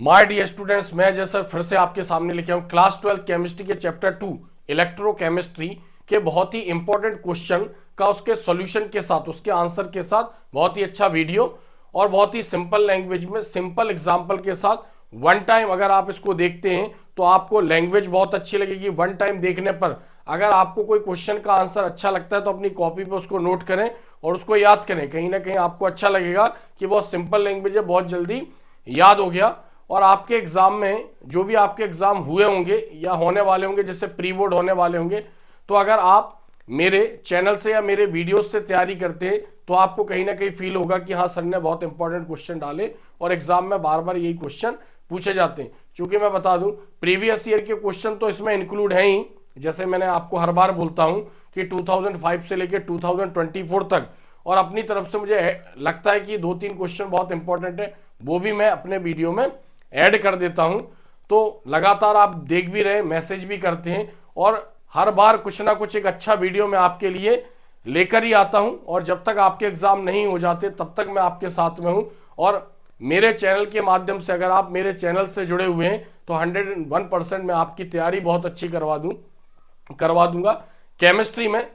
My dear students, मैं जैसा फिर से आपके सामने लेके आऊं क्लास 12 केमिस्ट्री के चैप्टर 2 इलेक्ट्रोकेमिस्ट्री के बहुत ही इंपॉर्टेंट क्वेश्चन का उसके सॉल्यूशन के साथ, उसके आंसर के साथ बहुत ही अच्छा वीडियो और बहुत ही सिंपल लैंग्वेज में सिंपल एग्जांपल के साथ। वन टाइम अगर आप इसको देखते हैं तो आपको लैंग्वेज बहुत अच्छी लगेगी। वन टाइम देखने पर अगर आपको कोई क्वेश्चन का आंसर अच्छा लगता है तो अपनी कॉपी पे उसको नोट करें और उसको याद करें। कहीं ना कहीं आपको अच्छा लगेगा कि बहुत सिंपल लैंग्वेज है, बहुत जल्दी याद हो गया। और आपके एग्जाम में जो भी आपके एग्जाम हुए होंगे या होने वाले होंगे, जैसे प्री बोर्ड होने वाले होंगे, तो अगर आप मेरे चैनल से या मेरे वीडियोस से तैयारी करते हैं तो आपको कहीं ना कहीं फील होगा कि हाँ सर ने बहुत इंपॉर्टेंट क्वेश्चन डाले और एग्जाम में बार बार यही क्वेश्चन पूछे जाते हैं। क्योंकि मैं बता दूं प्रीवियस ईयर के क्वेश्चन तो इसमें इंक्लूड है ही, जैसे मैंने आपको हर बार बोलता हूं कि 2005 से लेकर 2024 तक, और अपनी तरफ से मुझे लगता है कि 2-3 क्वेश्चन बहुत इंपॉर्टेंट है, वो भी मैं अपने वीडियो में ऐड कर देता हूं। तो लगातार आप देख भी रहे, मैसेज भी करते हैं और हर बार कुछ ना कुछ एक अच्छा वीडियो मैं आपके लिए लेकर ही आता हूं। और जब तक आपके एग्जाम नहीं हो जाते तब तक मैं आपके साथ में हूं। और मेरे चैनल के माध्यम से अगर आप मेरे चैनल से जुड़े हुए हैं तो 101% मैं आपकी तैयारी बहुत अच्छी करवा दूंगा। केमिस्ट्री में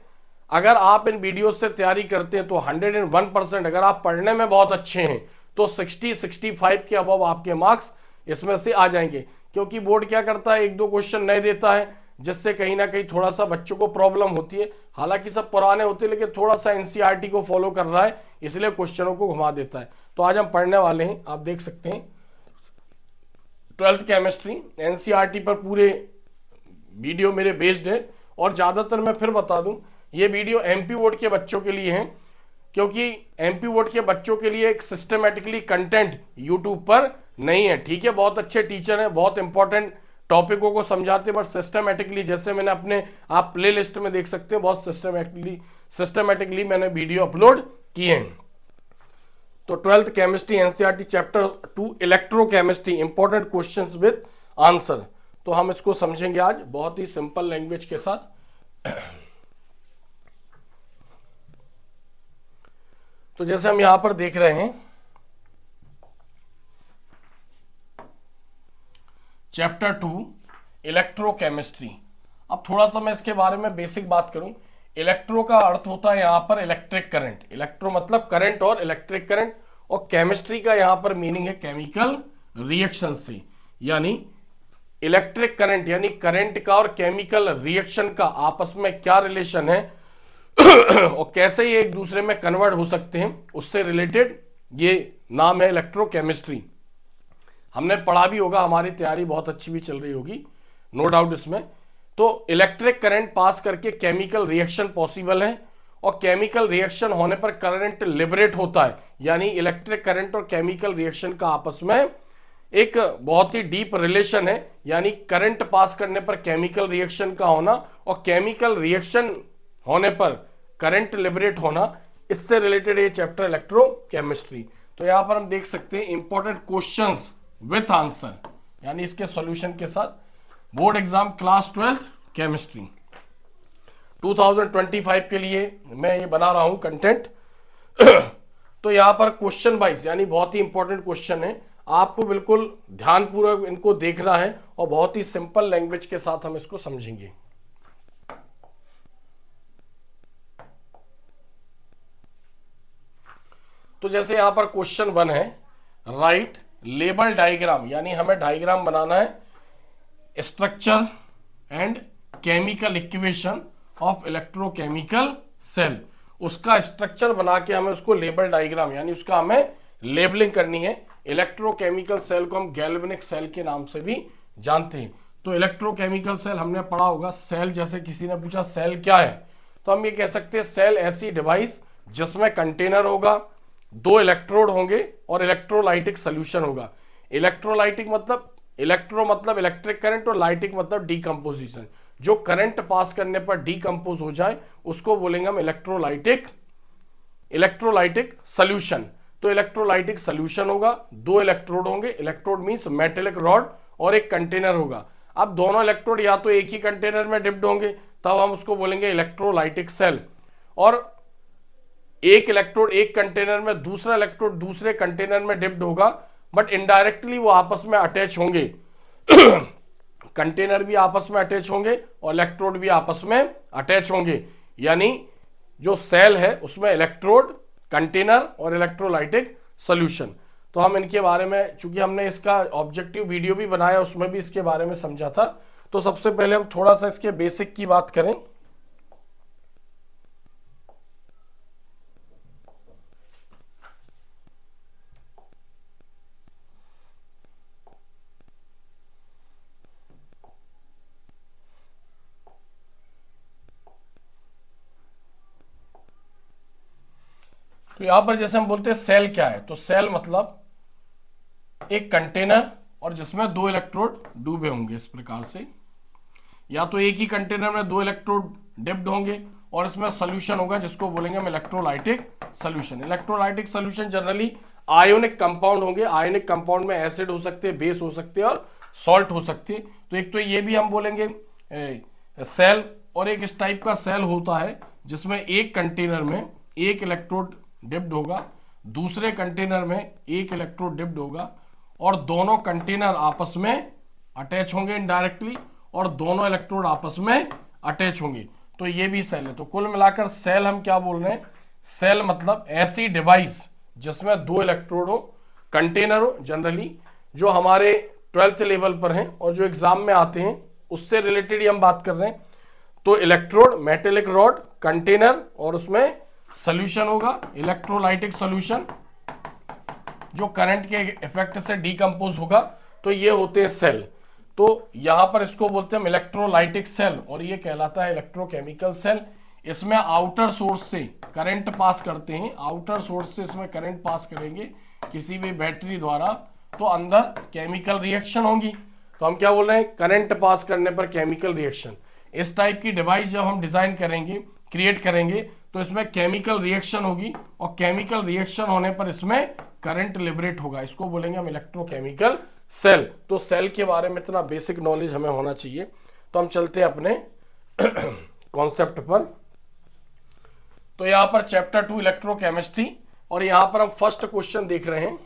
अगर आप इन वीडियो से तैयारी करते हैं तो 101%, अगर आप पढ़ने में बहुत अच्छे हैं तो 60-65 के अबव आपके मार्क्स इसमें से आ जाएंगे। क्योंकि बोर्ड क्या करता है, एक दो क्वेश्चन नए देता है जिससे कहीं ना कहीं थोड़ा सा बच्चों को प्रॉब्लम होती है। हालांकि सब पुराने होते हैं लेकिन थोड़ा सा एनसीईआरटी को फॉलो कर रहा है, इसलिए क्वेश्चनों को घुमा देता है। तो आज हम पढ़ने वाले हैं, आप देख सकते हैं 12th केमिस्ट्री एनसीईआरटी पर पूरे वीडियो मेरे बेस्ड है। और ज्यादातर मैं फिर बता दूं ये वीडियो एमपी बोर्ड के बच्चों के लिए है, क्योंकि एमपी बोर्ड के बच्चों के लिए एक सिस्टमेटिकली कंटेंट यूट्यूब पर नहीं है। ठीक है, बहुत अच्छे टीचर हैं, बहुत इंपॉर्टेंट टॉपिकों को समझाते हैं, बट सिस्टमेटिकली जैसे मैंने अपने आप प्ले लिस्ट में देख सकते हैं बहुत सिस्टमेटिकली मैंने वीडियो अपलोड किए हैं। तो 12th chemistry NCERT chapter 2 electrochemistry important questions with answer, तो हम इसको समझेंगे आज बहुत ही सिंपल लैंग्वेज के साथ। तो जैसे हम यहां पर देख रहे हैं चैप्टर 2 इलेक्ट्रोकेमिस्ट्री। अब थोड़ा सा मैं इसके बारे में बेसिक बात करूं। इलेक्ट्रो का अर्थ होता है यहां पर इलेक्ट्रिक करंट, इलेक्ट्रो मतलब करंट और इलेक्ट्रिक करंट, और केमिस्ट्री का यहां पर मीनिंग है केमिकल रिएक्शन से। यानी इलेक्ट्रिक करंट यानी करंट का और केमिकल रिएक्शन का आपस में क्या रिलेशन है और कैसे ये एक दूसरे में कन्वर्ट हो सकते हैं, उससे रिलेटेड ये नाम है इलेक्ट्रोकेमिस्ट्री। हमने पढ़ा भी होगा, हमारी तैयारी बहुत अच्छी भी चल रही होगी, नो डाउट इसमें। तो इलेक्ट्रिक करंट पास करके केमिकल रिएक्शन पॉसिबल है और केमिकल रिएक्शन होने पर करंट लिबरेट होता है। यानी इलेक्ट्रिक करंट और केमिकल रिएक्शन का आपस में एक बहुत ही डीप रिलेशन है। यानी करंट पास करने पर केमिकल रिएक्शन का होना और केमिकल रिएक्शन होने पर करंट लिबरेट होना, इससे रिलेटेड ये चैप्टर इलेक्ट्रोकेमिस्ट्री। तो यहां पर हम देख सकते हैं इंपॉर्टेंट क्वेश्चंस विथ आंसर, यानी इसके सॉल्यूशन के साथ। बोर्ड एग्जाम क्लास 12 केमिस्ट्री 2025 के लिए मैं ये बना रहा हूं कंटेंट। तो यहां पर क्वेश्चन वाइज यानी बहुत ही इंपॉर्टेंट क्वेश्चन है, आपको बिल्कुल ध्यानपूर्वक इनको देखना है और बहुत ही सिंपल लैंग्वेज के साथ हम इसको समझेंगे। तो जैसे यहां पर क्वेश्चन 1 है, राइट लेबल डायग्राम, यानी हमें डायग्राम बनाना है structure and chemical equation of electrochemical cell. उसका स्ट्रक्चर बना के हमें उसको लेबल डायग्राम यानी उसका हमें लेबलिंग करनी है। इलेक्ट्रोकेमिकल सेल को हम गैल्वेनिक सेल के नाम से भी जानते हैं। तो इलेक्ट्रोकेमिकल सेल हमने पढ़ा होगा। सेल, जैसे किसी ने पूछा सेल क्या है, तो हम ये कह सकते हैं सेल ऐसी डिवाइस जिसमें कंटेनर होगा, 2 इलेक्ट्रोड होंगे और इलेक्ट्रोलाइटिक सोल्यूशन होगा। इलेक्ट्रोलाइटिक मतलब इलेक्ट्रो मतलब इलेक्ट्रिक करंट और लाइटिक मतलब डीकंपोजिशन। जो करंट पास करने पर डीकंपोज हो जाए उसको बोलेंगे हम इलेक्ट्रोलाइटिक सोल्यूशन। तो इलेक्ट्रोलाइटिक सोल्यूशन होगा, 2 इलेक्ट्रोड होंगे, इलेक्ट्रोड मींस मेटेलिक रॉड, और एक कंटेनर होगा। अब दोनों इलेक्ट्रोड या तो एक ही कंटेनर में डिप्ड होंगे, तब हम उसको बोलेंगे इलेक्ट्रोलाइटिक सेल। और एक इलेक्ट्रोड एक कंटेनर में, दूसरा इलेक्ट्रोड दूसरे कंटेनर में डिप्ड होगा, बट इनडायरेक्टली वो आपस में अटैच होंगे। कंटेनर भी आपस में अटैच होंगे और इलेक्ट्रोड भी आपस में अटैच होंगे, यानी जो सेल है उसमें इलेक्ट्रोड, कंटेनर और इलेक्ट्रोलाइटिक सॉल्यूशन। तो हम इनके बारे में, चूंकि हमने इसका ऑब्जेक्टिव वीडियो भी बनाया, उसमें भी इसके बारे में समझा था, तो सबसे पहले हम थोड़ा सा इसके बेसिक की बात करें। तो यहां पर जैसे हम बोलते हैं सेल क्या है, तो सेल मतलब एक कंटेनर और जिसमें दो इलेक्ट्रोड डूबे होंगे इस प्रकार से, या तो एक ही कंटेनर में दो इलेक्ट्रोड डिप्ड होंगे और इसमें सॉल्यूशन होगा जिसको बोलेंगे हम electrolytic solution. Electrolytic solution generally ionic compound होंगे। आयोनिक कंपाउंड में एसिड हो सकते हैं, बेस हो सकते हैं और सॉल्ट हो सकते हैं। तो एक तो ये भी हम बोलेंगे सेल, और एक इस टाइप का सेल होता है जिसमें एक कंटेनर में एक इलेक्ट्रोड डिप्ड होगा, दूसरे कंटेनर में एक इलेक्ट्रोड डिप्ड होगा और दोनों कंटेनर आपस में अटैच होंगे इनडायरेक्टली और दोनों इलेक्ट्रोड आपस में अटैच होंगे। तो ये भी सेल है। तो कुल मिलाकर सेल हम क्या बोल रहे हैं, सेल मतलब ऐसी डिवाइस जिसमें दो इलेक्ट्रोड हो, कंटेनर हो, जनरली जो हमारे 12th लेवल पर हैं और जो एग्जाम में आते हैं उससे रिलेटेड ही हम बात कर रहे हैं। तो इलेक्ट्रोड, मेटेलिक रॉड, कंटेनर और उसमें सॉल्यूशन होगा इलेक्ट्रोलाइटिक सॉल्यूशन जो करंट के इफेक्ट से डीकंपोज होगा। तो ये होते हैं सेल। तो यहां पर इसको बोलते हैं हम इलेक्ट्रोलाइटिक सेल और ये कहलाता है इलेक्ट्रोकेमिकल सेल। इसमें आउटर सोर्स से करंट पास करते हैं, आउटर सोर्स से इसमें करंट पास करेंगे किसी भी बैटरी द्वारा, तो अंदर केमिकल रिएक्शन होगी। तो हम क्या बोल रहे हैं, करंट पास करने पर केमिकल रिएक्शन। इस टाइप की डिवाइस जब हम डिजाइन करेंगे, क्रिएट करेंगे, तो इसमें केमिकल रिएक्शन होगी और केमिकल रिएक्शन होने पर इसमें करंट लिबरेट होगा। इसको बोलेंगे हम इलेक्ट्रोकेमिकल सेल। तो सेल के बारे में इतना बेसिक नॉलेज हमें होना चाहिए। तो हम चलते हैं अपने कॉन्सेप्ट पर। तो यहां पर चैप्टर 2 इलेक्ट्रोकेमिस्ट्री और यहां पर हम फर्स्ट क्वेश्चन देख रहे हैं,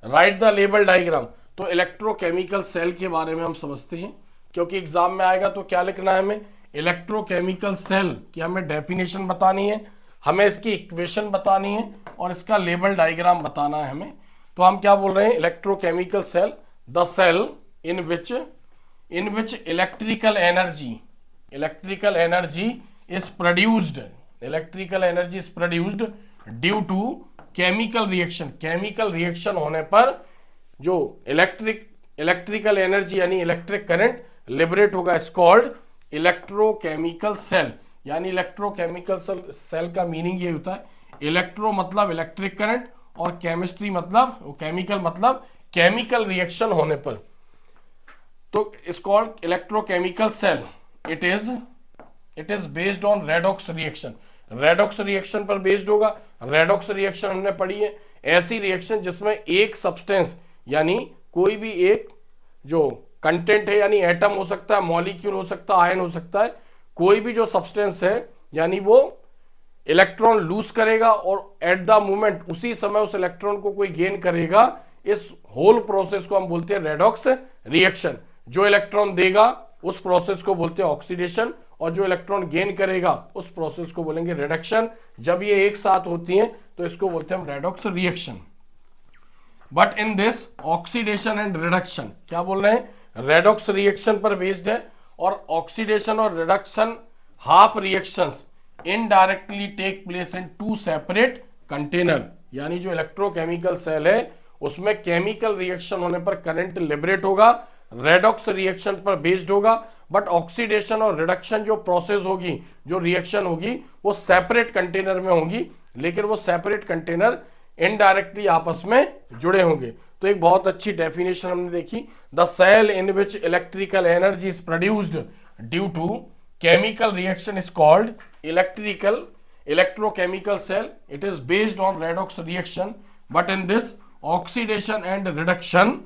राइट द लेबल डायग्राम। तो इलेक्ट्रोकेमिकल सेल के बारे में हम समझते हैं, क्योंकि एग्जाम में आएगा तो क्या लिखना है हमें, इलेक्ट्रोकेमिकल सेल की हमें डेफिनेशन बतानी है, हमें इसकी इक्वेशन बतानी है और इसका लेबल डायग्राम बताना है हमें। तो हम क्या बोल रहे हैं, electrochemical cell, the cell in which electrical energy is produced due to chemical reaction. Chemical reaction होने पर जो इलेक्ट्रिकल एनर्जी यानी इलेक्ट्रिक करंट लिबरेट होगा, इज कॉल्ड इलेक्ट्रोकेमिकल सेल। यानी इलेक्ट्रोकेमिकल सेल का मीनिंग ये होता है, इलेक्ट्रो मतलब इलेक्ट्रिक करंट और केमिस्ट्री मतलब केमिकल, मतलब केमिकल रिएक्शन होने पर। तो is called electrochemical cell. It is based on redox reaction. Redox reaction पर बेस्ड होगा। रेडॉक्स रिएक्शन हमने पढ़ी है, ऐसी रिएक्शन जिसमें एक सब्सटेंस यानी कोई भी एक जो कंटेंट है, यानी एटम हो सकता है, मॉलिक्यूल हो सकता है, आयन हो सकता है, कोई भी जो सब्सटेंस है, यानी वो इलेक्ट्रॉन लूज करेगा और एट द मोमेंट उसी समय उस इलेक्ट्रॉन को कोई गेन करेगा। इस होल प्रोसेस को हम बोलते हैं रेडॉक्स रिएक्शन। जो इलेक्ट्रॉन देगा उस प्रोसेस को बोलते हैं ऑक्सीडेशन और जो इलेक्ट्रॉन गेन करेगा उस प्रोसेस को बोलेंगे रिडक्शन। जब ये एक साथ होती हैं तो इसको बोलते हैं हम redox reaction. But in this oxidation and reduction, क्या बोल रहे हैं, रेडॉक्स रिएक्शन पर बेस्ड है और ऑक्सीडेशन और reduction half reactions indirectly take place in two separate container. यानी जो इलेक्ट्रोकेमिकल सेल है उसमें केमिकल रिएक्शन होने पर करंट लिबरेट होगा, रेडॉक्स रिएक्शन पर बेस्ड होगा, बट ऑक्सीडेशन और रिडक्शन जो प्रोसेस होगी, जो रिएक्शन होगी, वो सेपरेट कंटेनर में होगी, लेकिन वो सेपरेट कंटेनर इनडायरेक्टली आपस में जुड़े होंगे। तो एक बहुत अच्छी डेफिनेशन हमने देखी, the cell in which electrical energy is produced due to chemical reaction is called electrochemical cell. It is based on redox reaction, but in this oxidation and reduction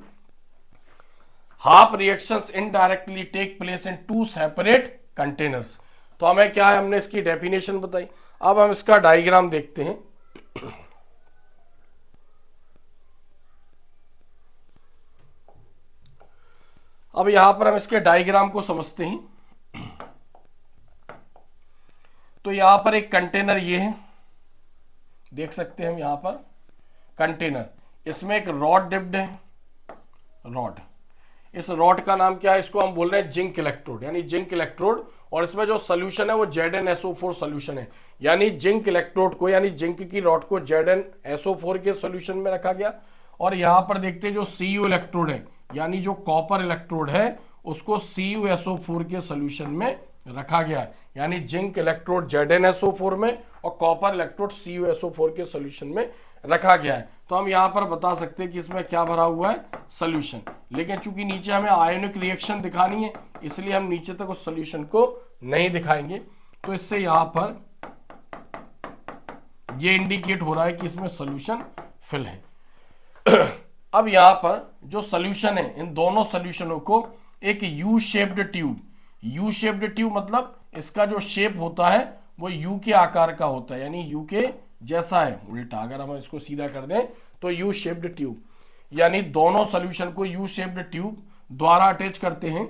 half reactions indirectly take place in two separate containers. तो हमें क्या है, हमने इसकी definition बताई। अब हम इसका डायग्राम देखते हैं। अब यहां पर हम इसके डायग्राम को समझते हैं। तो यहां पर एक कंटेनर ये है, देख सकते हैं हम यहां पर कंटेनर, इसमें एक रॉड डिप्ड है, रॉड, इस रॉड का नाम क्या है, इसको हम बोल रहे हैं जिंक इलेक्ट्रोड, यानी जिंक इलेक्ट्रोड। और इसमें जो सोल्यूशन है वो ZnSO4 सोल्यूशन है, यानी जिंक इलेक्ट्रोड को, यानी जिंक की रॉड को ZnSO4 के सोल्यूशन में रखा गया। और यहां पर देखते हैं जो Cu इलेक्ट्रोड है, यानी जो कॉपर इलेक्ट्रोड है, उसको CuSO4 के सोल्यूशन में रखा गया है, यानी जिंक इलेक्ट्रोड ZnSO4 में और कॉपर इलेक्ट्रोड CuSO4 के सोल्यूशन में रखा गया है। तो हम यहां पर बता सकते हैं कि इसमें क्या भरा हुआ है, सोल्यूशन। लेकिन चूंकि नीचे हमें आयोनिक रिएक्शन दिखानी है, इसलिए हम नीचे तक उस सोल्यूशन को नहीं दिखाएंगे। तो इससे यहां पर ये इंडिकेट हो रहा है कि इसमें सोल्यूशन फिल है। अब यहां पर जो सोल्यूशन है, इन दोनों सोल्यूशनों को एक U shaped tube, U shaped tube मतलब इसका जो शेप होता है वो यू के आकार का होता है, यानी यू के जैसा है उल्टा। अगर हम इसको सीधा कर दें तो यू शेप्ड ट्यूब, यानी दोनों सोल्यूशन को यू शेप्ड ट्यूब द्वारा अटैच करते हैं।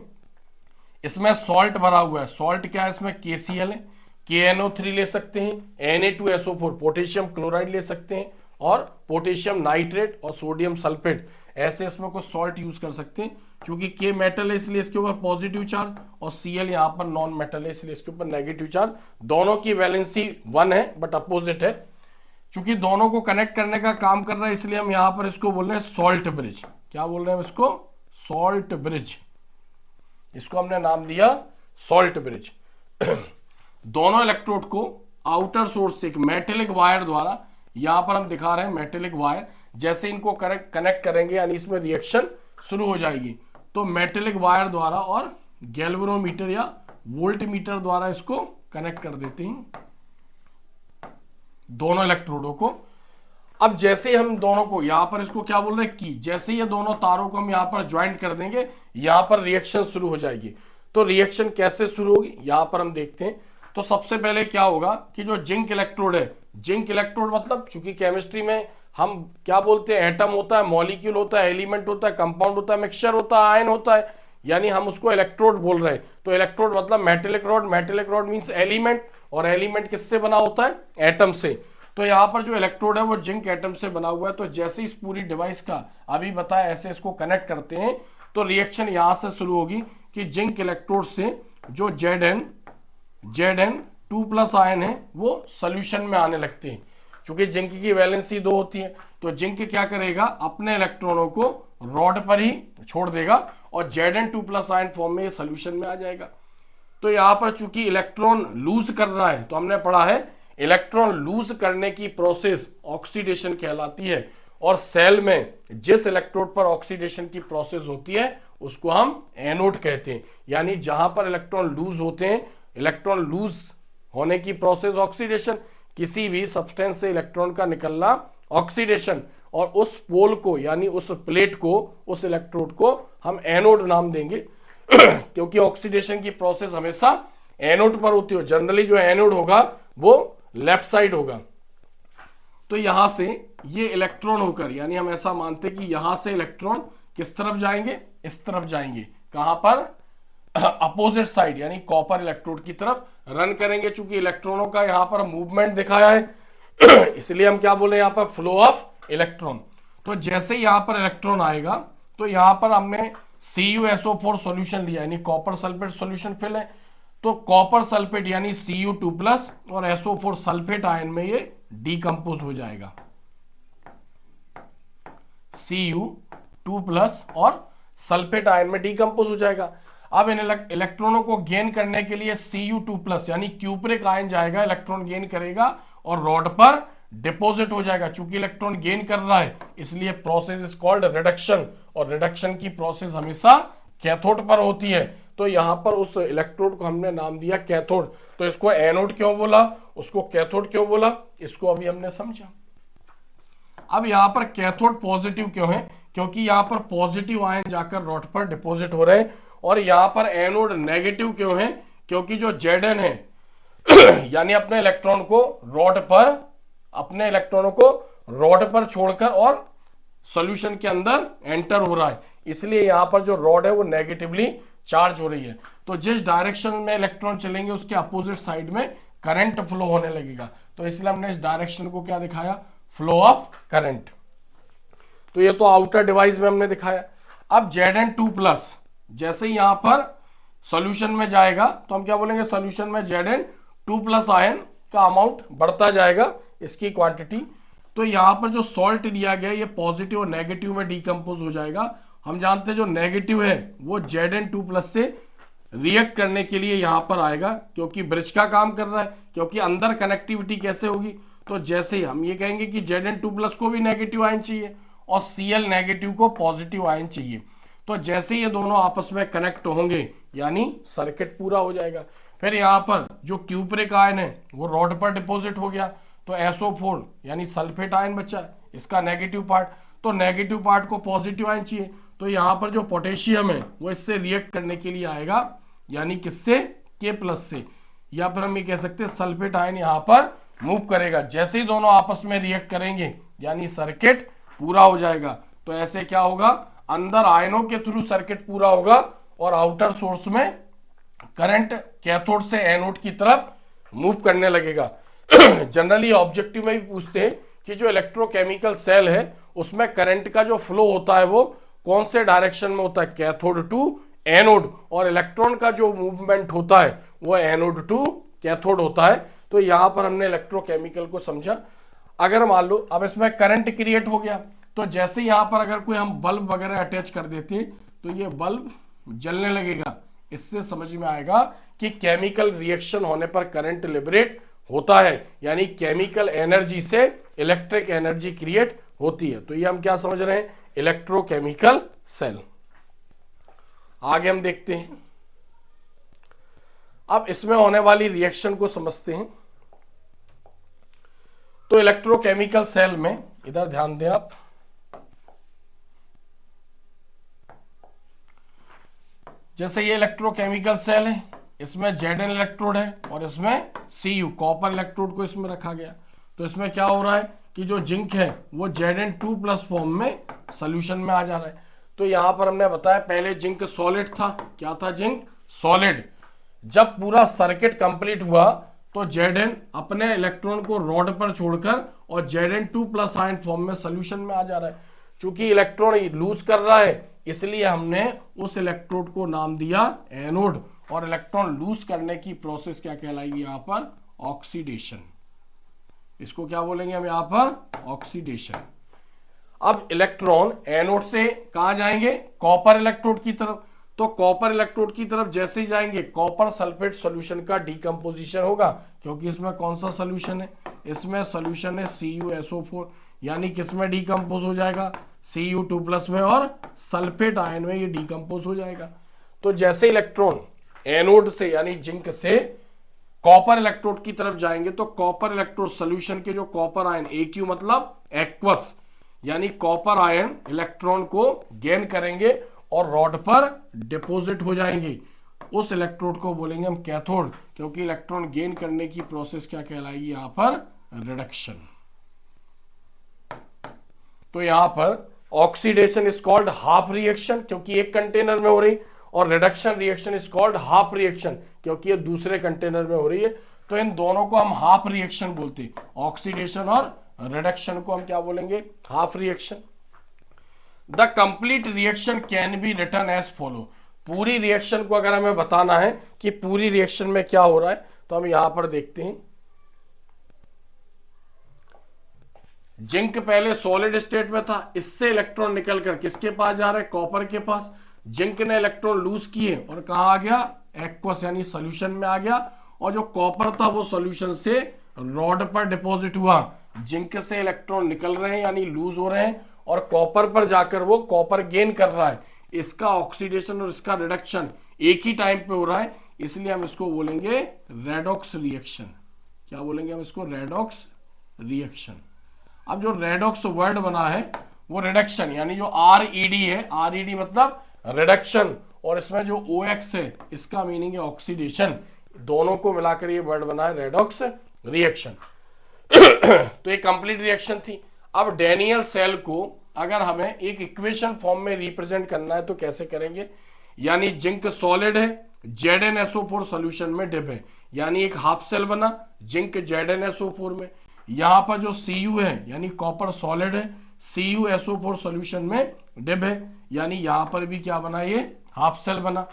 इसमें सॉल्ट भरा हुआ है, सॉल्ट क्या है, इसमें KCl है, KNO3 ले सकते हैं, Na2SO4 पोटेशियम क्लोराइड ले सकते हैं, और पोटेशियम नाइट्रेट और सोडियम सल्फेट, ऐसे इसमें कुछ सॉल्ट यूज कर सकते हैं। क्योंकि K मेटल है इसलिए इसके ऊपर पॉजिटिव चार्ज, और Cl यहाँ पर नॉन मेटल है इसलिए इसके ऊपर नेगेटिव चार्ज। दोनों की वैलेंसी 1 है बट अपोजिट है। क्योंकि दोनों को कनेक्ट करने का काम कर रहा है, इसलिए हम यहां पर इसको बोल रहे हैं सॉल्ट ब्रिज। क्या बोल रहे हैं इसको, सॉल्ट ब्रिज, इसको हमने नाम दिया सॉल्ट ब्रिज। दोनों इलेक्ट्रोड को आउटर सोर्स से एक मेटेलिक वायर द्वारा, यहां पर हम दिखा रहे हैं मेटेलिक वायर, जैसे इनको कनेक्ट करेंगे यानी इसमें रिएक्शन शुरू हो जाएगी। तो मेटेलिक वायर द्वारा और गैल्वेनोमीटर या वोल्टमीटर द्वारा इसको कनेक्ट कर देते हैं दोनों इलेक्ट्रोडों को। अब जैसे हम दोनों को यहां पर इसको क्या बोल रहे हैं, की, जैसे ये दोनों तारों को हम यहां पर ज्वाइंट कर देंगे, यहां पर रिएक्शन शुरू हो जाएगी। तो रिएक्शन कैसे शुरू होगी यहां पर हम देखते हैं। तो सबसे पहले क्या होगा कि जो जिंक इलेक्ट्रोड है, जिंक इलेक्ट्रोड मतलब चूंकि केमिस्ट्री में हम क्या बोलते हैं, एटम होता है, मॉलिक्यूल होता है, एलिमेंट होता है, कंपाउंड होता है, मिक्सचर होता है, आयन होता है, यानी हम उसको इलेक्ट्रोड बोल रहे हैं। तो इलेक्ट्रोड मतलब metallic rod, metallic rod means element, और एलिमेंट किससे बना होता है, एटम से। तो यहाँ पर जो इलेक्ट्रोड है वो जिंक एटम से बना हुआ है। तो जैसे इस पूरी डिवाइस का अभी बताया ऐसे इसको कनेक्ट करते हैं, तो रिएक्शन यहां से शुरू होगी कि जिंक इलेक्ट्रोड से जो Zn2+ आयन है वो सोल्यूशन में आने लगते हैं। चूंकि जिंक की वैलेंसी 2 होती है, तो जिंक क्या करेगा, अपने इलेक्ट्रॉनों को रॉड पर ही छोड़ देगा और Zn2+ आयन फॉर्म में सोल्यूशन में आ जाएगा। तो यहां पर चूंकि इलेक्ट्रॉन लूज कर रहा है, तो हमने पढ़ा है इलेक्ट्रॉन लूज करने की प्रोसेस ऑक्सीडेशन कहलाती है। और सेल में जिस इलेक्ट्रोड पर ऑक्सीडेशन की प्रोसेस होती है उसको हम एनोड कहते हैं। यानी जहां पर इलेक्ट्रॉन लूज होते हैं, इलेक्ट्रॉन लूज होने की प्रोसेस ऑक्सीडेशन, किसी भी सब्सटेंस से इलेक्ट्रॉन का निकलना ऑक्सीडेशन, और उस पोल को यानी उस प्लेट को, उस इलेक्ट्रोड को हम एनोड नाम देंगे। क्योंकि ऑक्सीडेशन की प्रोसेस हमेशा एनोड पर होती है। जनरली जो एनोड होगा वो लेफ्ट साइड होगा। तो यहां से ये इलेक्ट्रॉन होकर, यानी हम ऐसा मानते हैं कि यहां से इलेक्ट्रॉन किस तरफ जाएंगे, इस तरफ जाएंगे। कहां पर, अपोजिट साइड, यानी कॉपर इलेक्ट्रोड की तरफ रन करेंगे। चूंकि इलेक्ट्रॉनों का यहां पर मूवमेंट दिखाया है इसलिए हम क्या बोले यहां पर, फ्लो ऑफ इलेक्ट्रॉन। तो जैसे यहां पर इलेक्ट्रॉन आएगा, तो यहां पर हमने CuSO4 सॉल्यूशन लिया, यानी कॉपर सल्फेट सॉल्यूशन फिल है। तो कॉपर सल्फेट यानी Cu2+ और SO4 सल्फेट आयन में ये डीकंपोज हो जाएगा। Cu2+ और सल्फेट आयन में डीकंपोज हो जाएगा। अब इन इलेक्ट्रॉनों को गेन करने के लिए Cu2+ यानी क्यूप्रिक आयन जाएगा, इलेक्ट्रॉन गेन करेगा और रॉड पर डिपॉजिट हो जाएगा। चूंकि इलेक्ट्रॉन गेन कर रहा है इसलिए प्रोसेस इज कॉल्ड रिडक्शन, और रिडक्शन की प्रोसेस हमेशा कैथोड पर होती है। तो यहां पर उस इलेक्ट्रोड को हमने नाम दिया कैथोड। तो इसको एनोड क्यों बोला, उसको कैथोड क्यों बोला, इसको अभी हमने समझा। अब यहां पर कैथोड पॉजिटिव क्यों है, क्योंकि यहां पर पॉजिटिव आयन जाकर रॉड पर डिपॉजिट हो रहे हैं। और यहां पर एनोड नेगेटिव क्यों है, क्योंकि जो Zn है यानी अपने इलेक्ट्रॉन को रॉड पर छोड़कर और सॉल्यूशन के अंदर एंटर हो रहा है, इसलिए यहाँ पर जो रॉड है वो नेगेटिवली चार्ज हो रही है। तो जिस डायरेक्शन में इलेक्ट्रॉन चलेंगे उसके अपोजिट साइड में करंट फ्लो होने लगेगा, तो इसलिए हमने इस डायरेक्शन को क्या दिखाया, फ्लो ऑफ करंट। तो ये तो आउटर डिवाइस में हमने दिखाया। अब Zn2+ जैसे ही यहां पर सॉल्यूशन में जाएगा तो हम क्या बोलेंगे, सॉल्यूशन में Zn2+ आयन का अमाउंट बढ़ता जाएगा, इसकी क्वांटिटी। तो यहां पर जो सॉल्ट लिया गया ये पॉजिटिव और नेगेटिव में डिकम्पोज हो जाएगा। हम जानते हैं जो नेगेटिव है वो Zn2+ से रिएक्ट करने के लिए यहां पर आएगा, क्योंकि ब्रिज का काम कर रहा है, क्योंकि अंदर कनेक्टिविटी कैसे होगी, तो जैसे ही हम ये कहेंगे कि Zn2+ को भी नेगेटिव आयन चाहिए और Cl नेगेटिव को पॉजिटिव आयन चाहिए, तो जैसे ये दोनों आपस में कनेक्ट होंगे यानी सर्किट पूरा हो जाएगा। फिर यहाँ पर जो क्यूप्रिक आयन है वो रॉड पर डिपॉजिट हो गया, तो SO4 यानी सल्फेट आयन बचा, इसका नेगेटिव पार्ट, तो नेगेटिव पार्ट को पॉजिटिव आयन चाहिए, तो यहाँ पर जो पोटेशियम है वो इससे रिएक्ट करने के लिए आएगा, यानी किससे, K+ से, या फिर हम ये कह सकते हैं सल्फेट आयन यहाँ पर मूव करेगा। जैसे ही दोनों आपस में रिएक्ट करेंगे यानी सर्किट पूरा हो जाएगा। तो ऐसे क्या होगा, अंदर आयनों के थ्रू सर्किट पूरा होगा और आउटर सोर्स में करंट कैथोड से एनोड की तरफ मूव करने लगेगा। जनरली ऑब्जेक्टिव में भी पूछते हैं कि जो इलेक्ट्रोकेमिकल सेल है उसमें करंट का जो फ्लो होता है वो कौन से डायरेक्शन में होता है, कैथोड टू एनोड, और इलेक्ट्रॉन का जो मूवमेंट होता है वो एनोड टू कैथोड होता है। तो यहां पर हमने इलेक्ट्रोकेमिकल को समझा। अगर मान लो अब इसमें करंट क्रिएट हो गया, तो जैसे यहां पर अगर कोई हम बल्ब वगैरह अटैच कर देते तो ये बल्ब जलने लगेगा। इससे समझ में आएगा कि केमिकल रिएक्शन होने पर करंट लिबरेट होता है, यानी केमिकल एनर्जी से इलेक्ट्रिक एनर्जी क्रिएट होती है। तो ये हम क्या समझ रहे हैं, इलेक्ट्रोकेमिकल सेल। आगे हम देखते हैं, अब इसमें होने वाली रिएक्शन को समझते हैं। तो इलेक्ट्रोकेमिकल सेल में इधर ध्यान दें आप, जैसे ये इलेक्ट्रोकेमिकल सेल है, इसमें Zn इलेक्ट्रोड है और इसमें Cu कॉपर इलेक्ट्रोड को इसमें रखा गया। तो इसमें क्या हो रहा है कि जो जिंक है वो Zn2+ फॉर्म में सॉल्यूशन में आ जा रहा है। तो यहां पर हमने बताया पहले जिंक सॉलिड था, क्या था, जिंक सॉलिड। जब पूरा सर्किट कंप्लीट हुआ तो Zn अपने इलेक्ट्रॉन को रॉड पर छोड़कर और Zn2+ आयन फॉर्म में सॉल्यूशन में आ जा रहा है। चूंकि इलेक्ट्रॉन लूज कर रहा है इसलिए हमने उस इलेक्ट्रोड को नाम दिया एनोड, और इलेक्ट्रॉन लूज करने की प्रोसेस क्या कहलाएगी यहाँ पर, ऑक्सीडेशन। इसको क्या बोलेंगे हम यहाँ पर, ऑक्सीडेशन। अब इलेक्ट्रॉन एनोड से कहां जाएंगे, कॉपर इलेक्ट्रोड की तरफ। तो कॉपर इलेक्ट्रोड की तरफ जैसे ही जाएंगे कॉपर सल्फेट सॉल्यूशन का डिकम्पोजिशन होगा, क्योंकि इसमें कौन सा सॉल्यूशन है, इसमें सॉल्यूशन है CuSO4, यानी किसमें डिकम्पोज हो जाएगा, Cu2+ में, और सल्फेट आयन में ये डिकम्पोज हो जाएगा। तो जैसे इलेक्ट्रॉन एनोड से यानी जिंक से कॉपर इलेक्ट्रोड की तरफ जाएंगे तो कॉपर इलेक्ट्रोड सॉल्यूशन के जो कॉपर आयन Aq मतलब एक्वस, यानी कॉपर आयन इलेक्ट्रॉन को गेन करेंगे और रॉड पर डिपॉजिट हो जाएंगे। उस इलेक्ट्रोड को बोलेंगे हम कैथोड, क्योंकि इलेक्ट्रॉन गेन करने की प्रोसेस क्या कहलाएगी यहां पर, रिडक्शन। तो यहां पर oxidation is called half reaction, क्योंकि एक कंटेनर में हो रही, और reduction reaction is called half reaction, क्योंकि ये दूसरे कंटेनर में हो रही है। तो इन दोनों को हम हाफ रिएक्शन बोलते हैं, ऑक्सीडेशन और रिडक्शन को हम क्या बोलेंगे, half reaction. The complete reaction can be written as follow. पूरी रिएक्शन को अगर हमें बताना है कि पूरी रिएक्शन में क्या हो रहा है, तो हम यहां पर देखते हैं। जिंक पहले सॉलिड स्टेट में था, इससे इलेक्ट्रॉन निकलकर किसके पास जा रहा है, कॉपर के पास। जिंक ने इलेक्ट्रॉन लूज किए और कहां आ गया, एक्वस यानी सॉल्यूशन में आ गया, और जो कॉपर था वो सॉल्यूशन से रॉड पर डिपॉजिट हुआ। जिंक से इलेक्ट्रॉन निकल रहे हैं यानी लूज हो रहे हैं, और कॉपर पर जाकर वो कॉपर गेन कर रहा है। इसका ऑक्सीडेशन और इसका रिडक्शन एक ही टाइम पे हो रहा है, इसलिए हम इसको बोलेंगे रेडॉक्स रिएक्शन। क्या बोलेंगे हम इसको, रेडॉक्स रिएक्शन। अब जो रेडॉक्स वर्ड बना है वो रिडक्शन, यानी जो RED है, RED मतलब रिडक्शन, और इसमें जो OX है इसका मीनिंग है ऑक्सीडेशन। दोनों को मिलाकर ये वर्ड बना है रेडॉक्स रिएक्शन। तो ये कंप्लीट रिएक्शन थी। अब डैनियल सेल को अगर हमें एक इक्वेशन फॉर्म में रिप्रेजेंट करना है तो कैसे करेंगे, यानी जिंक सॉलिड है, ZnSO4 सॉल्यूशन में डिप है, यानी एक हाफ सेल बना जिंक ZnSO4 में। यहां पर जो Cu है यानी कॉपर सॉलिड है, CuSO4 सॉल्यूशन में डिप है, यानी यहां पर भी क्या बना, ये हाफ सेल बना।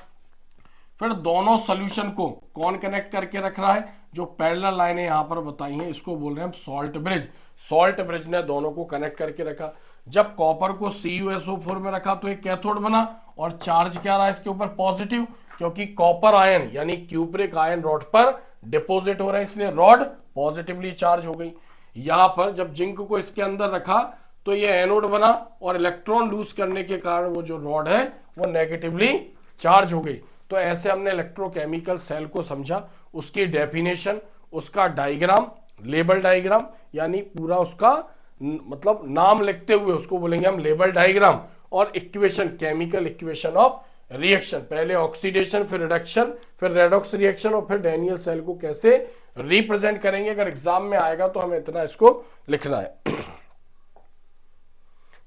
फिर दोनों सॉल्यूशन को कौन कनेक्ट करके रख रहा है, जो पैरेलल लाइनें यहां पर बताई हैं इसको बोल रहे हैं हम सॉल्ट ब्रिज। सॉल्ट ब्रिज ने दोनों को कनेक्ट करके रखा। जब कॉपर को CuSO4 में रखा तो एक कैथोड बना, और चार्ज क्या रहा इसके ऊपर, पॉजिटिव, क्योंकि कॉपर आयन यानी क्यूप्रिक आयन रॉड पर डिपोजिट हो रहा है, इसलिए रॉड पॉजिटिवली चार्ज हो गई। यहां पर जब जिंक को इसके अंदर रखा तो ये एनोड बना, और इलेक्ट्रॉन लूज करने के कारण वो जो रॉड है वो नेगेटिवली चार्ज हो गई। तो ऐसे हमने इलेक्ट्रोकेमिकल सेल को समझा, उसकी डेफिनेशन, उसका डायग्राम, लेबल डायग्राम, यानी पूरा उसका मतलब नाम लिखते हुए उसको बोलेंगे हम लेबल डायग्राम, और equation, chemical equation of reaction, पहले ऑक्सीडेशन, फिर रिडक्शन, फिर रेडॉक्स रिएक्शन, और फिर डैनियल सेल को कैसे रिप्रेजेंट करेंगे। अगर एग्जाम में आएगा तो हमें इतना इसको लिखना है।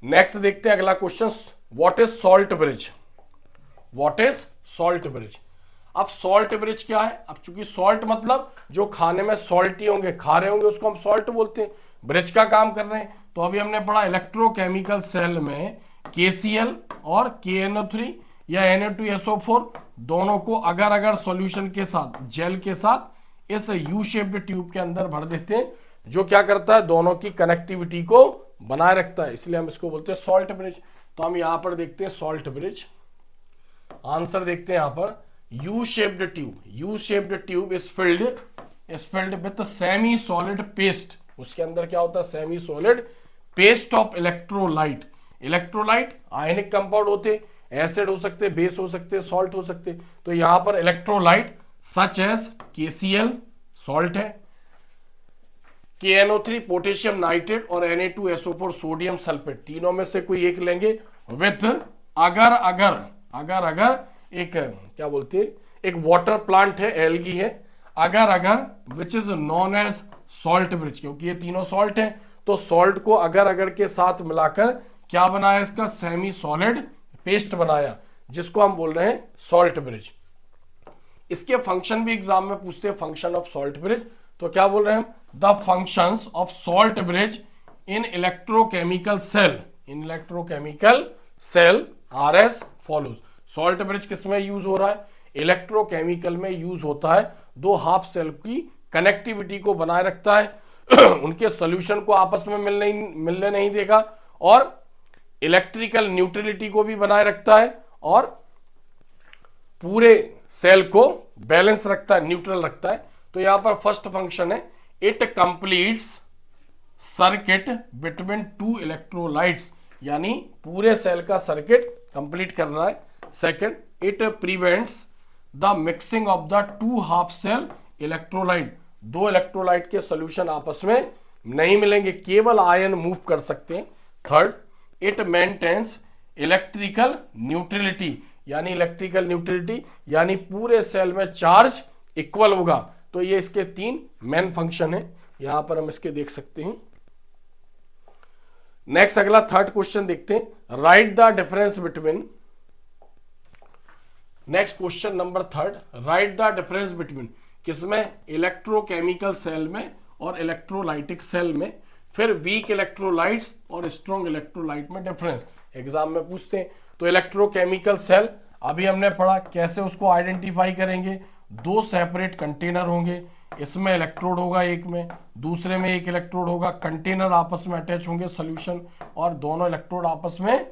नेक्स्ट देखते हैं अगला question, what is salt bridge. What is salt bridge. अब सॉल्ट ब्रिज क्या है, अब चूंकि सॉल्ट मतलब जो खाने में सॉल्टी होंगे, खा रहे होंगे, उसको हम सॉल्ट बोलते हैं। ब्रिज का काम कर रहे हैं, तो अभी हमने पढ़ा इलेक्ट्रोकेमिकल सेल में KCl और KNO3 या Na2SO4 दोनों को अगर अगर सॉल्यूशन के साथ, जेल के साथ इस यू शेप्ड ट्यूब के अंदर भर देते हैं, जो क्या करता है, दोनों की कनेक्टिविटी को बनाए रखता है, इसलिए हम इसको बोलते हैं सॉल्ट ब्रिज। तो हम यहां पर देखते हैं सॉल्ट ब्रिज, आंसर देखते हैं यहां पर, U shaped tube, U shaped tube is filled with semi solid paste. उसके अंदर क्या होता है, semi solid paste of electrolyte. Electrolyte ionic compound होते, एसिड हो सकते, बेस हो सकते, सॉल्ट हो सकते। तो यहां पर electrolyte such as KCl salt है, KNO3 पोटेशियम नाइट्रेट, और Na2SO4 सोडियम सल्फेट, तीनों में से कोई एक लेंगे विथ अगर एक क्या बोलते हैं, एक वाटर प्लांट है, एल्गी है, agar which is known as salt bridge, क्योंकि ये तीनों सॉल्ट है, तो सॉल्ट को अगर के साथ मिलाकर क्या बनाया, इसका सेमी सॉलिड पेस्ट बनाया, जिसको हम बोल रहे हैं सॉल्ट ब्रिज। इसके फंक्शन भी एग्जाम में पूछते हैं, फंक्शन ऑफ सॉल्ट ब्रिज। तो क्या बोल रहे हैं हम, the functions of salt bridge in electrochemical cell are as follows. Salt bridge किसमें यूज हो रहा है, इलेक्ट्रोकेमिकल में यूज होता है, दो हाफ सेल की कनेक्टिविटी को बनाए रखता है, उनके सॉल्यूशन को आपस में मिलने नहीं देगा, और इलेक्ट्रिकल न्यूट्रलिटी को भी बनाए रखता है, और पूरे सेल को बैलेंस रखता है, न्यूट्रल रखता है। तो यहां पर फर्स्ट फंक्शन है, it completes circuit between two electrolytes, यानी पूरे सेल का सर्किट कंप्लीट कर रहा है। Second, it prevents the mixing of the two half cell electrolyte, दो इलेक्ट्रोलाइट के सॉल्यूशन आपस में नहीं मिलेंगे, केवल आयन मूव कर सकते हैं। Third, it maintains electrical neutrality, यानी पूरे सेल में चार्ज इक्वल होगा। तो ये इसके तीन मेन फंक्शन है, यहां पर हम इसके देख सकते हैं। नेक्स्ट अगला थर्ड क्वेश्चन देखते हैं, write the difference between. Next question number third, right the difference between, किसमें, इलेक्ट्रोकेमिकल सेल में और इलेक्ट्रोलाइटिक सेल में। फिर वीक इलेक्ट्रोलाइट्स और स्ट्रॉन्ग इलेक्ट्रोलाइट में डिफरेंस एग्जाम में पूछते हैं। तो इलेक्ट्रोकेमिकल सेल अभी हमने पढ़ा, कैसे उसको आइडेंटिफाई करेंगे, दो सेपरेट कंटेनर होंगे, इसमें इलेक्ट्रोड होगा एक में, दूसरे में एक इलेक्ट्रोड होगा, कंटेनर आपस में अटैच होंगे सॉल्यूशन, और दोनों इलेक्ट्रोड आपस में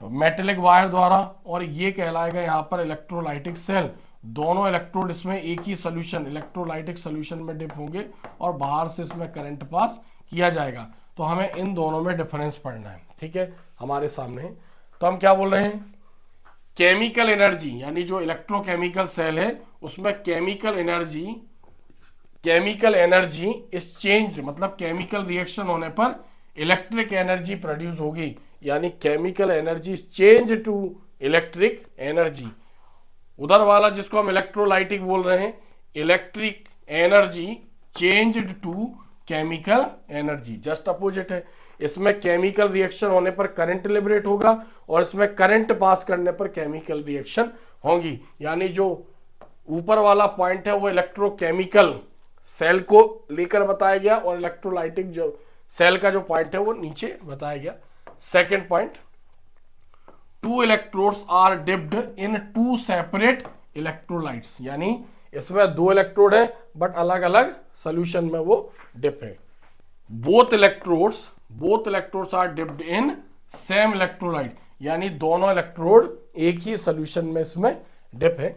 मेटेलिक वायर द्वारा, और ये कहलाएगा यहाँ पर इलेक्ट्रोलाइटिक सेल। दोनों इलेक्ट्रोड इसमें एक ही सॉल्यूशन, इलेक्ट्रोलाइटिक सॉल्यूशन में डिप होंगे, और बाहर से इसमें करंट पास किया जाएगा। तो हमें इन दोनों में डिफरेंस पढ़ना है, ठीक है, हमारे सामने है। तो हम क्या बोल रहे हैं, केमिकल एनर्जी, यानी जो इलेक्ट्रोकेमिकल सेल है उसमें केमिकल एनर्जी इस चेंज, मतलब केमिकल रिएक्शन होने पर इलेक्ट्रिक एनर्जी प्रोड्यूस होगी, यानी chemical energy is change to electric energy. उधर वाला जिसको हम इलेक्ट्रोलाइटिक बोल रहे हैं, electric energy changed to chemical energy, just opposite है। इसमें केमिकल रिएक्शन होने पर करंट लिबरेट होगा और इसमें करंट पास करने पर केमिकल रिएक्शन होंगी। यानी जो ऊपर वाला पॉइंट है वो इलेक्ट्रोकेमिकल सेल को लेकर बताया गया और इलेक्ट्रोलाइटिक जो सेल का जो पॉइंट है वो नीचे बताया गया। Second point, two electrodes are dipped in two separate electrolytes, यानी इसमें दो इलेक्ट्रोड है बट अलग अलग सॉल्यूशन में वो डिप है। Both electrodes are dipped in same electrolyte, यानी दोनों इलेक्ट्रोड एक ही सॉल्यूशन में इसमें डिप है।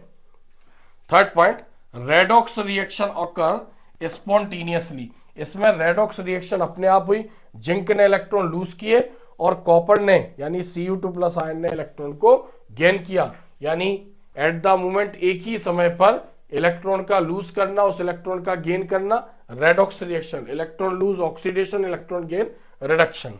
Third point, redox reaction occur spontaneously, इसमें रेडॉक्स रिएक्शन अपने आप हुई। जिंक ने इलेक्ट्रॉन लूज किए और कॉपर ने यानी Cu2+ आयन ने इलेक्ट्रॉन को गेन किया, यानी एट द मोमेंट एक ही समय पर इलेक्ट्रॉन का लूज करना, उस इलेक्ट्रॉन का गेन करना, redox reaction, electron lose oxidation, electron gain reduction.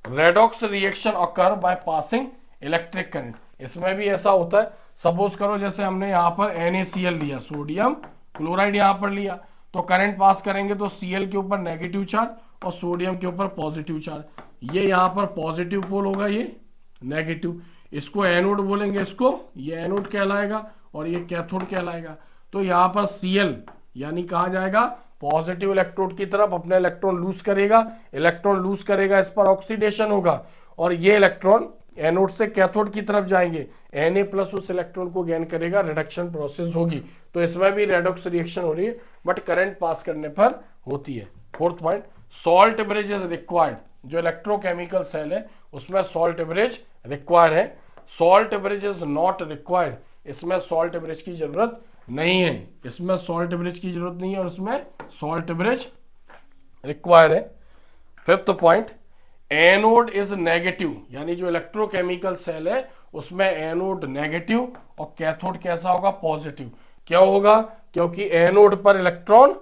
Redox reaction occur by passing electric current, इसमें भी ऐसा होता है। सपोज करो जैसे हमने यहाँ पर NaCl लिया, सोडियम क्लोराइड यहाँ पर लिया, तो करंट पास करेंगे तो Cl के ऊपर नेगेटिव चार्ज और सोडियम के ऊपर पॉजिटिव चार्ज। ये यहाँ पर पॉजिटिव पोल होगा, ये नेगेटिव, इसको एनोड बोलेंगे, इसको ये एनोड कहलाएगा और ये कैथोड कहलाएगा। तो यहाँ पर Cl यानी कहा जाएगा पॉजिटिव इलेक्ट्रोड की तरफ अपना इलेक्ट्रॉन लूज करेगा, इस पर ऑक्सीडेशन होगा और ये इलेक्ट्रॉन एनोड से कैथोड की तरफ जाएंगे, Na+ उस इलेक्ट्रॉन को गेन करेगा, रिडक्शन प्रोसेस होगी। तो इसमें भी रेडॉक्स रिएक्शन हो रही है बट करंट पास करने पर होती है। Fourth point, salt bridge is required, जो इलेक्ट्रोकेमिकल सेल है उसमें सॉल्ट ब्रिज रिक्वायर्ड है। Salt bridge is not required, इसमें सॉल्ट ब्रिज की जरूरत नहीं है, इसमें सॉल्ट ब्रिज की जरूरत नहीं है और इसमें सॉल्ट ब्रिज रिक्वायर्ड है। Fifth point, anode is negative, यानी जो इलेक्ट्रोकेमिकल सेल है उसमें एनोड नेगेटिव और कैथोड कैसा होगा, पॉजिटिव। क्यों होगा, क्योंकि एनोड पर इलेक्ट्रॉन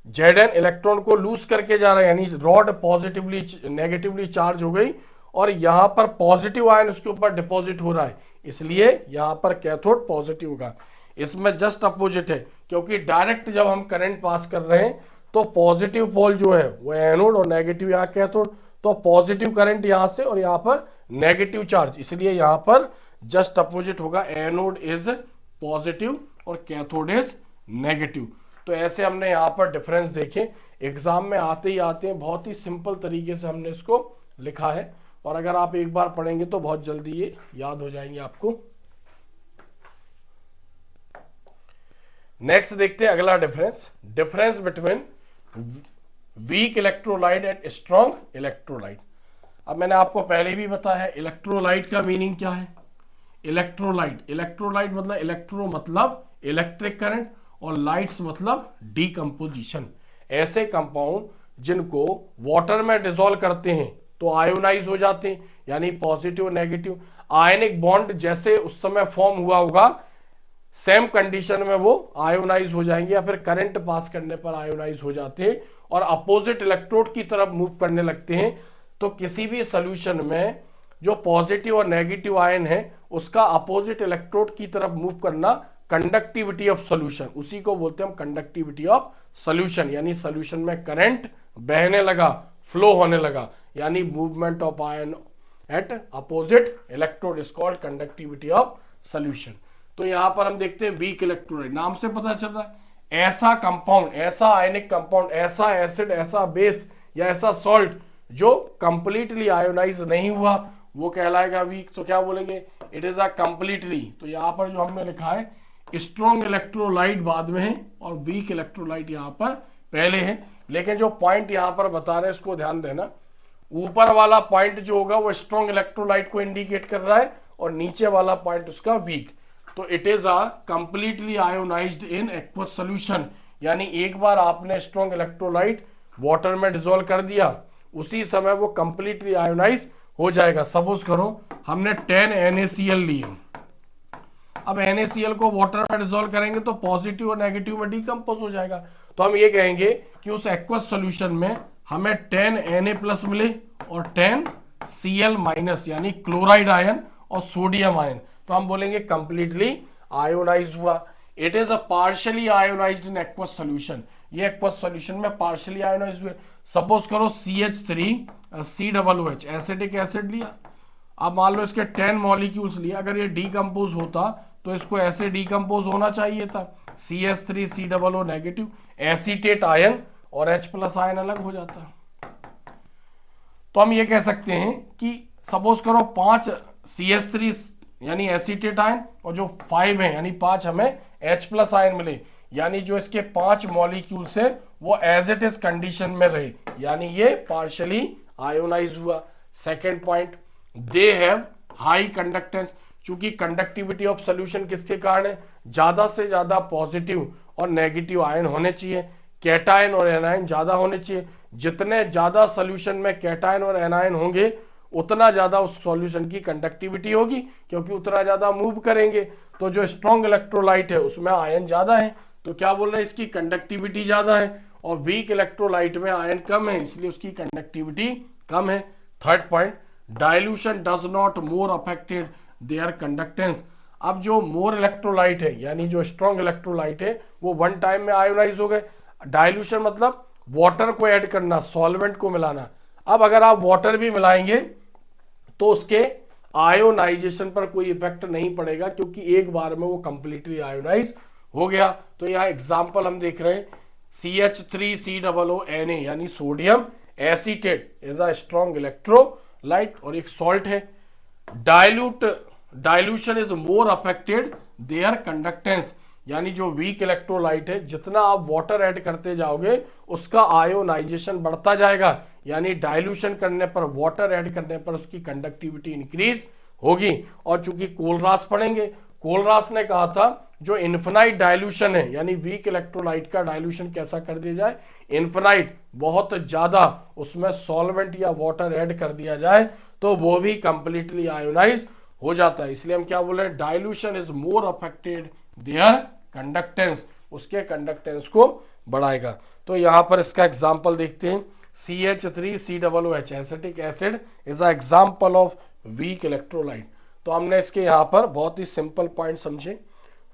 Zn इलेक्ट्रॉन को लूज करके जा रहा है, यानी रॉड पॉजिटिवली नेगेटिवली चार्ज हो गई और यहां पर पॉजिटिव आयन उसके ऊपर डिपॉजिट हो रहा है, इसलिए यहां पर कैथोड पॉजिटिव होगा। इसमें जस्ट अपोजिट है, क्योंकि डायरेक्ट जब हम करंट पास कर रहे हैं तो पॉजिटिव पोल जो है वो एनोड और नेगेटिव यहाँ कैथोड, तो पॉजिटिव करंट यहां से और यहां पर नेगेटिव चार्ज, इसलिए यहां पर जस्ट अपोजिट होगा, एनोड इज पॉजिटिव और कैथोड इज नेगेटिव। तो ऐसे हमने यहाँ पर डिफरेंस देखे, एग्जाम में आते ही आते हैं, बहुत ही सिंपल तरीके से हमने इसको लिखा है और अगर आप एक बार पढ़ेंगे तो बहुत जल्दी ये याद हो जाएंगे आपको। नेक्स्ट देखते हैं अगला difference between weak electrolyte and strong electrolyte. अब मैंने आपको पहले भी बताया है इलेक्ट्रोलाइट का मीनिंग क्या है। इलेक्ट्रोलाइट मतलब इलेक्ट्रो मतलब इलेक्ट्रिक करंट और लाइट्स मतलब डीकंपोजिशन। ऐसे कंपाउंड जिनको वाटर में डिसॉल्व करते हैं तो आयोनाइज हो जाते हैं, यानी पॉजिटिव नेगेटिव आयनिक बॉन्ड जैसे उस समय फॉर्म हुआ होगा सेम कंडीशन में वो आयोनाइज हो जाएंगे या फिर करंट पास करने पर आयोनाइज हो जाते हैं और अपोजिट इलेक्ट्रोड की तरफ मूव करने लगते हैं। तो किसी भी सॉल्यूशन में जो पॉजिटिव और नेगेटिव आयन है उसका अपोजिट इलेक्ट्रोड की तरफ मूव करना कंडक्टिविटी ऑफ सॉल्यूशन, उसी को बोलते हैं हम कंडक्टिविटी ऑफ सॉल्यूशन, यानी सॉल्यूशन में करंट बहने लगा, फ्लो होने लगा, यानी movement of ion at opposite electrode is called conductivity of solution. तो यहां पर हम देखते हैं वीक इलेक्ट्रोलाइट, नाम से पता चल रहा है ऐसा कंपाउंड, ऐसा आयनिक कंपाउंड, ऐसा एसिड, ऐसा बेस या ऐसा सॉल्ट जो कंप्लीटली आयोनाइज नहीं हुआ वो कहलाएगा वीक। तो क्या बोलेंगे, इट इज अ कंप्लीटली। तो यहां पर जो हमने लिखा है स्ट्रॉन्ग इलेक्ट्रोलाइट बाद में है और वीक इलेक्ट्रोलाइट यहां पर पहले है, लेकिन जो पॉइंट यहां पर बता रहे हैं इसको ध्यान देना, ऊपर वाला पॉइंट जो होगा वो स्ट्रॉन्ग इलेक्ट्रोलाइट को इंडिकेट कर रहा है और नीचे वाला पॉइंट उसका वीक। तो it is a completely ionised in aqueous solution, यानी एक बार आपने स्ट्रॉन्ग इलेक्ट्रोलाइट वाटर में डिसॉल्व कर दिया उसी समय वो कंप्लीटली आयोनाइज हो जाएगा। सपोज करो हमने 10 NaCl लिए, अब NaCl को वाटर में डिसॉल्व करेंगे तो पॉजिटिव और नेगेटिव में डीकंपोज हो जाएगा। तो हम ये कहेंगे कि उस एक्वस सॉल्यूशन में हमें 10 Na+ मिले और 10 Cl- यानी क्लोराइड आयन और सोडियम आयन, तो हम बोलेंगे कंप्लीटली आयोनाइज हुआ। It is a partially ionised in aqueous solution, ये एक्वस सॉल्यूशन में पार्शियली आयोनाइज हुए। सपोज करो CH3COOH एसिटिक एसिड लिया, अब मान लो इसके 10 मॉलिक्यूल्स लिए, अगर ये डीकम्पोज होता तो इसको ऐसे डीकम्पोज होना चाहिए था, CH3COO नेगेटिव, एसीटेट आयन और H प्लस आयन अलग हो जाता। तो हम ये कह सकते हैं कि सपोज करो 5 CH3 यानी एसीटेट आयन और जो 5 है यानी 5 हमें H प्लस आयन मिले, यानी जो इसके 5 मॉलिक्यूल्स है वो एज इट इज कंडीशन में रहे, यानी ये पार्शियली आयोनाइज हुआ। Second point, they have high conductance, चूंकि कंडक्टिविटी ऑफ सोल्यूशन किसके कारण है, ज्यादा से ज्यादा पॉजिटिव और नेगेटिव आयन होने चाहिए, कैटायन और एनायन ज्यादा होने चाहिए। जितने ज्यादा सोल्यूशन में कैटायन और एनायन होंगे उतना ज्यादा उस सॉल्यूशन की कंडक्टिविटी होगी, क्योंकि उतना ज्यादा मूव करेंगे। तो जो स्ट्रॉन्ग इलेक्ट्रोलाइट है उसमें आयन ज्यादा है, तो क्या बोल रहे हैं, इसकी कंडक्टिविटी ज्यादा है, और वीक इलेक्ट्रोलाइट में आयन कम है, इसलिए उसकी कंडक्टिविटी कम है। Third point, dilution does not more affected their conductance. अब जो मोर इलेक्ट्रोलाइट है यानी जो स्ट्रॉन्ग इलेक्ट्रोलाइट है वो वन टाइम में आयोनाइज हो गए। डाइल्यूशन मतलब वाटर को ऐड करना, सॉल्वेंट को मिलाना। अब अगर आप वाटर भी मिलाएंगे तो उसके आयोनाइजेशन पर कोई इफेक्ट नहीं पड़ेगा, क्योंकि एक बार में वो कंप्लीटली आयोनाइज हो गया। तो यहाँ एग्जांपल हम देख रहे हैं, CH3COONA यानी sodium acetate is a strong electrolyte और एक सॉल्ट है। Dilution is more affected their conductance, यानी जो वीक इलेक्ट्रोलाइट है जितना आप वाटर ऐड करते जाओगे उसका आयोनाइजेशन बढ़ता जाएगा, यानी डाइल्यूशन करने पर, वाटर ऐड करने पर उसकी कंडक्टिविटी इंक्रीज होगी। और चूंकि कोलरास पढ़ेंगे, कोलरास ने कहा था जो इन्फिनाइट डाइल्यूशन है यानी वीक इलेक्ट्रोलाइट का डाइल्यूशन कैसा कर दिया जाए, इन्फिनाइट, बहुत ज्यादा उसमें सॉल्वेंट या वाटर ऐड कर दिया जाए तो वो भी कंप्लीटली आयोनाइज हो जाता है। इसलिए हम क्या बोल रहे हैं, dilution is more affected their conductance, उसके कंडक्टेंस को बढ़ाएगा। तो यहां पर इसका एग्जांपल देखते हैं, CH3COOH acetic acid is a example of weak electrolyte. तो हमने इसके यहां पर बहुत ही सिंपल पॉइंट समझे।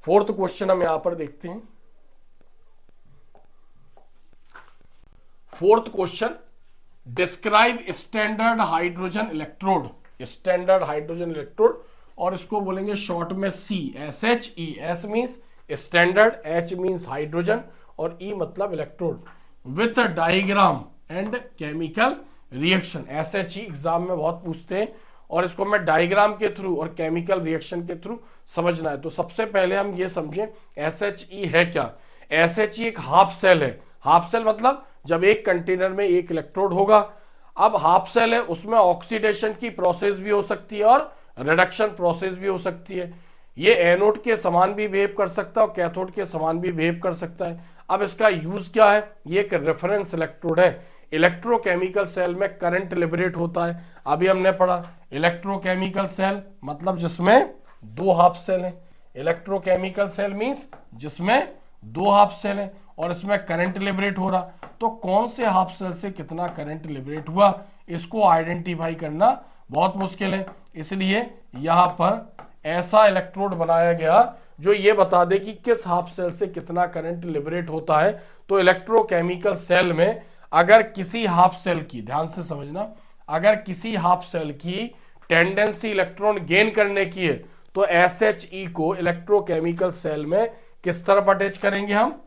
फोर्थ क्वेश्चन हम यहां पर देखते हैं। Fourth question, describe standard hydrogen electrode, standard hydrogen electrode, और इसको बोलेंगे शॉर्ट में SHE। S means standard, H means hydrogen और E मतलब electrode, with diagram and chemical reaction. SHE exam में बहुत पूछते हैं और इसको मैं डायग्राम के थ्रू और केमिकल रिएक्शन के थ्रू समझना है। तो सबसे पहले हम ये समझें SHE है क्या। SHE एक हाफ सेल है। हाफ सेल मतलब जब एक कंटेनर में एक इलेक्ट्रोड होगा, अब हाफ सेल है उसमें ऑक्सीडेशन की प्रोसेस भी हो सकती है और रिडक्शन प्रोसेस भी हो सकती है। ये एनोड के समान भी बिहेव कर सकता है और कैथोड के समान भी बिहेव कर सकता है। अब इसका यूज क्या है, ये एक रेफरेंस इलेक्ट्रोड है। इलेक्ट्रोकेमिकल सेल में करंट लिबरेट होता है, अभी हमने पढ़ा। इलेक्ट्रोकेमिकल सेल मतलब जिसमें दो हाफ सेल हैं। इलेक्ट्रोकेमिकल सेल मींस जिसमें दो हाफ सेल हैं और इसमें करंट लिबरेट हो रहा। तो कौन से हाफ सेल से कितना करंट लिबरेट हुआ, इसको आइडेंटिफाई करना बहुत मुश्किल है। इसलिए यहां पर ऐसा इलेक्ट्रोड बनाया गया जो ये बता दे कि किस हाफ सेल से कितना करंट लिबरेट होता है। तो इलेक्ट्रोकेमिकल सेल में अगर किसी हाफ सेल की, ध्यान से समझना, अगर किसी हाफ सेल की टेंडेंसी इलेक्ट्रॉन गेन करने की है तो SHE को इलेक्ट्रोकेमिकल सेल में किस तरफ अटैच करेंगे, हम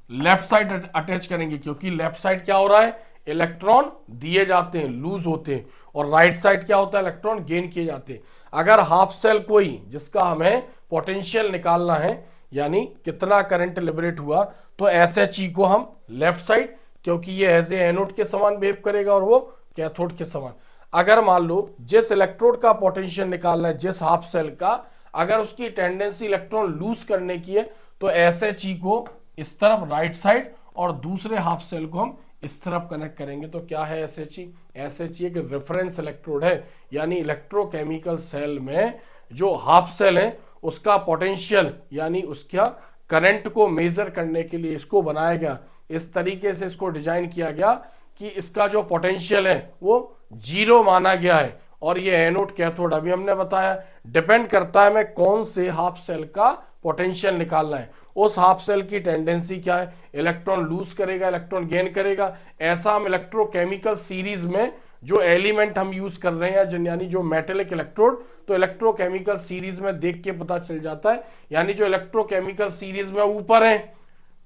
लेफ्ट साइड अटैच करेंगे, क्योंकि लेफ्ट साइड क्या हो रहा है, इलेक्ट्रॉन दिए जाते हैं, लूज होते हैं, और राइट साइड क्या होता है, इलेक्ट्रॉन गेन किए जाते हैं। अगर हाफ सेल कोई जिसका हमें पोटेंशियल निकालना है यानी कितना करंट लिबरेट हुआ, तो SHE को हम लेफ्ट साइड, क्योंकि ये एज ए एनोड के समान बिहेव करेगा और वो कैथोड के समान। अगर मान लो जिस इलेक्ट्रोड का पोटेंशियल निकालना है, जिस हाफ सेल का, अगर उसकी टेंडेंसी इलेक्ट्रॉन लूज करने की है तो SHE को इस तरफ राइट साइड और दूसरे हाफ सेल को हम इस तरफ कनेक्ट करेंगे। तो क्या है SHE? SHE एक रेफरेंस इलेक्ट्रोड है, यानी इलेक्ट्रोकेमिकल सेल में जो हाफ सेल है उसका पोटेंशियल यानी उसका करंट को मेजर करने के लिए इसको बनाया गया। इस तरीके से इसको डिजाइन किया गया कि इसका जो पोटेंशियल है वो 0 माना गया है। और ये एनोड कैथोड अभी हमने बताया डिपेंड करता है मैं कौन से हाफ सेल का पोटेंशियल निकालना है। उस हाफ सेल की टेंडेंसी क्या है, इलेक्ट्रॉन लूज करेगा, इलेक्ट्रॉन गेन करेगा। ऐसा हम इलेक्ट्रोकेमिकल सीरीज में जो एलिमेंट हम यूज कर रहे हैं, यानी जो मेटेलिक इलेक्ट्रोड, तो इलेक्ट्रोकेमिकल सीरीज में देख के पता चल जाता है। यानी जो इलेक्ट्रोकेमिकल सीरीज में ऊपर है,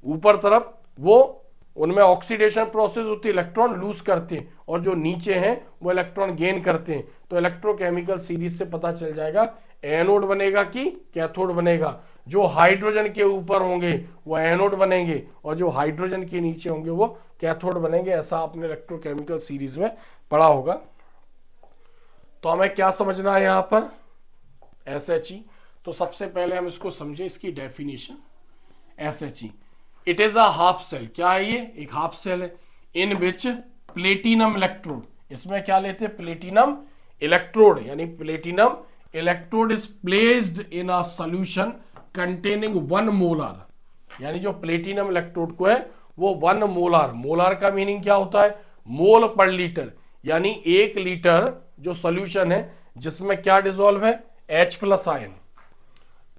ऊपर तरफ, वो उनमें ऑक्सीडेशन प्रोसेस होती है, इलेक्ट्रॉन लूज करते हैं, और जो नीचे हैं वो इलेक्ट्रॉन गेन करते हैं। तो इलेक्ट्रोकेमिकल सीरीज से पता चल जाएगा एनोड बनेगा कि कैथोड बनेगा। जो हाइड्रोजन के ऊपर होंगे वो एनोड बनेंगे, और जो हाइड्रोजन के नीचे होंगे वो कैथोड बनेंगे। ऐसा आपने इलेक्ट्रोकेमिकल सीरीज में पढ़ा होगा। तो हमें क्या समझना है यहाँ पर, SHE। तो सबसे पहले हम इसको समझे, इसकी definition. SHE it is a half cell. क्या है ये, एक हाफ सेल है। इन विच प्लेटिनम इलेक्ट्रोड, इसमें क्या लेते हैं, प्लेटिनम इलेक्ट्रोड, यानी platinum electrode is placed in a solution containing 1 molar, यानी जो प्लेटिनम इलेक्ट्रोड को है वो 1 मोलर, मोलर का मीनिंग क्या होता है, मोल पर लीटर, यानी 1 लीटर जो सॉल्यूशन है जिसमें क्या डिसॉल्व है, H plus ion,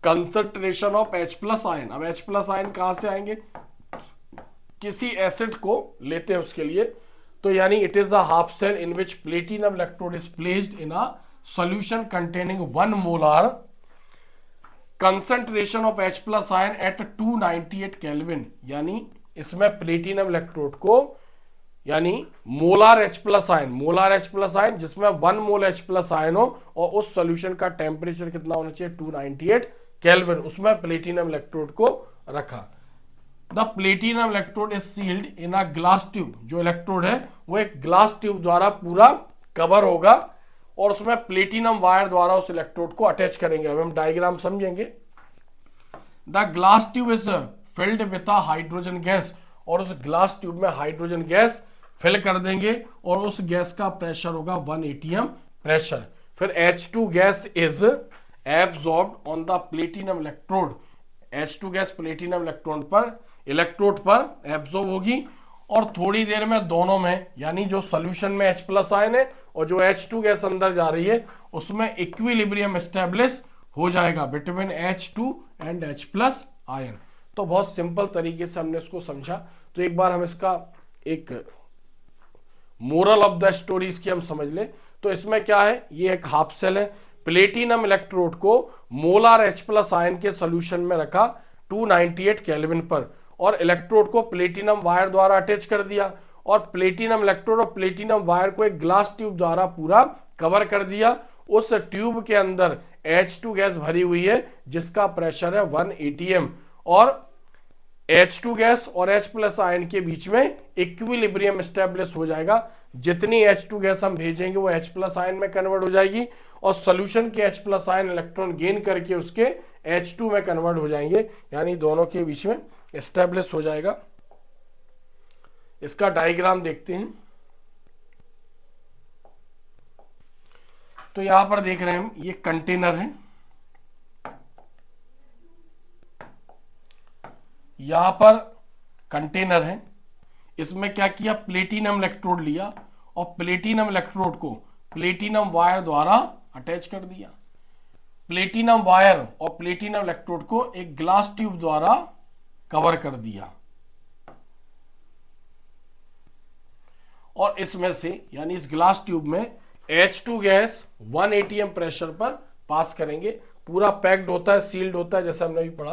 concentration of H plus ion. अब H प्लस आयन कहां से आएंगे, किसी एसिड को लेते हैं उसके लिए। तो यानी it is a half cell in which platinum electrode is placed in a solution containing 1 molar concentration of H plus ion at 298 kelvin. यानी इसमें प्लेटिनम इलेक्ट्रोड को, यानी molar H plus ion, molar H plus ion जिसमें 1 मोल H plus ion हो, और उस solution का temperature कितना होना चाहिए, 298 केल्विन, उसमें प्लेटिनम इलेक्ट्रोड को रखा। The platinum electrode is sealed in a glass tube. जो इलेक्ट्रोड है वो एक ग्लास ट्यूब द्वारा पूरा कवर होगा, और उसमें प्लेटिनम वायर द्वारा उस इलेक्ट्रोड को अटैच करेंगे। अब हम डायग्राम समझेंगे। The glass tube is filled with a hydrogen gas, और उस ग्लास ट्यूब में हाइड्रोजन गैस फिल कर देंगे, और उस गैस का प्रेशर होगा 1 atm प्रेशर। फिर H2 gas is absorbed on the platinum electrode. H2 gas platinum electrode पर एब्सॉर्ब होगी, और थोड़ी देर में दोनों में, यानी जो सॉल्यूशन में H प्लस आयन है और जो H2 गैस अंदर जा रही है, उसमें इक्विलिब्रियम एस्टेब्लिश हो जाएगा between H2 and H plus ion. तो बहुत सिंपल तरीके से हमने इसको समझा। तो एक बार हम इसका एक मोरल ऑफ द स्टोरी इसकी हम समझ ले। तो इसमें क्या है, ये एक हाफ सेल है, प्लेटिनम इलेक्ट्रोड को मोलार H प्लस आयन के सोल्यूशन में रखा 298 केल्विन पर, और इलेक्ट्रोड को प्लेटिनम वायर द्वारा अटैच कर दिया, और प्लेटिनम इलेक्ट्रोड और प्लेटिनम वायर को एक ग्लास ट्यूब द्वारा पूरा कवर कर दिया। उस ट्यूब के अंदर H2 गैस भरी हुई है जिसका प्रेशर है 1 atm, और H2 गैस और H प्लस आयन के बीच में इक्विलिब्रियम एस्टेब्लिश हो जाएगा। जितनी H2 गैस हम भेजेंगे वो H प्लस आयन में कन्वर्ट हो जाएगी, और सॉल्यूशन के H plus ion electron gain करके उसके H2 में कन्वर्ट हो जाएंगे, यानी दोनों के बीच में एस्टेब्लिश हो जाएगा। इसका डायग्राम देखते हैं। तो यहां पर देख रहे हैं हम, ये कंटेनर है, यहां पर कंटेनर है, इसमें क्या किया, प्लेटिनम इलेक्ट्रोड लिया, और प्लेटिनम इलेक्ट्रोड को प्लेटिनम वायर द्वारा अटैच कर दिया। प्लेटिनम वायर और प्लेटिनम इलेक्ट्रोड को एक ग्लास ट्यूब द्वारा कवर कर दिया, और इसमें से, यानी इस ग्लास ट्यूब में H2 गैस 1 atm प्रेशर पर पास करेंगे। पूरा पैक्ड होता है, सील्ड होता है, जैसे हमने भी पढ़ा।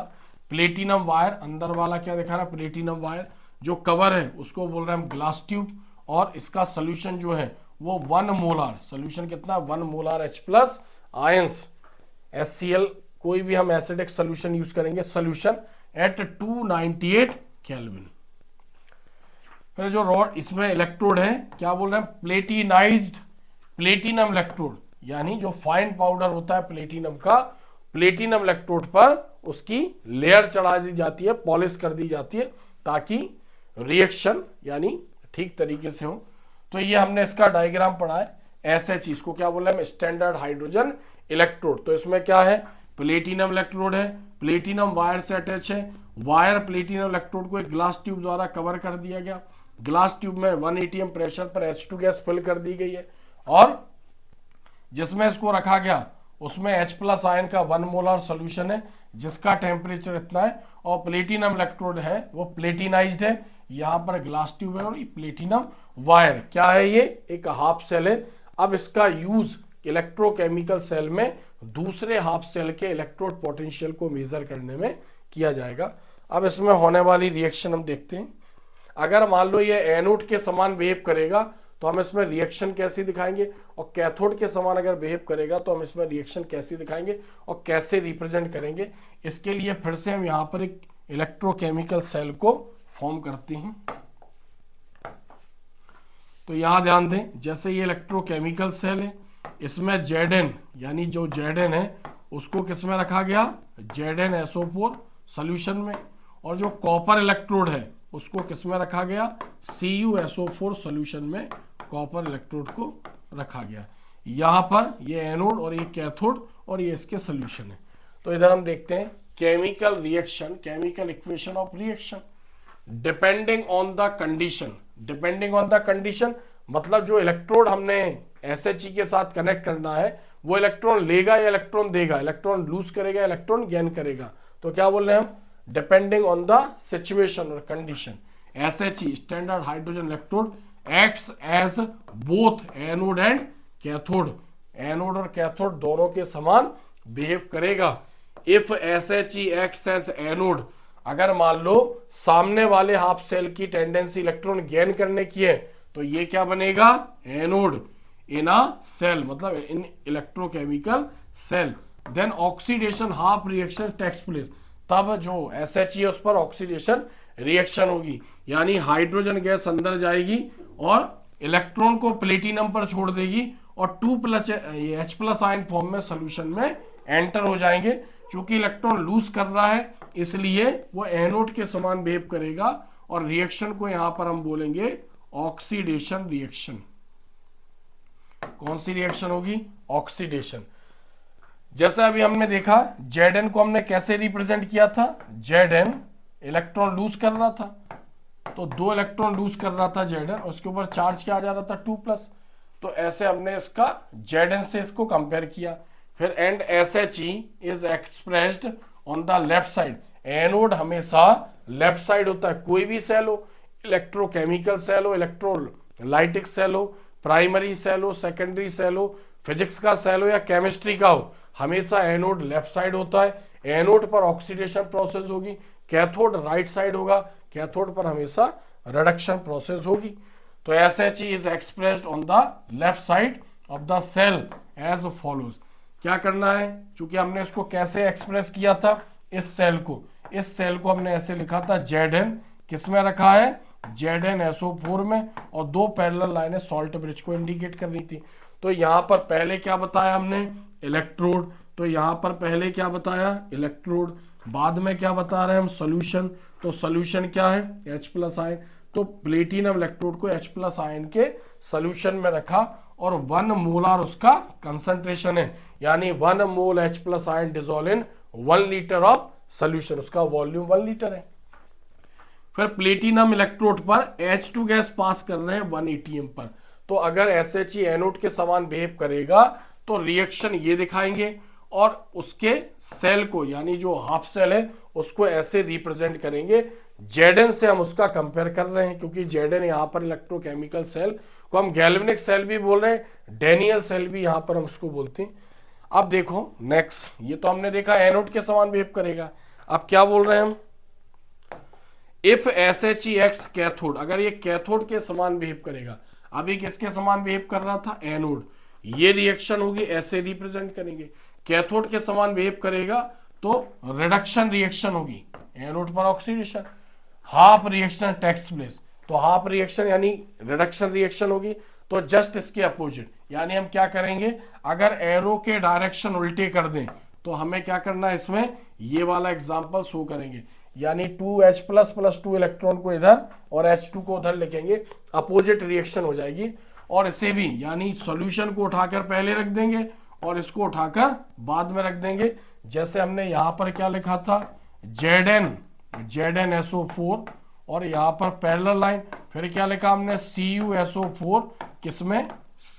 प्लेटिनम वायर, अंदर वाला क्या दिखा रहा है, प्लेटिनम वायर, जो कवर है उसको बोल रहे हैं हम ग्लास ट्यूब, और इसका सोल्यूशन जो है वो 1 मोलार, सोल्यूशन कितना, 1 molar H plus ions, HCl, कोई भी हम एसिडिक सोल्यूशन यूज करेंगे, सोल्यूशन एट 298 केल्विन। फिर जो रॉड, इसमें इलेक्ट्रोड है, क्या बोल रहे हैं, प्लेटिनाइज्ड प्लेटिनम इलेक्ट्रोड, यानी जो फाइन पाउडर होता है प्लेटिनम का, प्लेटिनम इलेक्ट्रोड पर उसकी लेयर चढ़ा दी जाती है, पॉलिश कर दी जाती है, ताकि रिएक्शन यानी ठीक तरीके से हो। तो ये हमने इसका डायग्राम पढ़ा है। SHE, इसको क्या बोल रहे हैं, स्टैंडर्ड हाइड्रोजन इलेक्ट्रोड। तो इसमें क्या है, प्लेटिनम इलेक्ट्रोड है, प्लेटिनम वायर से अटैच है, वायर प्लेटिनम इलेक्ट्रोड को एक ग्लास ट्यूब द्वारा कवर कर दिया गया, ग्लास ट्यूब में 1 atm प्रेशर पर H2 गैस फिल कर दी गई है, और जिसमें इसको रखा गया उसमें H प्लस आयन का 1 मोलर सॉल्यूशन है जिसका टेम्परेचर इतना है, और प्लेटिनम इलेक्ट्रोड है वो प्लेटिनाइज्ड है, यहाँ पर ग्लास ट्यूब है और ये प्लेटिनम वायर क्या है, ये एक हाफ सेल है। अब इसका यूज इलेक्ट्रोकेमिकल सेल में दूसरे हाफ सेल के इलेक्ट्रोड पोटेंशियल को मेजर करने में किया जाएगा। अब इसमें होने वाली रिएक्शन हम देखते हैं। अगर मान लो ये एनोड के समान बिहेव करेगा तो हम इसमें रिएक्शन कैसे दिखाएंगे, और कैथोड के समान अगर बिहेव करेगा तो हम इसमें रिएक्शन कैसे दिखाएंगे और कैसे रिप्रेजेंट करेंगे। इसके लिए फिर से हम यहाँ पर एक इलेक्ट्रोकेमिकल सेल को फॉर्म करते हैं। तो यहां ध्यान दें, जैसे ये इलेक्ट्रोकेमिकल सेल है, इसमें Zn यानी जो Zn है उसको किस में रखा गया, ZnSO4 सॉल्यूशन में, और जो कॉपर इलेक्ट्रोड है उसको किस में रखा गया, CuSO4 सॉल्यूशन में कॉपर इलेक्ट्रोड को रखा गया। यहां पर ये एनोड और ये कैथोड और ये इसके सॉल्यूशन है। तो इधर हम देखते हैं chemical reaction, chemical equation of reaction depending on the condition. Depending on the condition मतलब जो इलेक्ट्रोड हमने SHE के साथ कनेक्ट करना है वो इलेक्ट्रॉन लेगा या इलेक्ट्रॉन देगा, इलेक्ट्रॉन लूज करेगा, इलेक्ट्रॉन गेन करेगा। तो क्या बोल रहे हैं हम, डिपेंडिंग ऑन द सिचुएशन और condition SHE standard hydrogen electrode acts as both anode and cathode, anode और कैथोड दोनों के समान बिहेव करेगा। If SHE acts as anode, अगर मान लो सामने वाले हाफ सेल की टेंडेंसी इलेक्ट्रॉन गेन करने की है तो ये क्या बनेगा, एनोड इन अ सेल, मतलब in electrochemical cell. Then oxidation half reaction takes place, तब जो SHE है उस पर ऑक्सीडेशन रिएक्शन होगी, यानी हाइड्रोजन गैस अंदर जाएगी और इलेक्ट्रॉन को प्लेटिनम पर छोड़ देगी और 2+ H+ आयन फॉर्म में सोल्यूशन में एंटर हो जाएंगे। चूंकि इलेक्ट्रॉन लूज कर रहा है इसलिए वो एनोड के समान बिहेव करेगा और रिएक्शन को यहां पर हम बोलेंगे ऑक्सीडेशन रिएक्शन। कौन सी रिएक्शन होगी, ऑक्सीडेशन। जैसे अभी हमने देखा Zn को हमने कैसे रिप्रेजेंट किया था, Zn इलेक्ट्रॉन लूज कर रहा था तो 2 इलेक्ट्रॉन लूज कर रहा था Zn, और उसके ऊपर चार्ज क्या आ जा रहा था 2+, तो ऐसे हमने इसका Zn से इसको कंपेयर किया। फिर and SHE is expressed on the left side, anode हमेशा लेफ्ट साइड होता है। कोई भी सेल हो, इलेक्ट्रोकेमिकल सेल हो, इलेक्ट्रोलाइटिक सेल हो, प्राइमरी सेल हो, सेकेंडरी सेल हो, फिजिक्स का सेल हो या केमिस्ट्री का हो, हमेशा एनोड लेफ्ट साइड होता है। एनोड पर ऑक्सीडेशन प्रोसेस होगी, कैथोड राइट साइड होगा, कैथोड पर हमेशा रिडक्शन प्रोसेस होगी। तो SHE is expressed on the left side of the cell as follows. क्या करना है, चूंकि हमने इसको कैसे एक्सप्रेस किया था, इस सेल को हमने ऐसे लिखा था Zn, किसमें रखा है, ZnSO4 में, और 2 पैरेलल लाइनें सॉल्ट ब्रिज को इंडिकेट कर रही थी। तो यहां पर पहले क्या बताया हमने, इलेक्ट्रोड, तो यहां पर पहले क्या बताया, इलेक्ट्रोड, बाद में क्या बता रहे हैं हम, सोल्यूशन। तो सोल्यूशन क्या है, H+ आयन, तो प्लेटिनम इलेक्ट्रोड को H+ आयन के सोल्यूशन में रखा और 1 मोलर उसका कंसंट्रेशन है, यानी 1 मोल H+ ion dissolve in 1 litre of solution, उसका वॉल्यूम 1 लीटर है। फिर प्लेटिनम इलेक्ट्रोड पर H2 गैस पास कर रहे हैं 1 ATM पर, तो अगर SHE एनोड के समान बिहेव करेगा तो रिएक्शन ये दिखाएंगे और उसके सेल को, यानी जो हाफ सेल है उसको ऐसे रिप्रेजेंट करेंगे। Zn से हम उसका कंपेयर कर रहे हैं क्योंकि Zn यहाँ पर इलेक्ट्रोकेमिकल सेल को हम गैल्वेनिक सेल भी बोल रहे हैं, डेनियल सेल भी यहाँ पर हम उसको बोलते हैं। अब देखो नेक्स्ट, ये तो हमने देखा एनोड के समान बिहेव करेगा। अब क्या बोल रहे हैं हम, इफ SHE एक्ट्स कैथोड, अगर ये कैथोड के समान बिहेव करेगा, अभी किसके समान बिहेव कर रहा था, एनोड, ये रिएक्शन होगी, ऐसे रिप्रेजेंट करेंगे। कैथोड के समान बिहेव करेगा तो रिडक्शन रिएक्शन होगी, एनोड पर oxidation, half reaction takes place, तो हाफ रिएक्शन यानी रिडक्शन रिएक्शन होगी। तो जस्ट इसके अपोजिट, यानी हम क्या करेंगे, अगर एरो के डायरेक्शन उल्टे कर दें तो हमें क्या करना है, इसमें ये वाला एग्जांपल शो करेंगे, यानी 2H+ + 2 इलेक्ट्रॉन को इधर और H2 को उधर लिखेंगे, अपोजिट रिएक्शन हो जाएगी। और इसे भी, यानी सॉल्यूशन को उठाकर पहले रख देंगे और इसको उठाकर बाद में रख देंगे। जैसे हमने यहाँ पर क्या लिखा था, ZnSO4, और यहाँ पर पैरेलल लाइन, फिर क्या लिखा हमने, CuSO4, किसमें,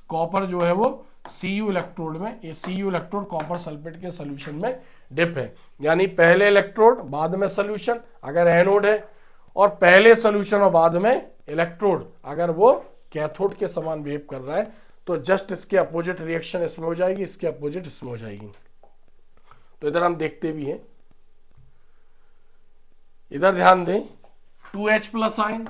कॉपर जो है वो Cu इलेक्ट्रोड में, ये Cu इलेक्ट्रोड कॉपर सल्फेट के सोल्यूशन में डिप है, यानी पहले इलेक्ट्रोड बाद में सोल्यूशन अगर एनोड है, और पहले सोल्यूशन और बाद में इलेक्ट्रोड अगर वो कैथोड के समान बिहेव कर रहा है, तो जस्ट इसके अपोजिट रिएक्शन इसमें हो जाएगी, इसके अपोजिट इसमें हो जाएगी। तो इधर हम देखते भी हैं, इधर ध्यान दें, 2H प्लस आयन,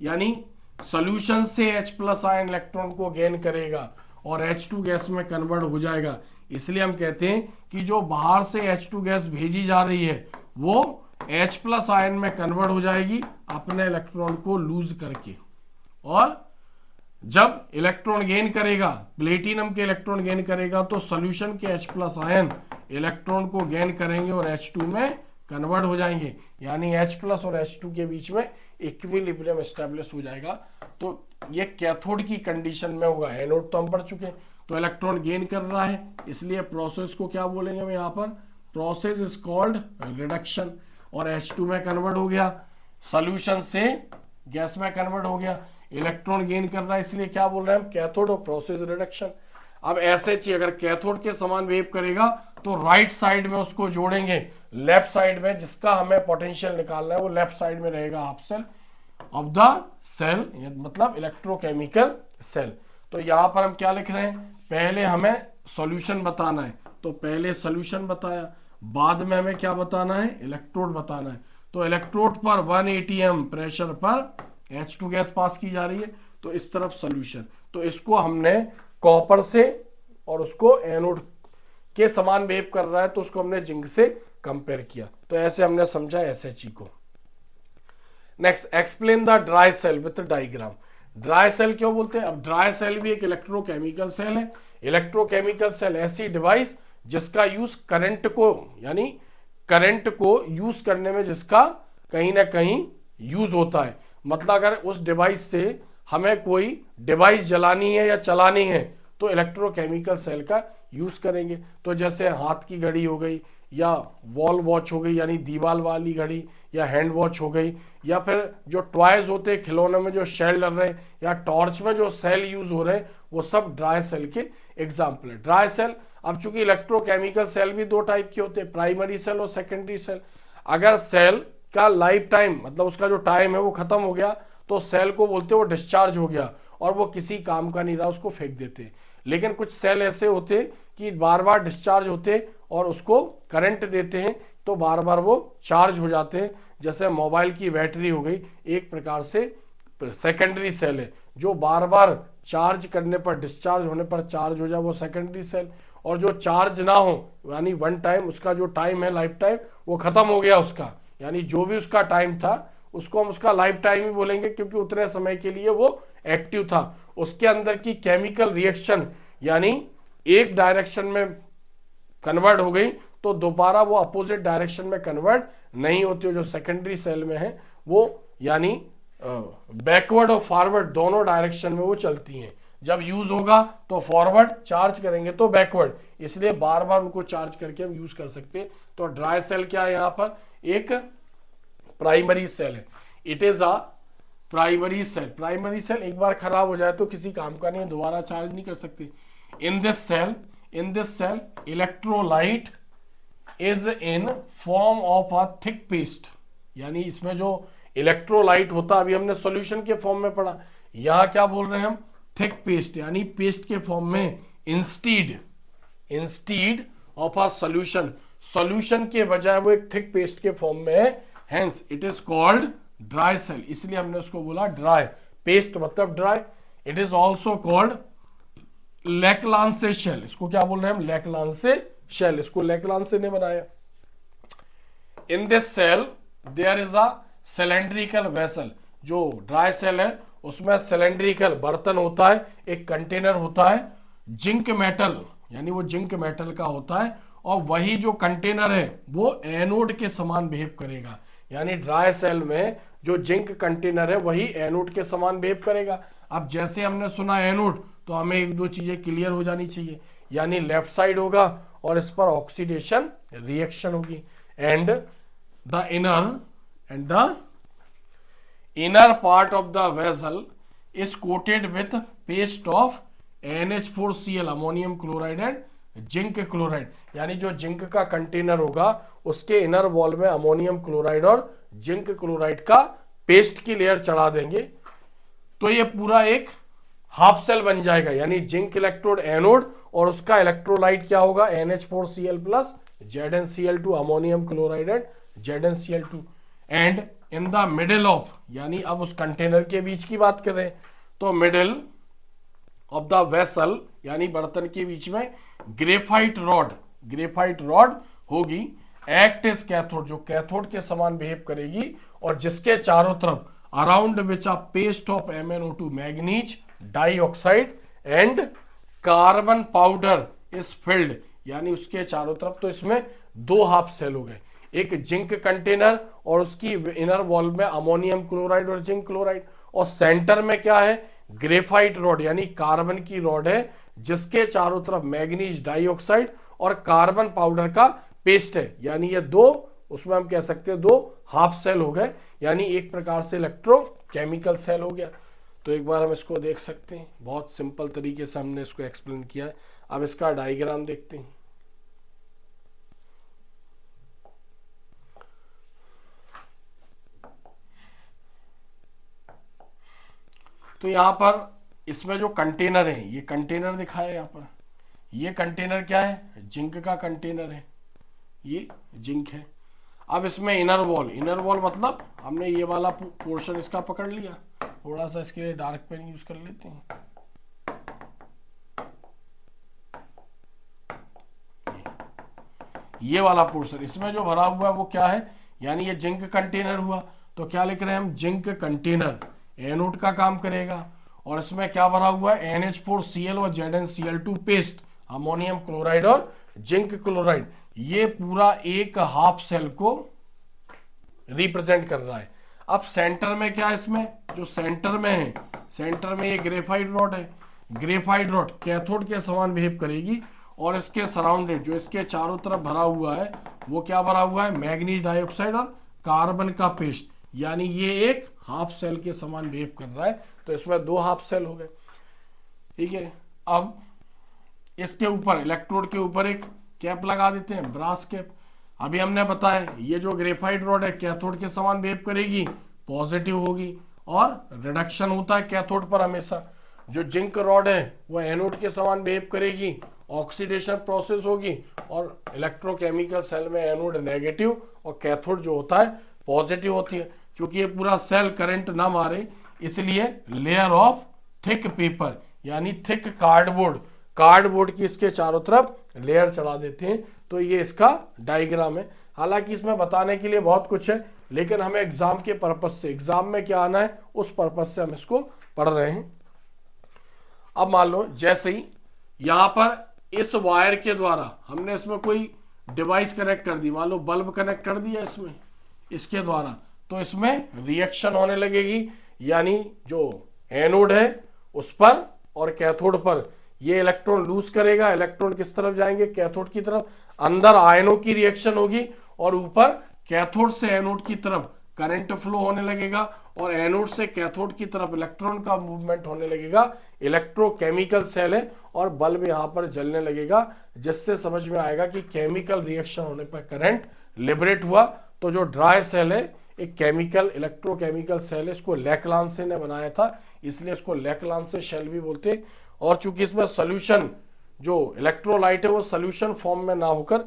यानी सॉल्यूशन से H प्लस आयन इलेक्ट्रॉन को गेन करेगा और H2 गैस में कन्वर्ट हो जाएगा। इसलिए हम कहते हैं कि जो बाहर से H2 गैस भेजी जा रही है वो H प्लस आयन में कन्वर्ट हो जाएगी अपने इलेक्ट्रॉन को लूज करके, और जब इलेक्ट्रॉन गेन करेगा, प्लेटिनम के इलेक्ट्रॉन गेन करेगा, तो सॉल्यूशन के H प्लस आयन इलेक्ट्रॉन को गेन करेंगे और H2 में कन्वर्ट हो जाएंगे, यानी H प्लस और H2 के बीच में इक्विलिब्रियम एस्टेब्लिश हो जाएगा। तो ये कैथोड की कंडीशन में होगा। एनोड तो हम पढ़ चुके हैं, तो इलेक्ट्रॉन गेन कर रहा है, इसलिए प्रोसेस को क्या बोलेंगे हम यहाँ पर, प्रोसेस इज कॉल्ड रिडक्शन, और H2 में कन्वर्ट हो गया, सॉल्यूशन से गैस में कन्वर्ट हो गया, इलेक्ट्रॉन गेन कर रहा है, इसलिए क्या बोल रहे हैं हम, कैथोड और प्रोसेस रिडक्शन। अब SH अगर कैथोड के समान बिहेव करेगा तो राइट साइड में उसको जोड़ेंगे, लेफ्ट साइड में जिसका हमें पोटेंशियल निकालना है वो लेफ्ट साइड में रहेगा half cell of the cell, मतलब इलेक्ट्रोकेमिकल सेल। तो यहां पर हम क्या लिख रहे हैं, पहले हमें सॉल्यूशन बताना है, तो पहले सॉल्यूशन बताया, बाद में हमें क्या बताना है, इलेक्ट्रोड बताना है। तो इलेक्ट्रोड पर 1 atm प्रेशर पर H2 गैस पास की जा रही है, तो इस तरफ सॉल्यूशन, तो इसको हमने कॉपर से, और उसको एनोड के समान बिहेव कर रहा है तो उसको हमने जिंक से कंपेयर किया। तो ऐसे हमने समझा SHE को। Next, explain the dry cell with diagram. Dry cell क्यों बोलते हैं, अब ड्राई सेल भी एक इलेक्ट्रोकेमिकल सेल है। इलेक्ट्रोकेमिकल सेल ऐसी डिवाइस जिसका यूज करंट को, यानी करंट को यूज करने में जिसका कहीं ना कहीं यूज होता है। मतलब अगर उस डिवाइस से हमें कोई डिवाइस जलानी है या चलानी है तो इलेक्ट्रोकेमिकल सेल का यूज करेंगे। तो जैसे हाथ की घड़ी हो गई, या वॉल वॉच हो गई यानी दीवार वाली घड़ी, या हैंड वॉच हो गई, या फिर जो टॉयज होते हैं खिलौने में जो शेल डल रहे हैं, या टॉर्च में जो सेल यूज हो रहे हैं, वो सब ड्राई सेल के एग्जाम्पल है। ड्राई सेल, अब चूंकि इलेक्ट्रोकेमिकल सेल भी दो टाइप के होते हैं, प्राइमरी सेल और सेकेंडरी सेल। अगर सेल का लाइफ टाइम, मतलब उसका जो टाइम है वो खत्म हो गया, तो सेल को बोलते हैं वो डिस्चार्ज हो गया और वो किसी काम का नहीं रहा, उसको फेंक देते हैं। लेकिन कुछ सेल ऐसे होते कि बार बार डिस्चार्ज होते और उसको करंट देते हैं तो बार बार वो चार्ज हो जाते हैं। जैसे मोबाइल की बैटरी हो गई, एक प्रकार से सेकेंडरी सेल है, जो बार बार चार्ज करने पर, डिस्चार्ज होने पर चार्ज हो जाए, वो सेकेंडरी सेल। और जो चार्ज ना हो, यानी वन टाइम, उसका जो टाइम है लाइफ टाइम वो खत्म हो गया उसका, यानी जो भी उसका टाइम था उसको हम उसका लाइफ टाइम ही बोलेंगे, क्योंकि उतने समय के लिए वो एक्टिव था। उसके अंदर की केमिकल रिएक्शन यानी एक डायरेक्शन में कन्वर्ट हो गई तो दोबारा वो अपोजिट डायरेक्शन में कन्वर्ट नहीं होती। जो सेकेंडरी सेल में है वो यानी बैकवर्ड और फॉरवर्ड दोनों डायरेक्शन में वो चलती हैं। जब यूज होगा तो फॉरवर्ड, चार्ज करेंगे तो बैकवर्ड, इसलिए बार बार उनको चार्ज करके हम यूज कर सकते हैं। तो ड्राई सेल क्या है, यहाँ पर एक प्राइमरी सेल है। It is a primary cell. Primary cell एक बार खराब हो जाए तो किसी काम का नहीं, दोबारा चार्ज नहीं कर सकते। In this cell electrolyte is in form of a thick paste, यानी इसमें जो इलेक्ट्रोलाइट होता, अभी हमने सॉल्यूशन के फॉर्म में पढ़ा, यहां क्या बोल रहे हैं हम, थिक पेस्ट, यानी पेस्ट के फॉर्म में, instead of a solution, solution के बजाय वो एक थिक पेस्ट के फॉर्म में है, hence it is called dry cell, इसलिए हमने उसको बोला ड्राई। पेस्ट मतलब dry. It is also called Leclanche cell, इसको क्या बोल रहे हैं हम, लैक्लांसे शेल, इसको लैक्लांसे ने बनाया। In this cell there is a cylindrical vessel, जो ड्राई सेल है उसमें सिलेंड्रिकल बर्तन होता है, एक कंटेनर होता है, जिंक मेटल, यानी वो जिंक मेटल का होता है, और वही जो कंटेनर है वो एनोड के समान बिहेव करेगा। यानी ड्राई सेल में जो जिंक कंटेनर है वही एनोड के समान बिहेव करेगा। अब जैसे हमने सुना एनोड, तो हमें एक दो चीजें क्लियर हो जानी चाहिए, यानी लेफ्ट साइड होगा और इस पर ऑक्सीडेशन रिएक्शन होगी, and the inner part of the vessel is coated with paste of NH4Cl, ammonium chloride and zinc chloride, यानी जो जिंक का कंटेनर होगा उसके इनर वॉल में अमोनियम क्लोराइड और जिंक क्लोराइड का पेस्ट की लेयर चढ़ा देंगे तो ये पूरा एक हाफ सेल बन जाएगा, यानी जिंक इलेक्ट्रोड एनोड और उसका इलेक्ट्रोलाइट क्या होगा NH4Cl plus ZnCl2 ammonium chloride and ZnCl2 and in the middle of, यानी अब उस कंटेनर के बीच की बात कर रहे हैं तो मिडिल ऑफ द वेसल यानी बर्तन के बीच में ग्रेफाइट रॉड होगी, एक्ट इज कैथोड, जो कैथोड के समान बिहेव करेगी और जिसके चारों तरफ around which a paste of MnO2 manganese dioxide and carbon powder is filled, यानी उसके चारों तरफ। तो इसमें दो हाफ सेल हो गए, एक जिंक कंटेनर और उसकी इनर वॉल में अमोनियम क्लोराइड और जिंक क्लोराइड, और सेंटर में क्या है ग्रेफाइट रॉड यानी कार्बन की रॉड है जिसके चारों तरफ मैग्नीज डाइऑक्साइड और कार्बन पाउडर का पेस्ट है, यानी ये दो, उसमें हम कह सकते हैं दो हाफ सेल हो गए, यानी एक प्रकार से इलेक्ट्रोकेमिकल सेल हो गया। तो एक बार हम इसको देख सकते हैं, बहुत सिंपल तरीके से हमने इसको एक्सप्लेन किया है। अब इसका डायग्राम देखते हैं। तो यहां पर इसमें जो कंटेनर है, ये कंटेनर दिखाया है यहाँ पर, ये कंटेनर क्या है जिंक का कंटेनर है, ये जिंक है। अब इसमें इनर वॉल मतलब हमने ये वाला पोर्शन इसका पकड़ लिया, थोड़ा सा इसके लिए डार्क पेन यूज कर लेते हैं। ये वाला पोर्शन इसमें जो भरा हुआ है वो क्या है, यानी ये जिंक कंटेनर हुआ, तो क्या लिख रहे हैं हम जिंक कंटेनर एनोड का काम करेगा, और इसमें क्या भरा हुआ है NH4Cl और ZnCl2 पेस्ट, अमोनियम क्लोराइड और जिंक क्लोराइड, ये पूरा एक हाफ सेल को रिप्रेजेंट कर रहा है। अब सेंटर में क्या है, इसमें जो सेंटर में है, सेंटर में ये ग्रेफाइट रॉड है, ग्रेफाइट रॉड कैथोड के समान बिहेव करेगी और इसके सराउंडेड जो इसके चारों तरफ भरा हुआ है वो क्या भरा हुआ है मैग्नीज डाइऑक्साइड और कार्बन का पेस्ट, यानी ये एक हाफ सेल के समान बिहेव कर रहा है। तो इसमें दो हाफ सेल हो गए, ठीक है। अब इसके ऊपर इलेक्ट्रोड के ऊपर एक कैप लगा देते हैं, ब्रास कैप। अभी हमने बताया ये जो ग्रेफाइट रॉड है कैथोड के समान बिहेव करेगी, पॉजिटिव होगी, और रिडक्शन होता है कैथोड पर हमेशा। जो जिंक रॉड है वो एनोड के समान बिहेव करेगी, ऑक्सीडेशन प्रोसेस होगी, और इलेक्ट्रोकेमिकल सेल में एनोड नेगेटिव और कैथोड जो होता है पॉजिटिव होती है। क्योंकि ये पूरा सेल करंट ना मारे इसलिए लेयर ऑफ थिक पेपर यानी थिक कार्डबोर्ड की इसके चारों तरफ लेयर चढ़ा देते हैं। तो ये इसका डायग्राम है। हालांकि इसमें बताने के लिए बहुत कुछ है, लेकिन हमें एग्जाम के पर्पज से, एग्जाम में क्या आना है उस पर्पज से हम इसको पढ़ रहे हैं। अब मान लो जैसे ही यहां पर इस वायर के द्वारा हमने इसमें कोई डिवाइस कनेक्ट कर दी, मान लो बल्ब कनेक्ट कर दिया इसमें, इसके द्वारा, तो इसमें रिएक्शन होने लगेगी, यानी जो एनोड है उस पर और कैथोड पर ये इलेक्ट्रॉन लूज करेगा, इलेक्ट्रॉन किस तरफ जाएंगे कैथोड की तरफ, अंदर आयनों की रिएक्शन होगी और ऊपर कैथोड से एनोड की तरफ करंट फ्लो होने लगेगा और एनोड से कैथोड की तरफ इलेक्ट्रॉन का मूवमेंट होने लगेगा। इलेक्ट्रोकेमिकल सेल है और बल्ब यहां पर जलने लगेगा, जिससे समझ में आएगा कि केमिकल रिएक्शन होने पर करंट लिबरेट हुआ। तो जो ड्राई सेल है एक केमिकल इलेक्ट्रोकेमिकल सेल है, इसको लैक्लांसे ने बनाया था, इसलिए इसको लैक्लांसे शेल भी बोलते हैं। और चूंकि इसमें सोल्यूशन जो इलेक्ट्रोलाइट है वो सोल्यूशन फॉर्म में ना होकर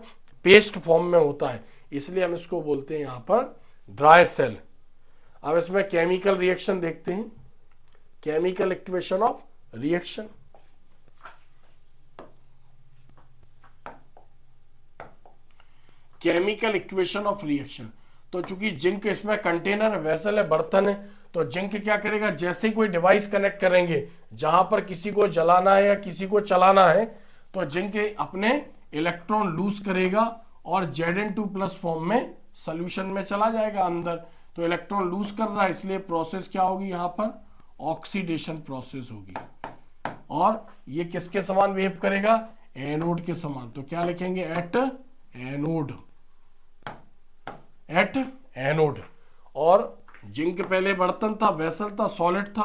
पेस्ट फॉर्म में होता है, इसलिए हम इसको बोलते हैं यहां पर ड्राई सेल। अब इसमें केमिकल रिएक्शन देखते हैं, chemical equation of reaction. Chemical equation of reaction, तो चूंकि जिंक इसमें कंटेनर वेसल है, बर्तन है, तो जिंक क्या करेगा, जैसे ही कोई डिवाइस कनेक्ट करेंगे जहां पर किसी को जलाना है या किसी को चलाना है, तो जिंक अपने इलेक्ट्रॉन लूज करेगा और Zn2+ फॉर्म में सॉल्यूशन में चला जाएगा अंदर। तो इलेक्ट्रॉन लूज कर रहा है, इसलिए प्रोसेस क्या होगी, यहां पर ऑक्सीडेशन प्रोसेस होगी, और ये किसके समान बिहेव करेगा, एनोड के समान। तो क्या लिखेंगे, एट एनोड। और जिंक पहले बर्तन था, वेसल था, सॉलिड था,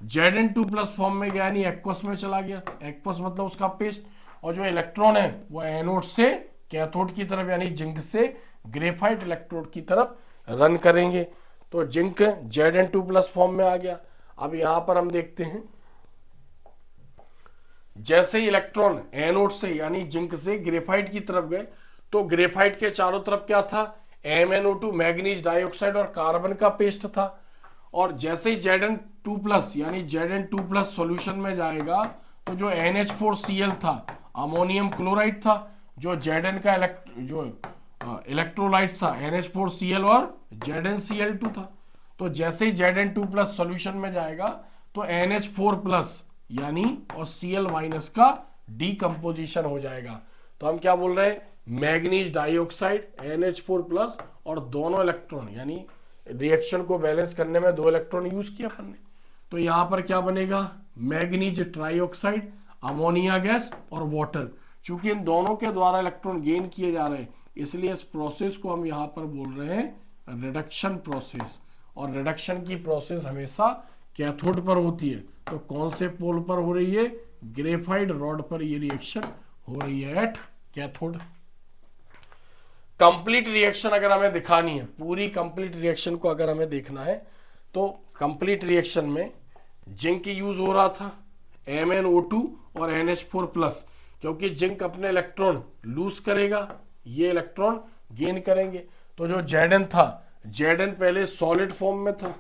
Zn2+ फॉर्म में गया, यानी एक्वस में चला गया, एक्वस मतलब उसका पेस्ट, और जो इलेक्ट्रॉन है वो एनोड से कैथोड की तरफ यानी जिंक से ग्रेफाइट इलेक्ट्रोड की तरफ रन करेंगे। तो जिंक Zn2+ फॉर्म में आ गया। अब यहां पर हम देखते हैं, जैसे ही इलेक्ट्रॉन एनोड से यानी जिंक से ग्रेफाइट की तरफ गए तो ग्रेफाइट के चारों तरफ क्या था, MnO2 मैग्नीज डाइऑक्साइड और कार्बन का पेस्ट था। और जैसे ही Zn2+ यानी Zn2+ सॉल्यूशन में जाएगा तो जो NH4Cl था अमोनियम क्लोराइड था, जो Zn का इलेक्ट्रोलाइट था NH4Cl और ZnCl2 था। तो जैसे ही Zn2+ सॉल्यूशन में जाएगा तो NH4+ यानी और Cl- का डीकंपोजिशन हो जाएगा। तो हम क्या बोल रहे हैं, मैग्नीज डाइऑक्साइड NH4+ और दोनों इलेक्ट्रॉन यानी रिएक्शन को बैलेंस करने में 2 इलेक्ट्रॉन यूज किया अपन ने। तो यहां पर क्या बनेगा, मैग्नीज ट्राइऑक्साइड, अमोनिया गैस और वाटर। चूंकि इन दोनों के द्वारा इलेक्ट्रॉन गेन किए जा रहे हैं इसलिए इस प्रोसेस को हम यहां पर बोल रहे हैं रिडक्शन प्रोसेस। और रिडक्शन की प्रोसेस हमेशा कैथोड पर होती है। तो कौन से पोल पर हो रही है, ग्रेफाइट रॉड पर ये रिएक्शन हो रही है एट कैथोड। कंप्लीट रिएक्शन अगर हमें दिखानी है, पूरी कंप्लीट रिएक्शन को अगर हमें देखना है तो कंप्लीट रिएक्शन में जिंक यूज हो रहा था, MnO2 और NH4+, क्योंकि जिंक अपने इलेक्ट्रॉन लूज करेगा, ये इलेक्ट्रॉन गेन करेंगे। तो जो Zn था, Zn पहले सॉलिड फॉर्म में था,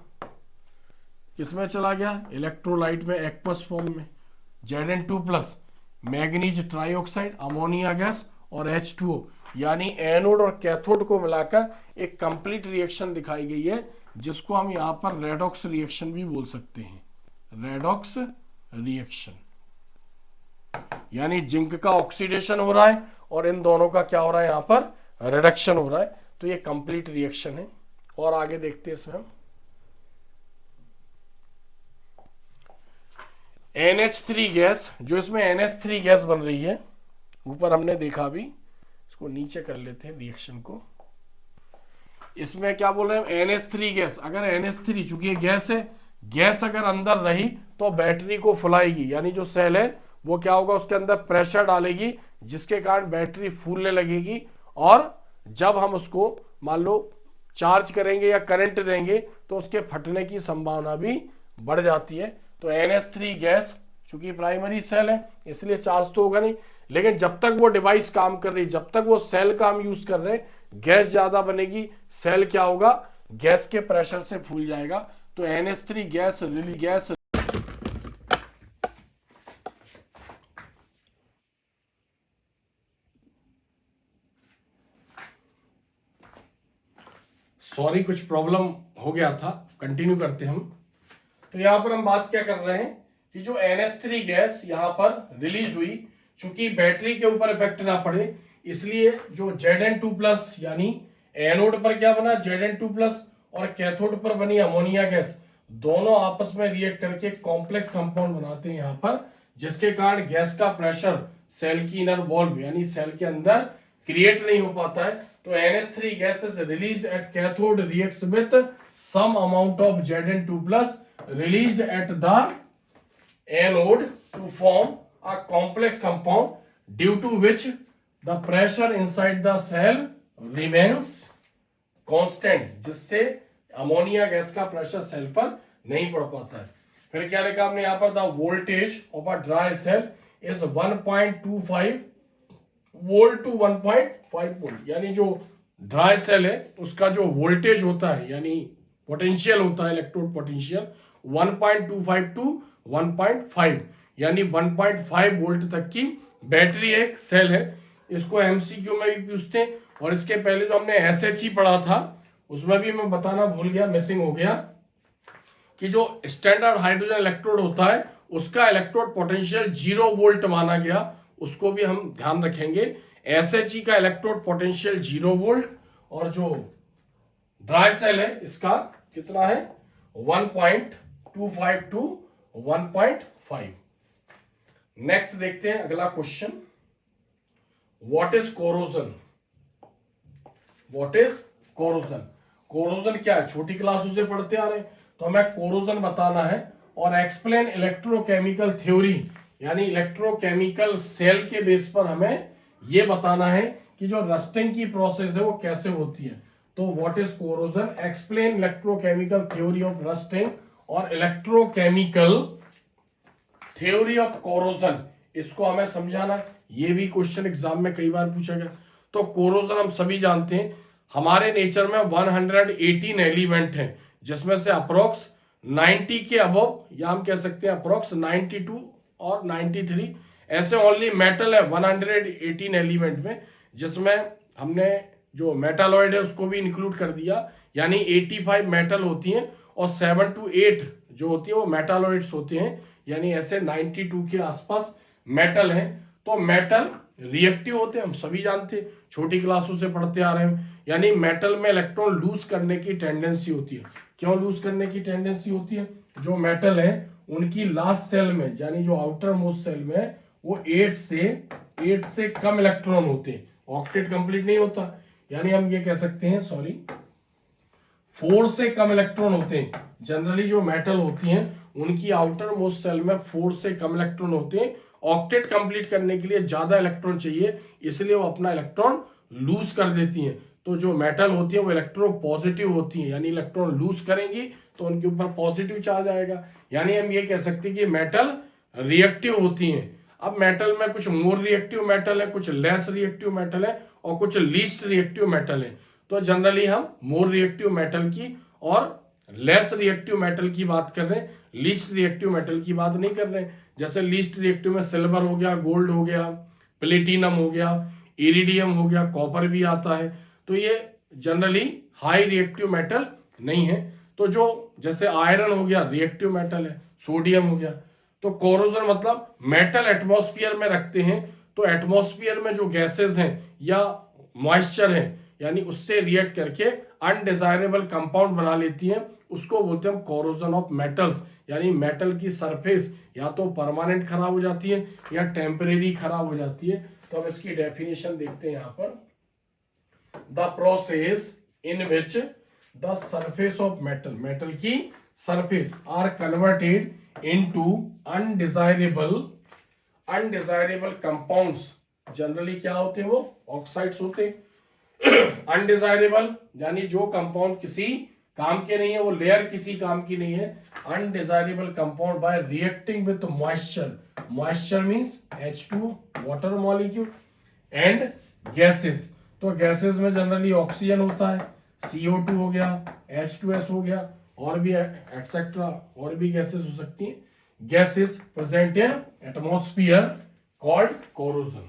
किसमें चला गया, इलेक्ट्रोलाइट में, एक्वस फॉर्म में। Zn2+ manganese trioxide, ammonia gas और H2O यानी एनोड और कैथोड को मिलाकर एक कंप्लीट रिएक्शन दिखाई गई है, जिसको हम यहां पर रेडॉक्स रिएक्शन भी बोल सकते हैं। रेडॉक्स रिएक्शन यानी जिंक का ऑक्सीडेशन हो रहा है और इन दोनों का क्या हो रहा है, यहां पर रिडक्शन हो रहा है। तो ये कंप्लीट रिएक्शन है। और आगे देखते हैं इसमें हम NH3 गैस, जो इसमें NH3 गैस बन रही है, ऊपर हमने देखा अभी, इसको नीचे कर लेते हैं रिएक्शन को। इसमें क्या बोल रहे हैं, NH3 गैस। अगर NH3 चूंकि ये गैस है, गैस अगर अंदर रही तो बैटरी को फुलाएगी, यानी जो सेल है वो क्या होगा, उसके अंदर प्रेशर डालेगी जिसके कारण बैटरी फूलने लगेगी। और जब हम उसको मान लो चार्ज करेंगे या करंट देंगे तो उसके फटने की संभावना भी बढ़ जाती है। तो NH3 गैस चूंकि प्राइमरी सेल है इसलिए चार्ज तो होगा नहीं, लेकिन जब तक वो डिवाइस काम कर रही, जब तक वो सेल का हम यूज कर रहे हैं, गैस ज्यादा बनेगी, सेल क्या होगा, गैस के प्रेशर से फूल जाएगा। तो NH3 गैस गैस सॉरी कुछ प्रॉब्लम हो गया था, कंटिन्यू करते हम। तो यहां पर हम बात क्या कर रहे हैं कि जो NH3 गैस यहां पर रिलीज हुई, चूंकि बैटरी के ऊपर इफेक्ट ना पड़े इसलिए जो Zn2+ यानी एनोड पर क्या बना Zn2+ और कैथोड पर बनी अमोनिया गैस, दोनों आपस में रिएक्ट करके कॉम्प्लेक्स कंपाउंड बनाते हैं यहां पर, जिसके कारण गैस का प्रेशर सेल की इनर वॉल यानी सेल के अंदर क्रिएट नहीं हो पाता है। तो NH3 gas is released at cathode reacts with some amount of Zn2+ released at the anode to form a complex compound, due to which the pressure inside the cell remains constant, जिससे ammonia gas का pressure cell पर नहीं पड़ पाता है। फिर क्या लिखा हमने यहाँ पर, the voltage of a dry cell is 1.25 volt to 1.5 volt, यानी जो ड्राई सेल है उसका जो वोल्टेज होता है यानी पोटेंशियल होता है, इलेक्ट्रोड पोटेंशियल 1.25 टू 1.5 यानी 1.5 वोल्ट तक की बैटरी एक सेल है। इसको एमसीक्यू में भी पूछते हैं। और इसके पहले जो हमने एसएचई पढ़ा था उसमें भी मैं बताना भूल गया, मिसिंग हो गया, कि जो स्टैंडर्ड हाइड्रोजन इलेक्ट्रोड होता है उसका इलेक्ट्रोड पोटेंशियल 0 वोल्ट माना गया, उसको भी हम ध्यान रखेंगे। एसएचई का इलेक्ट्रोड पोटेंशियल 0 वोल्ट और जो ड्राई सेल है इसका कितना है 1.25 टू 1.5। नेक्स्ट देखते हैं अगला question, what is corrosion. What is corrosion, corrosion क्या है, छोटी क्लासों से पढ़ते आ रहे हैं, तो हमें कोरोजन बताना है। और एक्सप्लेन इलेक्ट्रोकेमिकल थ्योरी यानी इलेक्ट्रोकेमिकल सेल के बेस पर हमें यह बताना है कि जो रस्टिंग की प्रोसेस है वो कैसे होती है। तो what is corrosion, explain electrochemical theory of rusting और इलेक्ट्रोकेमिकल थ्योरी ऑफ कोरोजन, इसको हमें समझाना। ये भी क्वेश्चन एग्जाम में कई बार पूछा गया। तो कोरोजन हम सभी जानते हैं हमारे नेचर में 118 एलिमेंट हैं, जिसमें से अप्रोक्स 90 के अबव, या हम कह सकते हैं अप्रोक्स 92 और 93 ऐसे ओनली मेटल है 118 एलिमेंट में, जिसमें हमने जो मेटालॉइड है उसको भी इंक्लूड कर दिया, यानी 85 मेटल होती हैं और 7 to 8 जो होती है वो मेटालॉइड्स होते हैं, यानी ऐसे 92 के आसपास मेटल हैं। तो मेटल रिएक्टिव होते हैं, हम सभी जानते हैं, छोटी क्लासों से पढ़ते आ रहे हैं। यानी मेटल में इलेक्ट्रॉन लूज करने की टेंडेंसी होती है। क्यों लूज करने की टेंडेंसी होती है? जो मेटल है उनकी लास्ट सेल में, यानी जो आउटर मोस्ट सेल में है, वो 8 से कम इलेक्ट्रॉन होते हैं, ऑक्टेट कंप्लीट नहीं होता। यानी हम ये कह सकते हैं 4 से कम इलेक्ट्रॉन होते हैं। जनरली जो मेटल होती हैं उनकी आउटर मोस्ट सेल में 4 से कम इलेक्ट्रॉन होते हैं। ऑक्टेट कंप्लीट करने के लिए ज्यादा इलेक्ट्रॉन चाहिए, इसलिए वो अपना इलेक्ट्रॉन लूज कर देती हैं। तो जो मेटल होती है वो इलेक्ट्रो पॉजिटिव होती है, यानी इलेक्ट्रॉन लूज करेंगी तो उनके ऊपर पॉजिटिव चार्ज आएगा। यानी हम ये कह सकते हैं कि मेटल रिएक्टिव होती हैं। अब मेटल में कुछ मोर रिएक्टिव मेटल है, कुछ लेस रिएक्टिव मेटल है और कुछ लीस्ट रिएक्टिव मेटल है। तो जनरली हम मोर रिएक्टिव मेटल की और लेस रिएक्टिव मेटल की बात कर रहे हैं, लीस्ट रिएक्टिव मेटल की बात नहीं कर रहे हैं। जैसे लीस्ट रिएक्टिव में सिल्वर हो गया, गोल्ड हो गया, प्लेटिनम हो गया, इरिडियम हो गया, कॉपर भी आता है। तो ये जनरली हाई रिएक्टिव मेटल नहीं है। तो जो जैसे आयरन हो गया रिएक्टिव मेटल है, सोडियम हो गया। तो कोरोजन मतलब मेटल एटमॉस्फेयर में रखते हैं, तो एटमॉस्फेयर में जो गैसेस हैं या मॉइस्चर है, यानी उससे रिएक्ट करके अनडिजायरेबल कंपाउंड बना लेती हैं, उसको बोलते हैं हम कोरोजन ऑफ मेटल्स। यानी मेटल की सरफेस या तो परमानेंट खराब हो जाती है या टेम्परेरी खराब हो जाती है। तो हम इसकी डेफिनेशन देखते हैं यहाँ पर। The process in which the surface of metal, metal की surface are converted into undesirable compounds. Generally क्या होते हैं? वो ऑक्साइड्स होते हैं। अनडिजायरेबल यानी जो कंपाउंड किसी काम के नहीं है, वो लेयर किसी काम की नहीं है। Undesirable compound bye reacting with moisture, moisture means H2 water molecule and gases. तो गैसेस में जनरली ऑक्सीजन होता है, CO2 हो गया, H2S हो गया, और भी एटसेट्रा, और भी गैसेस हो सकती हैं। Gases present in atmosphere called corrosion.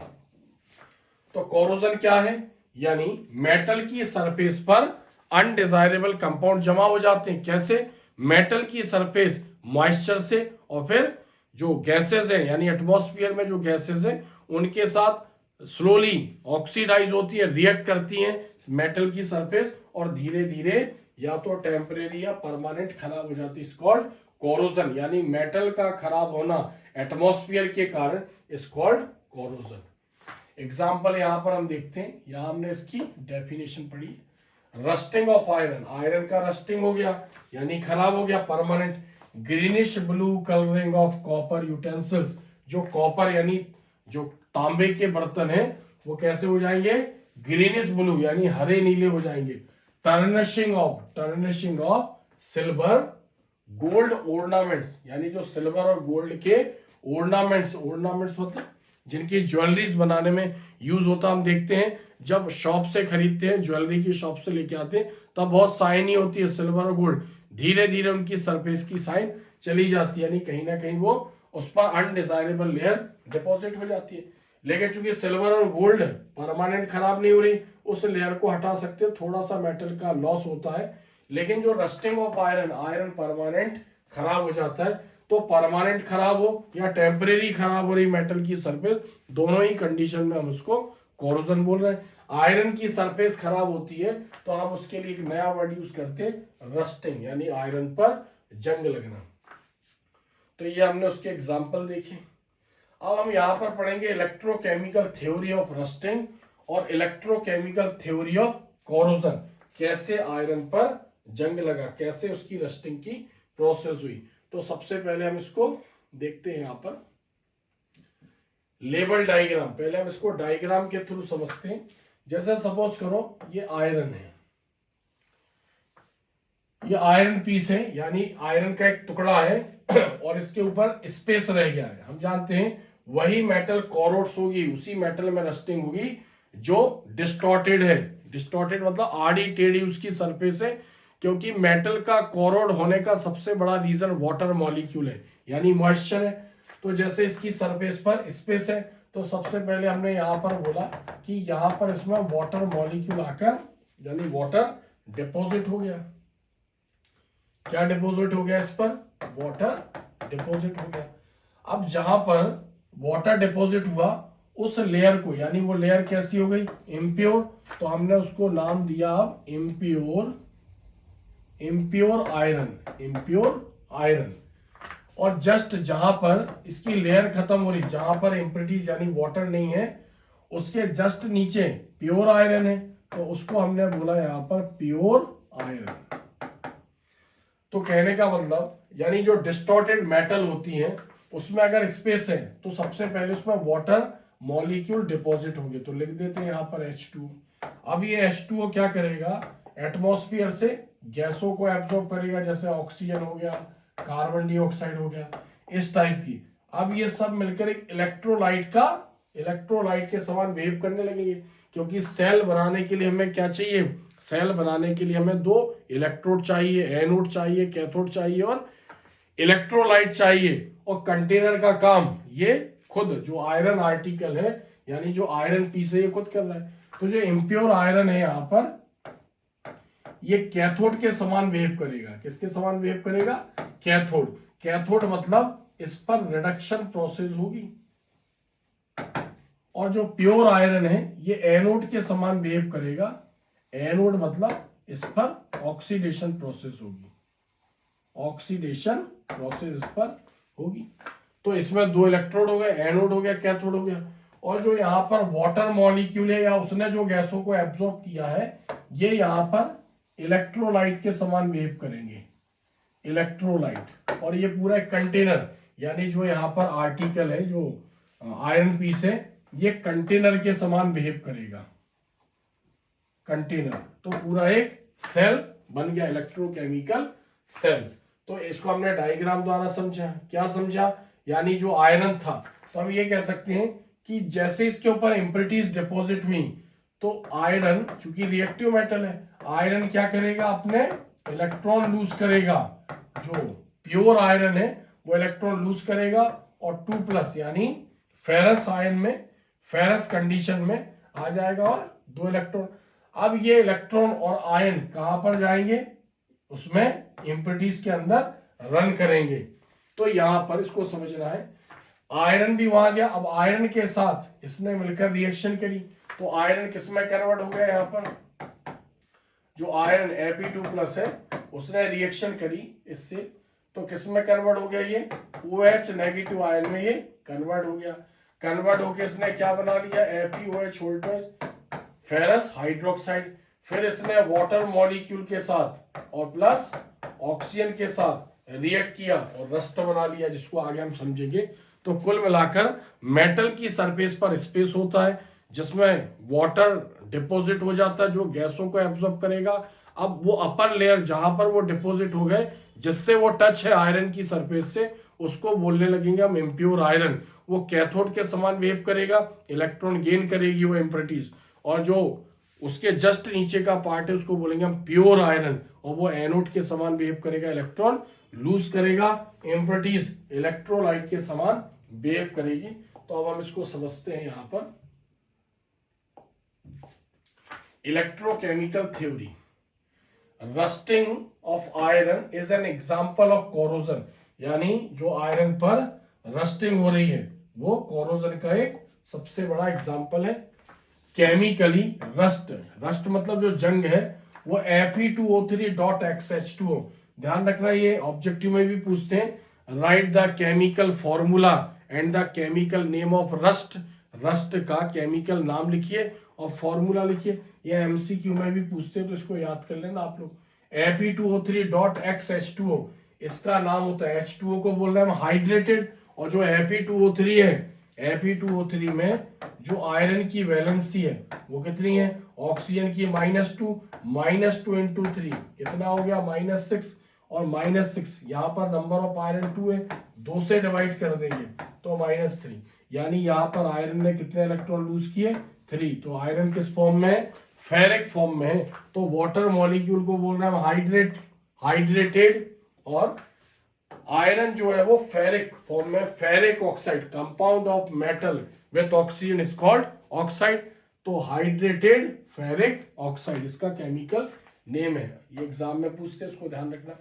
तो कोरोजन क्या है? यानी मेटल की सरफेस पर अनडिजायरेबल कंपाउंड जमा हो जाते हैं। कैसे? मेटल की सरफेस मॉइस्चर से, और फिर जो गैसेस हैं यानी एटमॉस्फेयर में जो गैसेस हैं उनके साथ स्लोली ऑक्सीडाइज होती है, रिएक्ट करती हैं मेटल की सरफेस, और धीरे धीरे या तो टेम्परेरी या परमानेंट खराब हो जाती है। इस कॉल्ड कोरोजन, यानी मेटल का खराब होना एटमॉस्फेयर के कारण इज कॉल्ड कोरोजन। एग्जाम्पल यहां पर हम देखते हैं, यहां हमने इसकी डेफिनेशन पढ़ी। रस्टिंग ऑफ आयरन, आयरन का रस्टिंग हो गया यानी खराब हो गया, permanent. Greenish blue colouring of copper utensils, जो कॉपर यानी जो तांबे के बर्तन हैं वो कैसे हो जाएंगे? ग्रीनिश ब्लू यानी हरे नीले हो जाएंगे। टर्निशिंग ऑफ सिल्वर गोल्ड ऑर्नामेंट्स, यानी जो सिल्वर और गोल्ड के ऑर्नामेंट्स मतलब जिनकी ज्वेलरीज बनाने में यूज होता, हम देखते हैं जब शॉप से खरीदते हैं, ज्वेलरी की शॉप से लेके आते हैं, तब बहुत शाइनी होती है सिल्वर और गोल्ड। धीरे धीरे उनकी सरफेस की शाइन चली जाती है, यानी कहीं ना कहीं वो उस पर अनडिजायरेबल लेयर डिपॉजिट हो जाती है। लेकिन चूंकि सिल्वर और गोल्ड परमानेंट खराब नहीं हो रही, उस लेयर को हटा सकते हो, थोड़ा सा मेटल का लॉस होता है। लेकिन जो रस्टिंग ऑफ आयरन परमानेंट खराब हो जाता है। तो परमानेंट खराब हो या टेम्परेरी खराब हो रही मेटल की सरफेस, दोनों ही कंडीशन में हम उसको कोरोजन बोल रहे हैं। आयरन की सरफेस खराब होती है तो हम उसके लिए एक नया वर्ड यूज करते हैं, रस्टिंग, यानी आयरन पर जंग लगना। तो ये हमने उसके एग्जाम्पल देखे। अब हम यहां पर पढ़ेंगे इलेक्ट्रोकेमिकल थ्योरी ऑफ रस्टिंग और इलेक्ट्रोकेमिकल थ्योरी ऑफ कोरोजन। कैसे आयरन पर जंग लगा, कैसे उसकी रस्टिंग की प्रोसेस हुई। तो सबसे पहले हम इसको देखते हैं यहां पर। लेबल डायग्राम, पहले हम इसको डायग्राम के थ्रू समझते हैं। जैसे सपोज करो ये आयरन है, ये आयरन पीस है, यानी आयरन का एक टुकड़ा है और इसके ऊपर स्पेस रह गया है। हम जानते हैं वही मेटल कोरोड्स होगी, उसी मेटल में रस्टिंग होगी जो डिस्टॉर्टेड है। डिस्टॉर्टेड मतलब आड़ी टेढ़ी उसकी सरफेस है, क्योंकि मेटल का कोरोड होने का सबसे बड़ा रीजन वाटर मॉलिक्यूल है, यानी मॉइस्चर है। तो जैसे इसकी सरफेस पर स्पेस है, तो सबसे पहले हमने यहां पर बोला कि यहां पर इसमें वाटर मॉलिक्यूल आकर, यानी वाटर डिपॉजिट हो गया। क्या डिपॉजिट हो गया इस पर? वाटर डिपॉजिट हो गया। अब जहां पर वाटर डिपॉजिट हुआ उस लेयर को, यानी वो लेयर कैसी हो गई? इम्प्योर। तो हमने उसको नाम दिया अब impure, impure iron, impure iron. और जस्ट जहां पर इसकी लेयर खत्म हो रही, जहां पर इम्प्योरिटीज यानी वाटर नहीं है, उसके जस्ट नीचे प्योर आयरन है, तो उसको हमने बोला यहां पर प्योर आयरन। तो कहने का मतलब, यानी जो डिस्टॉर्टेड मेटल होती है उसमें अगर स्पेस है तो सबसे पहले उसमें वाटर मॉलिक्यूल डिपॉजिट होंगे। तो लिख देते हैं यहां पर H2। अब ये H2O क्या करेगा? एटमॉस्फेयर से गैसों को एब्जॉर्ब करेगा, जैसे ऑक्सीजन हो गया, कार्बन डाइऑक्साइड हो गया, इस टाइप की। अब ये सब मिलकर एक इलेक्ट्रोलाइट के समान बिहेव करने लगेंगे, क्योंकि सेल बनाने के लिए हमें क्या चाहिए? सेल बनाने के लिए हमें दो इलेक्ट्रोड चाहिए, एनोड चाहिए, कैथोड चाहिए और इलेक्ट्रोलाइट चाहिए। और कंटेनर का काम ये खुद जो आयरन आर्टिकल है, यानी जो आयरन पीस है, ये खुद कर रहा है। तो जो इम्प्योर आयरन है यहां पर, ये कैथोड के समान बिहेव करेगा। किसके समान बिहेव करेगा? कैथोड। कैथोड मतलब इस पर रिडक्शन प्रोसेस होगी। और जो प्योर आयरन है ये एनोड के समान बिहेव करेगा। एनोड मतलब इस पर ऑक्सीडेशन प्रोसेस होगी, ऑक्सीडेशन प्रोसेस इस पर होगी। तो इसमें दो इलेक्ट्रोड हो गए, एनोड हो गया, कैथोड हो गया। और जो यहाँ पर वाटर मॉलिक्यूल है, या उसने जो गैसों को एब्जॉर्ब किया है, ये यहाँ पर इलेक्ट्रोलाइट के समान बिहेव करेंगे, इलेक्ट्रोलाइट। और ये पूरा कंटेनर, यानी जो यहाँ पर आर्टिकल है, जो आयरन पीस है, ये कंटेनर के समान बिहेव करेगा, कंटेनर। तो पूरा एक सेल बन गया, इलेक्ट्रोकेमिकल सेल। तो इसको हमने डायग्राम द्वारा समझा। क्या समझा? यानी जो आयरन था, तो हम ये कह सकते हैं कि जैसे इसके ऊपर इम्प्योरिटीज डिपॉजिट हुई, तो आयरन, चूंकि रिएक्टिव मेटल है, आयरन क्या करेगा? अपने इलेक्ट्रॉन लूज करेगा। जो प्योर आयरन है वो इलेक्ट्रॉन लूज करेगा और 2+ यानी फेरस आयन में, फेरस कंडीशन में आ जाएगा और 2 इलेक्ट्रॉन। अब ये इलेक्ट्रॉन और आयन कहां पर जाएंगे? उसमें इम्प्योरिटीज के अंदर रन करेंगे। तो यहां पर इसको समझना है, आयरन भी वहां गया। अब आयरन के साथ इसने मिलकर रिएक्शन करी, तो आयरन किस में कन्वर्ट हो गया? यहां पर जो आयरन Fe2+ है, उसने रिएक्शन करी इससे, तो किस में कन्वर्ट हो गया? ये OH नेगेटिव आयन में ये कन्वर्ट हो गया। कन्वर्ट होकर इसने क्या बना लिया? FeOH ferrous hydroxide. फिर इसने वाटर मॉलिक्यूल के साथ और प्लस ऑक्सीजन के साथ रिएक्ट किया और रस्ट बना लिया, जिसको आगे हम समझेंगे। तो कुल मिलाकर मेटल की सरफेस पर स्पेस होता है, जिसमें वाटर डिपॉजिट हो जाता है, जो गैसों को एब्जॉर्ब करेगा। अब वो अपर लेयर जहां पर वो डिपॉजिट हो गए, जिससे वो टच है आयरन की सरफेस से, उसको बोलने लगेंगे हम इम्प्योर आयरन। वो कैथोड के समान बिहेव करेगा, इलेक्ट्रॉन गेन करेगी वो इम्प्योरिटीज। और जो उसके जस्ट नीचे का पार्ट है उसको बोलेंगे हम प्योर आयरन, और वो एनोड के समान बिहेव करेगा, इलेक्ट्रॉन लूज करेगा, इम्प्योरिटीज इलेक्ट्रोलाइट के समान बिहेव करेगी। तो अब हम इसको समझते हैं। यहां पर electrochemical theory, rusting of iron is an example of corrosion. यानी जो आयरन पर रस्टिंग हो रही है वो कोरोजन का एक सबसे बड़ा एग्जांपल है। केमिकली रस्ट, रस्ट मतलब जो जंग है, वो Fe2O3.XH2O। ध्यान रखना, ये ऑब्जेक्टिव में भी पूछते हैं। Write the chemical formula and the chemical name of rust. Rust का केमिकल नाम लिखिए और फॉर्मूला लिखिए। ये MCQ में भी पूछते हैं, तो इसको याद कर लेना आप लोग। Fe2O3.XH2O, इसका नाम होता है H2O को बोल रहे हैं हम हाइड्रेटेड, और जो Fe2O3 है Fe2O3 में जो आयरन की वैलेंसी है वो कितनी है, ऑक्सीजन की -2, -2 इंटू 3 कितना हो गया -6, और -6 यहाँ पर नंबर ऑफ आयरन 2 है, 2 से डिवाइड कर देंगे तो -3, यानी यहाँ पर आयरन ने कितने इलेक्ट्रॉन लूज किए, 3। तो आयरन किस फॉर्म में है, फेरिक फॉर्म में है। तो वाटर मॉलिक्यूल को बोल रहे हैं हाइड्रेटेड, और आयरन जो है वो फेरिक फॉर्म में, ferric oxide, compound of metal with oxygen is called oxide. तो हाइड्रेटेड फेरिक ऑक्साइड इसका केमिकल नेम है। ये एग्जाम में पूछते हैं, इसको ध्यान रखना।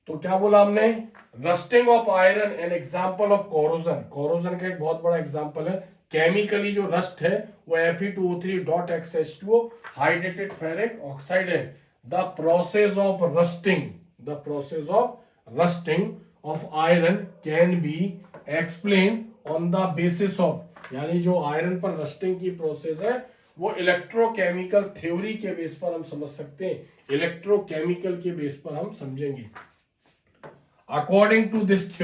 तो क्या बोला हमने, rusting of iron an example of corrosion. Corrosion का एक बहुत बड़ा एग्जांपल है। केमिकली जो रस्ट है वो Fe2O3.XH2O हाइड्रेटेड फेरिक ऑक्साइड है। The process of rusting of iron can be explain on the basis of, यानी जो आयरन पर रस्टिंग की प्रोसेस है वो इलेक्ट्रोकेमिकल थ्योरी के बेस पर हम समझ सकते हैं, इलेक्ट्रोकेमिकल के बेस पर हम समझेंगे। According to this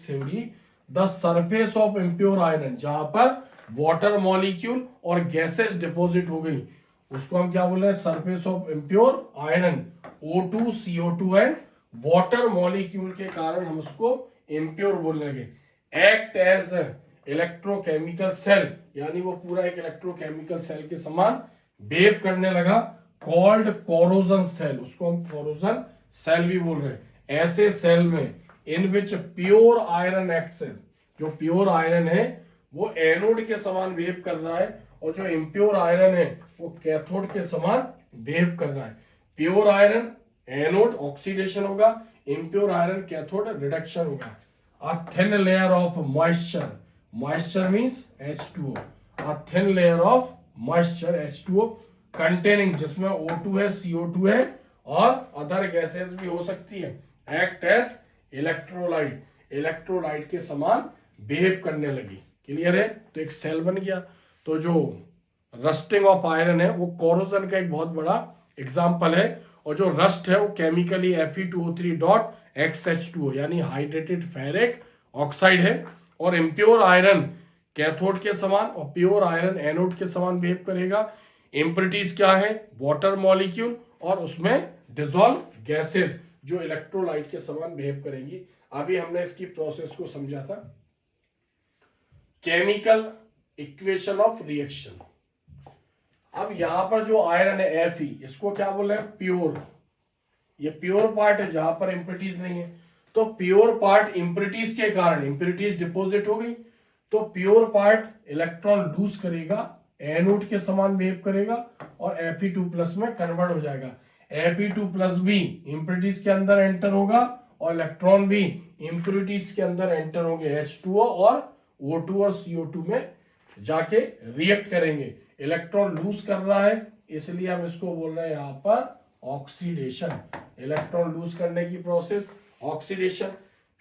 theory the surface of impure iron, जहां पर वाटर मॉलिक्यूल और गैसेस डिपॉजिट हो गई उसको हम क्या बोल रहे हैं, surface of impure iron, O2 CO2 and water molecule के कारण हम उसको इम्प्योर बोलने लगे। एक्ट एज इलेक्ट्रोकेमिकल सेल, यानी वो पूरा एक इलेक्ट्रोकेमिकल सेल के समान बिहेव करने लगा, कॉल्ड कोरोजन सेल, उसको हम कोरोजन सेल भी बोल रहे हैं। ऐसे सेल में इन विच प्योर आयरन एक्ट्स, जो प्योर आयरन है वो एनोड के समान बिहेव कर रहा है, और जो इम्प्योर आयरन है वो कैथोड के समान बिहेव कर रहा है। प्योर आयरन एनोड ऑक्सीडेशन होगा, इम्प्योर आयरन कैथोड रिडक्शन होगा। अ thin layer of moisture means H2O, a thin layer of moisture H2O containing, जिसमें O2 है, CO2 है और अदर गैसेस भी हो सकती है, एक्ट एज इलेक्ट्रोलाइट के समान बिहेव करने लगी। क्लियर है, तो एक सेल बन गया। तो जो रस्टिंग ऑफ आयरन है वो कोरोजन का एक बहुत बड़ा एग्जांपल है, और जो रस्ट है वो केमिकली Fe2O3.XH2O यानी हाइड्रेटेड फेरिक ऑक्साइड है, और इम्प्योर आयरन कैथोड के समान और प्योर आयरन एनोड के समान बिहेव करेगा। इम्प्योरिटीज क्या है, वाटर मॉलिक्यूल और उसमें डिसॉल्व गैसेस जो इलेक्ट्रोलाइट के समान बिहेव करेंगी। अभी हमने इसकी प्रोसेस को समझा था। Chemical equation of reaction. अब यहां पर जो आयरन है Fe, इसको क्या बोल रहे हैं, प्योर। ये प्योर पार्ट है जहां पर इम्प्योरिटीज नहीं है। तो प्योर पार्ट इम्प्योरिटीज के कारण, इम्प्योरिटीज डिपॉजिट हो गई तो प्योर पार्ट इलेक्ट्रॉन लूज करेगा, एनोड के समान बिहेव करेगा और Fe2+ में कन्वर्ट हो जाएगा। Fe2+ भी इम्प्योरिटीज के अंदर एंटर होगा और इलेक्ट्रॉन भी इम्प्योरिटीज के अंदर एंटर होंगे, H2O और O2 और CO2 में जाके रिएक्ट करेंगे। इलेक्ट्रॉन लूज कर रहा है इसलिए हम इसको बोल रहे हैं यहां पर ऑक्सीडेशन। इलेक्ट्रॉन लूज करने की प्रोसेस ऑक्सीडेशन।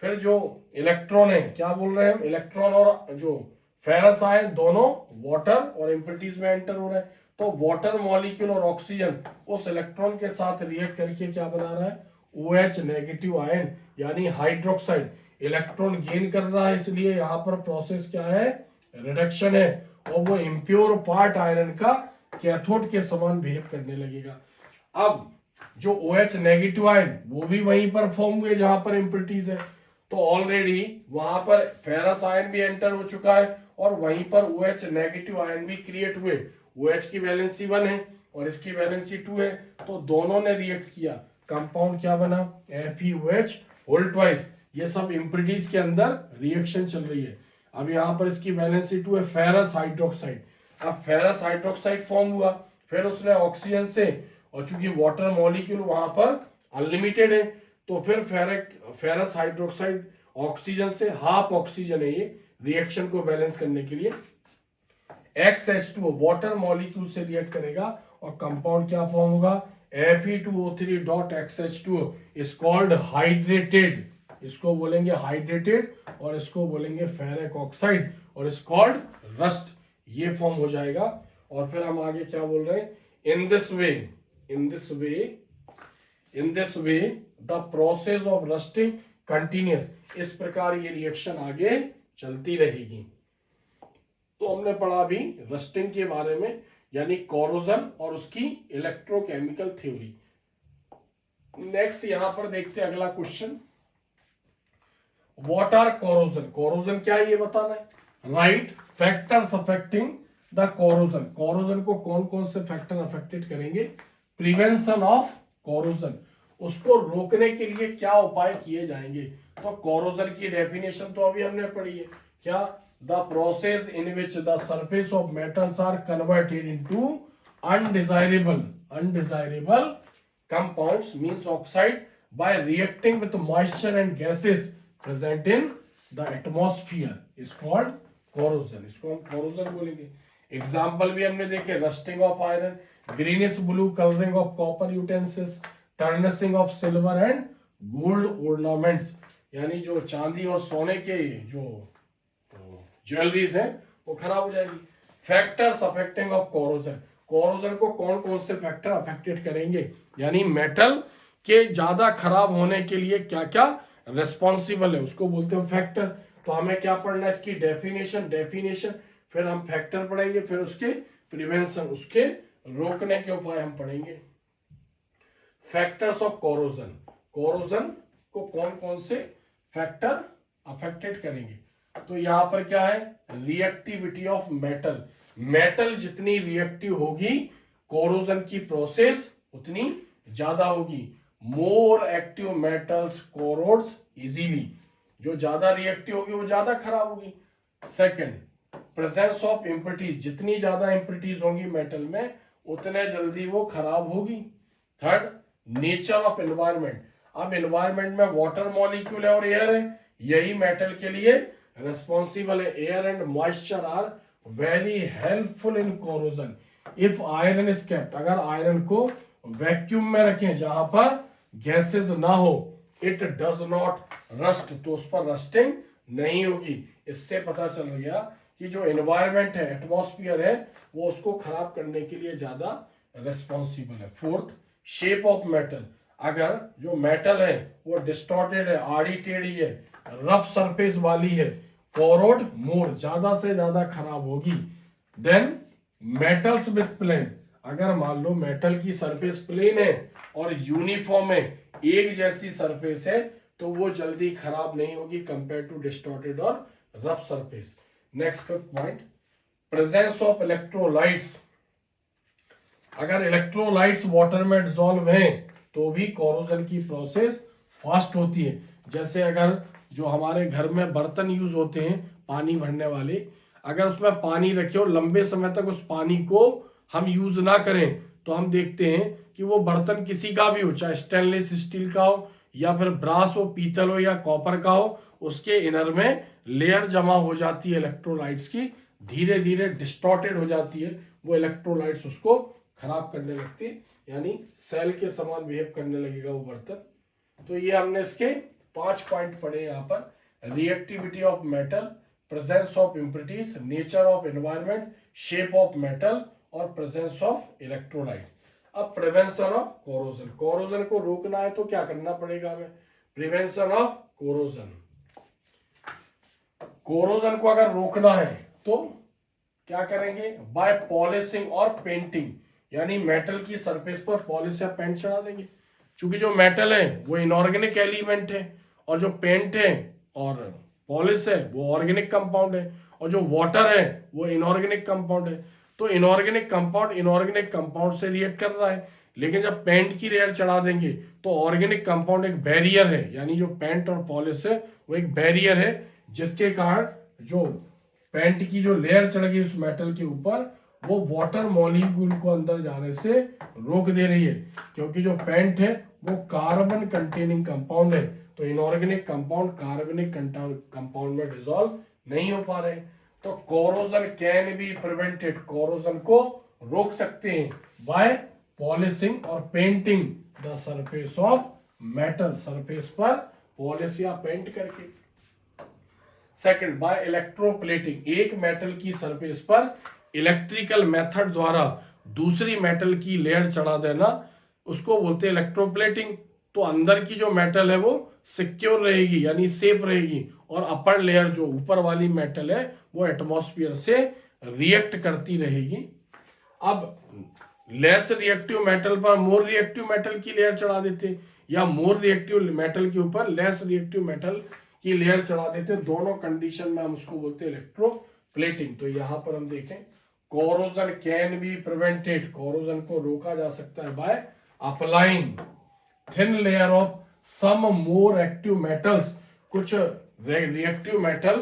फिर जो इलेक्ट्रॉन है क्या बोल रहे हैं हम, इलेक्ट्रॉन और जो फेरस आयन दोनों वाटर और इम्प्योरिटीज में एंटर हो रहे हैं। तो वाटर मॉलिक्यूल और ऑक्सीजन उस इलेक्ट्रॉन के साथ रिएक्ट करके क्या बना रहा है, OH नेगेटिव आयन यानी हाइड्रोक्साइड। इलेक्ट्रॉन गेन कर रहा है इसलिए यहां पर प्रोसेस क्या है, रिडक्शन है, और वो इम्प्योर पार्ट आयरन का कैथोड के समान बिहेव करने लगेगा। अब जो OH नेगेटिव आयन वो भी वहीं पर फॉर्म हुए जहां पर इम्प्योरिटीज है, तो ऑलरेडी वहां पर फेरस आयन भी एंटर हो चुका है और वहीं पर OH नेगेटिव आयन भी क्रिएट हुए। OH की वैलेंसी 1 है और इसकी वैलेंसी 2 है, तो दोनों ने रिएक्ट किया, कंपाउंड क्या बना, FeOH होल ट्वाइस। ये सब इम्प्योरिटीज के अंदर रिएक्शन चल रही है। अब यहाँ पर इसकी वैलेंसी 2 है, फेरस हाइड्रोक्साइड। अब फेरस हाइड्रोक्साइड फॉर्म हुआ, फिर उसने ऑक्सीजन से, और चूंकि वाटर मॉलिक्यूल वहां पर अनलिमिटेड है तो फिर फेरस हाइड्रोक्साइड ऑक्सीजन से, हाफ ऑक्सीजन है ये, रिएक्शन को बैलेंस करने के लिए XH2O वाटर मॉलिक्यूल से रिएक्ट करेगा और कंपाउंड क्या फॉर्म होगा, Fe2O3.XH2O इज कॉल्ड हाइड्रेटेड। इसको बोलेंगे हाइड्रेटेड और इसको बोलेंगे फेरिक ऑक्साइड और इज कॉल्ड रस्ट। ये फॉर्म हो जाएगा। और फिर हम आगे क्या बोल रहे हैं, in this way the process of rusting continuous. इस प्रकार ये रिएक्शन आगे चलती रहेगी। तो हमने पढ़ा अभी रस्टिंग के बारे में, यानी कोरोजन और उसकी इलेक्ट्रोकेमिकल थ्योरी। नेक्स्ट यहां पर देखते हैं अगला question, what are corrosion. Corrosion क्या है ये बताना है। Write factors affecting the corrosion. Corrosion को कौन कौन से फैक्टर अफेक्टेड करेंगे। प्रिवेंशन ऑफ कोरोजन, उसको रोकने के लिए क्या उपाय किए जाएंगे। तो कोरोजन की डेफिनेशन तो अभी हमने पढ़ी है, क्या, the process in which the surface of metals are converted into undesirable compounds means oxide by reacting with moisture and gases present in the atmosphere is called corrosion। इसको हम corrosion बोलेंगे। एग्जाम्पल भी हमने देखे, rusting of iron, greenish blue colouring of copper utensils, tarnishing of silver and gold ornaments, यानी जो चांदी और सोने के जो ज्वेलरीज हैं वो खराब हो जाएगी। Factors affecting of corrosion, corrosion को कौन कौन से फैक्टर अफेक्टेड करेंगे, यानी मेटल के ज्यादा खराब होने के लिए क्या क्या रिस्पॉन्सिबल है उसको बोलते हैं फैक्टर। तो हमें क्या पढ़ना है, इसकी डेफिनेशन, फिर हम फैक्टर पढ़ेंगे, फिर उसके प्रिवेंशन, उसके रोकने के उपाय हम पढ़ेंगे। फैक्टर्स ऑफ कोरोजन, कोरोजन को कौन कौन से फैक्टर अफेक्टेड करेंगे। तो यहां पर क्या है, रिएक्टिविटी ऑफ मेटल, मेटल जितनी रिएक्टिव होगी कोरोजन की प्रोसेस उतनी ज्यादा होगी। मोर एक्टिव मेटल्स कोरोड्स इजीली, जो ज्यादा रिएक्टिव होगी वो ज्यादा खराब होगी। सेकंड, प्रेजेंस ऑफ इम्प्योरिटीज, जितनी ज्यादा इम्प्योरिटीज होंगी मेटल में उतने जल्दी वो खराब होगी। थर्ड, नेचर ऑफ एनवायरमेंट, अब एनवायरमेंट में वाटर मॉलिक्यूल है और एयर है, यही मेटल के लिए रिस्पॉन्सिबल है। Air and moisture are very helpful in corrosion. If iron is kept, अगर आयरन को वैक्यूम में रखें जहां पर गैसेस ना हो, इट डज नॉट रस्ट, तो उस पर रस्टिंग नहीं होगी। इससे पता चल गया कि जो एनवायरमेंट है, एटमॉस्फेयर है, वो उसको खराब करने के लिए ज्यादा रिस्पॉन्सिबल है। फोर्थ, शेप ऑफ मेटल, अगर जो मेटल है वो डिस्टॉर्टेड है, आड़ी टेढ़ी है, रफ सरफेस वाली है, कोरोड मोर, ज्यादा से ज्यादा खराब होगी। देन मेटल्स विथ प्लेन, अगर मान लो मेटल की सरफेस प्लेन है और यूनिफॉर्म है, एक जैसी सरफेस है, तो वो जल्दी खराब नहीं होगी कंपेयर टू डिस्टॉर्टेड और rough surface. Next point, presence of electrolytes, अगर इलेक्ट्रोलाइट्स वाटर में डिसॉल्व हैं तो भी कोरोजन की प्रोसेस फास्ट होती है। जैसे अगर जो हमारे घर में बर्तन यूज होते हैं पानी भरने वाले, अगर उसमें पानी रखे और लंबे समय तक उस पानी को हम यूज ना करें तो हम देखते हैं कि वो बर्तन किसी का भी हो, चाहे स्टेनलेस स्टील का हो या फिर ब्रास हो, पीतल हो या कॉपर का हो, उसके इनर में लेयर जमा हो जाती है इलेक्ट्रोलाइट्स की, धीरे धीरे डिस्टॉर्टेड हो जाती है, वो इलेक्ट्रोलाइट्स उसको खराब करने लगती है, यानी सेल के समान बिहेव करने लगेगा वो बर्तन। तो ये हमने इसके 5 पॉइंट पढ़े यहाँ पर, reactivity of metal, presence of impurities, nature of environment, shape of metal और प्रेजेंस ऑफ इलेक्ट्रोलाइट। अब प्रिवेंशन ऑफ कोरोजन, कोरोजन को रोकना है तो क्या करना पड़ेगा हमें, प्रिवेंशन ऑफ कोरोजन। कोरोजन को अगर रोकना है तो क्या करेंगे, बाय पॉलिशिंग और पेंटिंग, यानी मेटल की सरफेस पर पॉलिश या पेंट चढ़ा देंगे। क्योंकि जो मेटल है वो इनऑर्गेनिक एलिमेंट है और जो पेंट है और पॉलिश है वो ऑर्गेनिक कंपाउंड है, और जो वाटर है वो इनऑर्गेनिक कंपाउंड है। तो इनऑर्गेनिक कंपाउंड से रिएक्ट कर रहा है, लेकिन जब पेंट की लेयर चढ़ा देंगे तो ऑर्गेनिक कंपाउंड एक बैरियर है, यानी जो पेंट और पॉलिश है वो एक बैरियर है, जिसके कारण जो पेंट की जो लेयर चढ़ गई उस मेटल के ऊपर, वो वाटर मॉलिक्यूल को अंदर जाने से रोक दे रही है। क्योंकि जो पेंट है वो कार्बन कंटेनिंग कंपाउंड है, तो इनऑर्गेनिक कंपाउंड कार्बनिक कंपाउंड में डिसॉल्व नहीं हो पा रहे। तो corrosion can be prevented, corrosion को रोक सकते हैं बाय पॉलिशिंग और painting the surface of metal, surface पर पॉलिश या पेंट करके। सेकंड, बाय इलेक्ट्रोप्लेटिंग, एक मेटल की सरफेस पर इलेक्ट्रिकल मेथड द्वारा दूसरी मेटल की लेयर चढ़ा देना, उसको बोलते हैं इलेक्ट्रोप्लेटिंग। तो अंदर की जो मेटल है वो सिक्योर रहेगी, यानी सेफ रहेगी, और अपर लेयर जो ऊपर वाली मेटल है वो एटमॉस्फेयर से रिएक्ट करती रहेगी। अब लेस रिएक्टिव मेटल पर मोर रिएक्टिव मेटल की लेयर चढ़ा देते, या मोर रिएक्टिव मेटल के ऊपर लेस रिएक्टिव मेटल की लेयर चढ़ा देते। दोनों कंडीशन में हम उसको बोलते हैं इलेक्ट्रोप्लेटिंग। तो यहां पर हम देखें, corrosion can be prevented, corrosion को रोका जा सकता है by applying thin layer of some more active metals, कुछ रिएक्टिव मेटल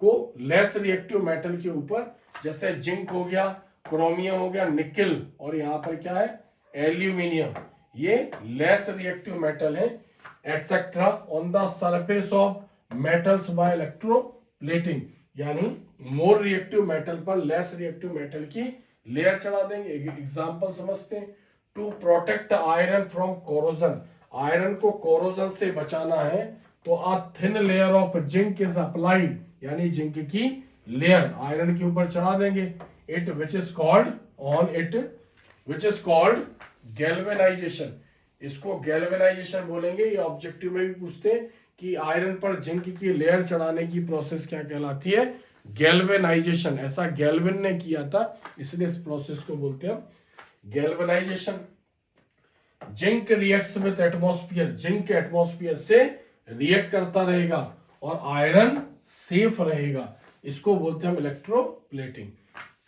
को लेस रिएक्टिव मेटल के ऊपर, जैसे जिंक हो गया, क्रोमियम हो गया, निकल, और यहां पर क्या है एल्यूमिनियम, ये लेस रिएक्टिव मेटल है, etcetera on the surface of metals by electroplating. यानी मोर रिएक्टिव मेटल पर लेस रिएक्टिव मेटल की लेयर चढ़ा देंगे। एग्जांपल समझते हैं, to protect iron from corrosion, iron को कोरोजन से बचाना है तो a thin layer of zinc is applied, यानी जिंक की लेयर आयरन के ऊपर चढ़ा देंगे। It which is called on it which is called galvanization, इसको गैल्वेनाइजेशन बोलेंगे। ये ऑब्जेक्टिव में भी पूछते हैं कि आयरन पर जिंक की लेयर चढ़ाने की प्रोसेस क्या कहलाती है, गैल्वेनाइजेशन। ऐसा गैल्विन ने किया था, इसलिए इस प्रोसेस को बोलते हैं galvanisation. Zinc reacts with atmosphere, zinc atmosphere से रिएक्ट करता रहेगा और आयरन सेफ रहेगा, इसको बोलते हैं हम इलेक्ट्रोप्लेटिंग।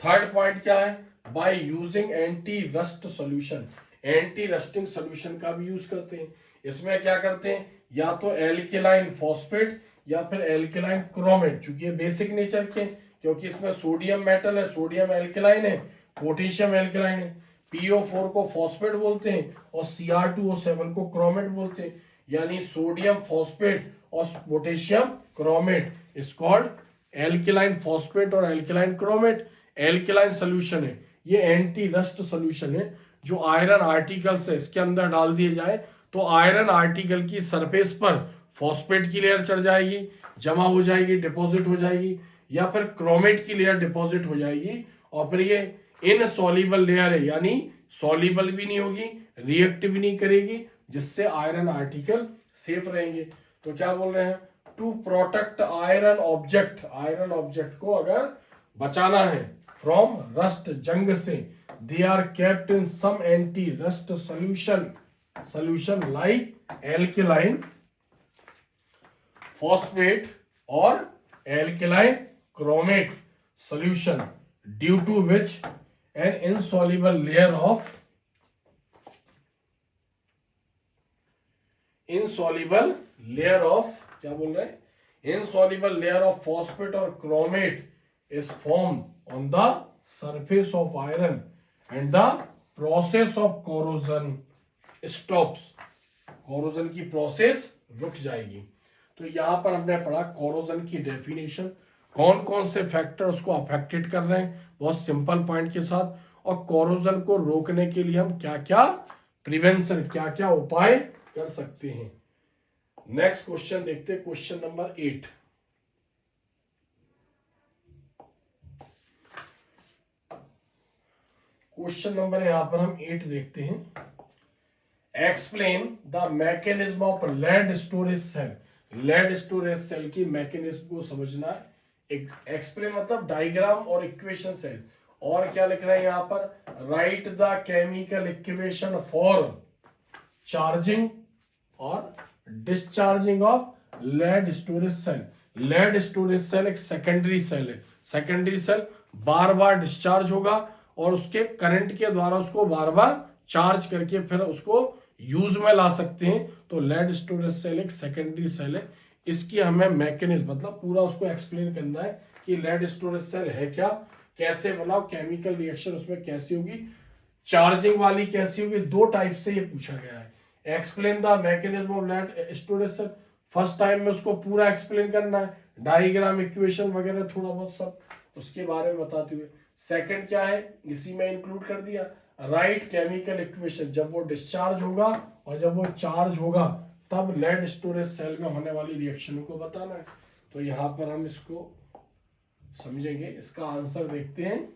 थर्ड पॉइंट क्या है, by using anti rust solution, anti rusting solution का भी यूज करते हैं। इसमें क्या करते हैं, या तो एल्केलाइन फॉस्फेट या फिर एल्केलाइन क्रोमेट, चूंकि ये बेसिक नेचर के, क्योंकि इसमें सोडियम मेटल है, सोडियम एल्केलाइन है, पोटेशियम एल्केलाइन है। PO4 को फॉस्फेट बोलते हैं और Cr2O7 को क्रोमेट बोलते हैं, यानी सोडियम फॉस्फेट और potassium chromate is called alkaline phosphate और एल्केलाइन क्रोमेट। एल्केलाइन सोल्यूशन है, ये एंटी रस्ट सोल्यूशन है। जो आयरन आर्टिकल्स है इसके अंदर डाल दिए जाए तो आयरन आर्टिकल की सरफेस पर फॉस्फेट की लेयर चढ़ जाएगी, जमा हो जाएगी, डिपॉजिट हो जाएगी, या फिर क्रोमेट की लेयर डिपॉजिट हो जाएगी, और फिर ये इनसॉल्युबल लेयर है, यानी सॉल्युबल भी नहीं होगी, रिएक्ट भी नहीं करेगी, जिससे आयरन आर्टिकल सेफ रहेंगे। तो क्या बोल रहे हैं, to protect iron object, iron object को अगर बचाना है फ्रॉम रस्ट, जंग से, they are kept in some anti rust solution like alkaline phosphate और alkaline chromate solution, due to which an insoluble layer of क्या बोल रहे हैं, insoluble layer of phosphate or chromate is formed on the surface of iron and the process of corrosion stops, corrosion की process रुक जाएगी। तो यहां पर हमने पढ़ा कोरोजन की डेफिनेशन, कौन कौन से फैक्टर उसको अफेक्टेड कर रहे हैं बहुत सिंपल पॉइंट के साथ, और कोरोजन को रोकने के लिए हम क्या क्या प्रिवेंशन, क्या क्या उपाय कर सकते हैं। नेक्स्ट क्वेश्चन देखते हैं, क्वेश्चन नंबर 8। क्वेश्चन नंबर यहां पर हम 8 देखते हैं। Explain the mechanism of lead storage cell, lead storage cell की मैकेनिज्म को समझना है। एक्सप्लेन मतलब डायग्राम और इक्वेशन है, और क्या लिख रहे हैं यहां पर, write the chemical equation for charging और discharging of lead storage cell. Lead storage cell एक सेकेंडरी सेल है, सेकेंडरी सेल बार बार डिस्चार्ज होगा और उसके करंट के द्वारा उसको बार बार चार्ज करके फिर उसको यूज में ला सकते हैं। तो लेड स्टोरेज सेल एक सेकेंडरी सेल है, इसकी हमें मैकेनिज्म मतलब पूरा उसको एक्सप्लेन करना है कि लेड स्टोरेज सेल है क्या, कैसे बनाओ, केमिकल रिएक्शन उसमें कैसी होगी, चार्जिंग वाली कैसी होगी। दो टाइप से ये पूछा गया है। Explain the mechanism of lead storage cell, first time में उसको पूरा एक्सप्लेन करना है, डायग्राम इक्वेशन वगैरह थोड़ा बहुत सब उसके बारे में बताते हुए। सेकंड क्या है, इसी में इंक्लूड कर दिया, राइट केमिकल इक्वेशन, जब वो डिस्चार्ज होगा और जब वो चार्ज होगा तब लेड स्टोरेज सेल में होने वाली रिएक्शनों को बताना है। तो यहां पर हम इसको समझेंगे, इसका आंसर देखते हैं।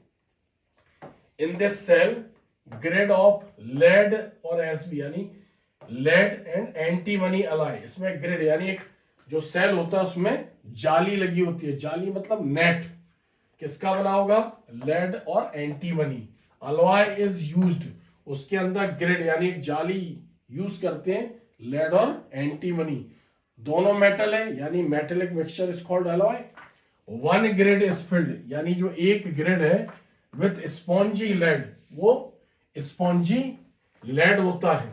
In this cell grade of lead और एसबी यानी लेड एंड एंटीमनी अलाई, इसमें ग्रेड यानी एक जो सेल होता है उसमें जाली लगी होती है, जाली मतलब नेट, किसका बना होगा, लेड और एंटीमनी। अलॉय इज यूज्ड, उसके अंदर ग्रिड यानी एक जाली यूज करते हैं, लेड और एंटीमनी, दोनों मेटल है यानी metallic mixture is called alloy. One grid is filled, यानी जो एक ग्रिड है विथ स्पॉन्जी लेड, वो स्पॉन्जी लेड होता है,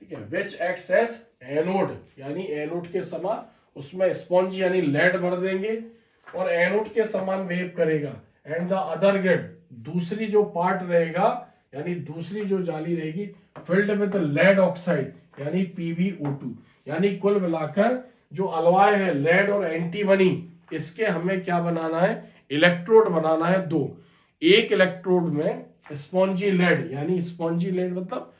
ठीक है। विच एक्ट्स एज एनोड, यानी एनोड के समान, उसमें स्पॉन्ज यानी लेड भर देंगे और एनोड के समान बिहेव करेगा। एंड द अदर ग्रिड, दूसरी जो पार्ट रहेगा यानी दूसरी जो जाली रहेगी, फिल्ड विद लेड ऑक्साइड यानी PbO2। यानी कुल मिलाकर जो अलॉय है लेड और एंटीमनी, इसके हमें क्या बनाना है, इलेक्ट्रोड बनाना है दो। एक इलेक्ट्रोड में स्पॉन्जी लेड, यानी स्पॉन्जी लेड मतलब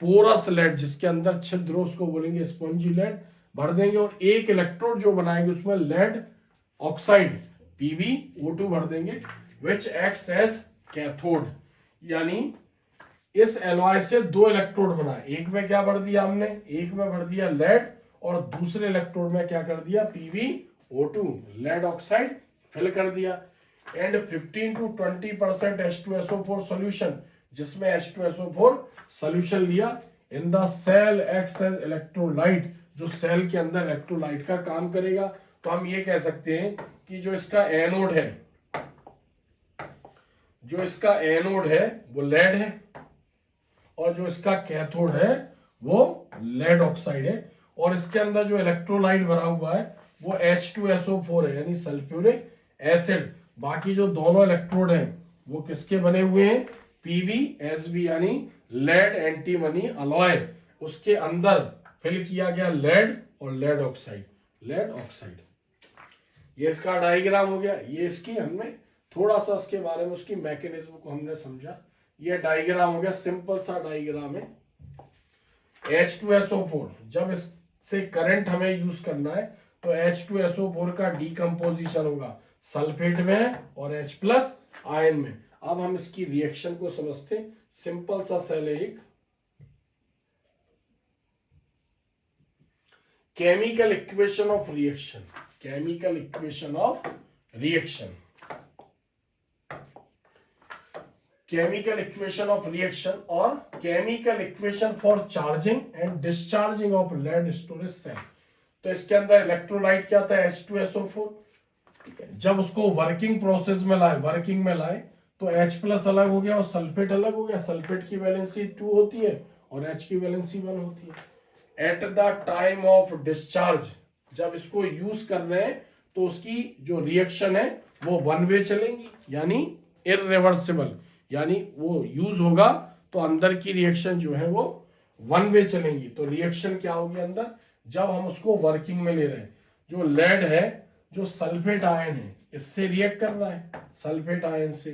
पोरस लेड, जिसके अंदर छिद्र हो उसको बोलेंगे स्पॉन्जी लेड, भर देंगे। और एक इलेक्ट्रोड जो बनाएंगे उसमें लेड ऑक्साइड PbO2 भर देंगे, विच एक्ट्स एज कैथोड। यानी इस एलॉय से दो इलेक्ट्रोड बनाए, एक में क्या भर दिया हमने, एक में भर दिया लेड और दूसरे इलेक्ट्रोड में क्या कर दिया, PbO2 लेड ऑक्साइड फिल कर दिया। एंड 15 to 20% H2SO4 सॉल्यूशन, जिसमें H2SO4 सॉल्यूशन लिया। In the cell acts as electrolyte, जो सेल के अंदर इलेक्ट्रोलाइट का काम करेगा। तो हम ये कह सकते हैं कि जो इसका एनोड है, जो इसका एनोड है वो लेड है और जो इसका कैथोड है वो लेड ऑक्साइड है। और इसके अंदर जो इलेक्ट्रोलाइट भरा हुआ है वो H2SO4 है यानी सल्फ्यूरिक एसिड। बाकी जो दोनों इलेक्ट्रोड हैं वो किसके बने हुए हैं, PbSb यानी लेड एंटीमनी अलॉय, उसके अंदर फिल किया गया लेड और लेड ऑक्साइड, लेड ऑक्साइड। ये इसका डायग्राम हो गया। ये इसकी हमने थोड़ा सा इसके बारे में उसकी मैकेनिज्म को हमने समझा। ये डायग्राम हो गया, सिंपल सा डायग्राम है। H2SO4, जब इससे करंट हमें यूज करना है तो H2SO4 का डीकम्पोजिशन होगा सल्फेट में और H+ आयन में। अब हम इसकी रिएक्शन को समझते हैं। सिंपल सा सेल है एक। Chemical equation of reaction, chemical equation of reaction, chemical equation of reaction और chemical equation for charging and discharging of lead storage cell. तो इसके अंदर इलेक्ट्रोलाइट क्या आता है, H2SO4। जब उसको वर्किंग प्रोसेस में लाए, वर्किंग में लाए तो H+ अलग हो गया और सल्फेट अलग हो गया। सल्फेट की वैलेंसी 2 होती है और H की वैलेंसी 1 होती है। At the time of discharge, जब इसको यूज कर रहे हैं तो उसकी जो रिएक्शन है वो वन वे चलेंगी यानी इररिवर्सिबल, यानी वो यूज होगा तो अंदर की रिएक्शन जो है वो वन वे चलेंगी। तो रिएक्शन क्या होगी अंदर, जब हम उसको वर्किंग में ले रहे हैं, जो लेड है जो सल्फेट आयन है इससे रिएक्ट कर रहा है, सल्फेट आयन से,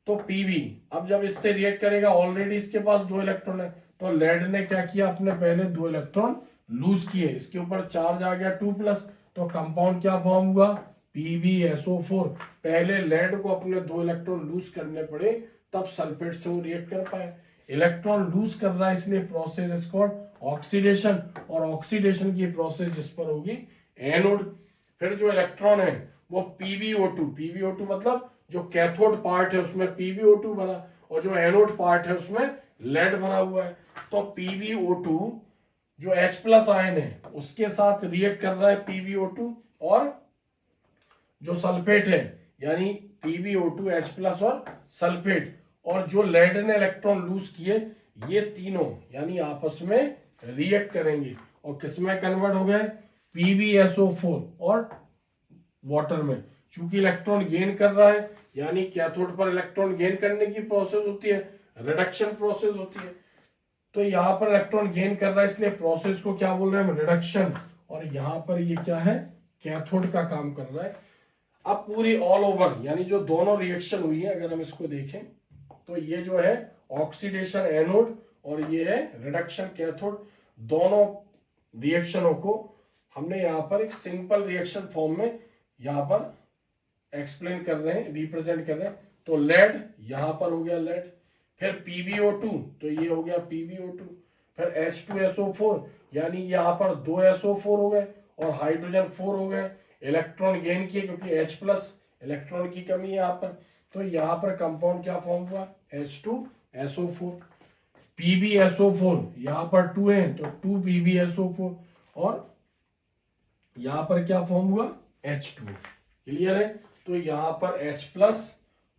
तो Pb अब जब इससे रिएक्ट करेगा, ऑलरेडी इसके पास 2 इलेक्ट्रॉन है, तो लेड ने क्या किया, अपने पहले 2 इलेक्ट्रॉन लूज किए, इसके ऊपर चार्ज आ गया 2+, तो कंपाउंड क्या फॉर्म हुआ, PbSO4। पहले लेड को अपने 2 इलेक्ट्रॉन लूज करने पड़े तब सल्फेट से वो रिएक्ट कर पाए। इलेक्ट्रॉन लूज कर रहा है इसलिए प्रोसेस इज कॉल्ड ऑक्सीडेशन, और ऑक्सीडेशन की प्रोसेस जिस पर होगी एनोड। फिर जो इलेक्ट्रॉन है वो PbO2, PbO2 मतलब जो कैथोड पार्ट है उसमें PbO2 भरा और जो एनोड पार्ट है उसमें लेड भरा हुआ है। तो PbO2 जो H+ आयन है उसके साथ रिएक्ट कर रहा है PbO2 और जो सल्फेट है यानी PbO2 H+ और सल्फेट, और जो लेड ने इलेक्ट्रॉन लूज किए, ये तीनों यानी आपस में रिएक्ट करेंगे और किसमें कन्वर्ट हो गए, PbSO4 और वाटर में। चूंकि इलेक्ट्रॉन गेन कर रहा है यानी कैथोड पर इलेक्ट्रॉन गेन करने की प्रोसेस होती है, रिडक्शन प्रोसेस होती है, तो यहाँ पर इलेक्ट्रॉन गेन कर रहा है इसलिए प्रोसेस को क्या बोल रहे हैं, रिडक्शन, और यहाँ पर ये क्या है, कैथोड का काम कर रहा है। अब पूरी ऑल ओवर यानी जो दोनों रिएक्शन हुई है अगर हम इसको देखें तो ये जो है ऑक्सीडेशन एनोड और ये है रिडक्शन कैथोड, दोनों रिएक्शनों को हमने यहाँ पर एक सिंपल रिएक्शन फॉर्म में यहाँ पर एक्सप्लेन कर रहे हैं, रिप्रेजेंट कर रहे हैं। तो लेड यहाँ पर हो गया लेड, फिर PbO2 तो ये हो गया PbO2, फिर H2SO4 यानी यहाँ पर 2 SO4 हो गए और हाइड्रोजन 4 हो गए। इलेक्ट्रॉन गेन किए क्योंकि H प्लस इलेक्ट्रॉन की कमी है यहाँ पर, तो यहाँ पर कंपाउंड क्या फॉर्म हुआ, H2SO4। PbSO4 यहाँ पर 2 है तो 2PbSO4, और यहाँ पर क्या फॉर्म हुआ, H2। क्लियर है। तो यहाँ पर H प्लस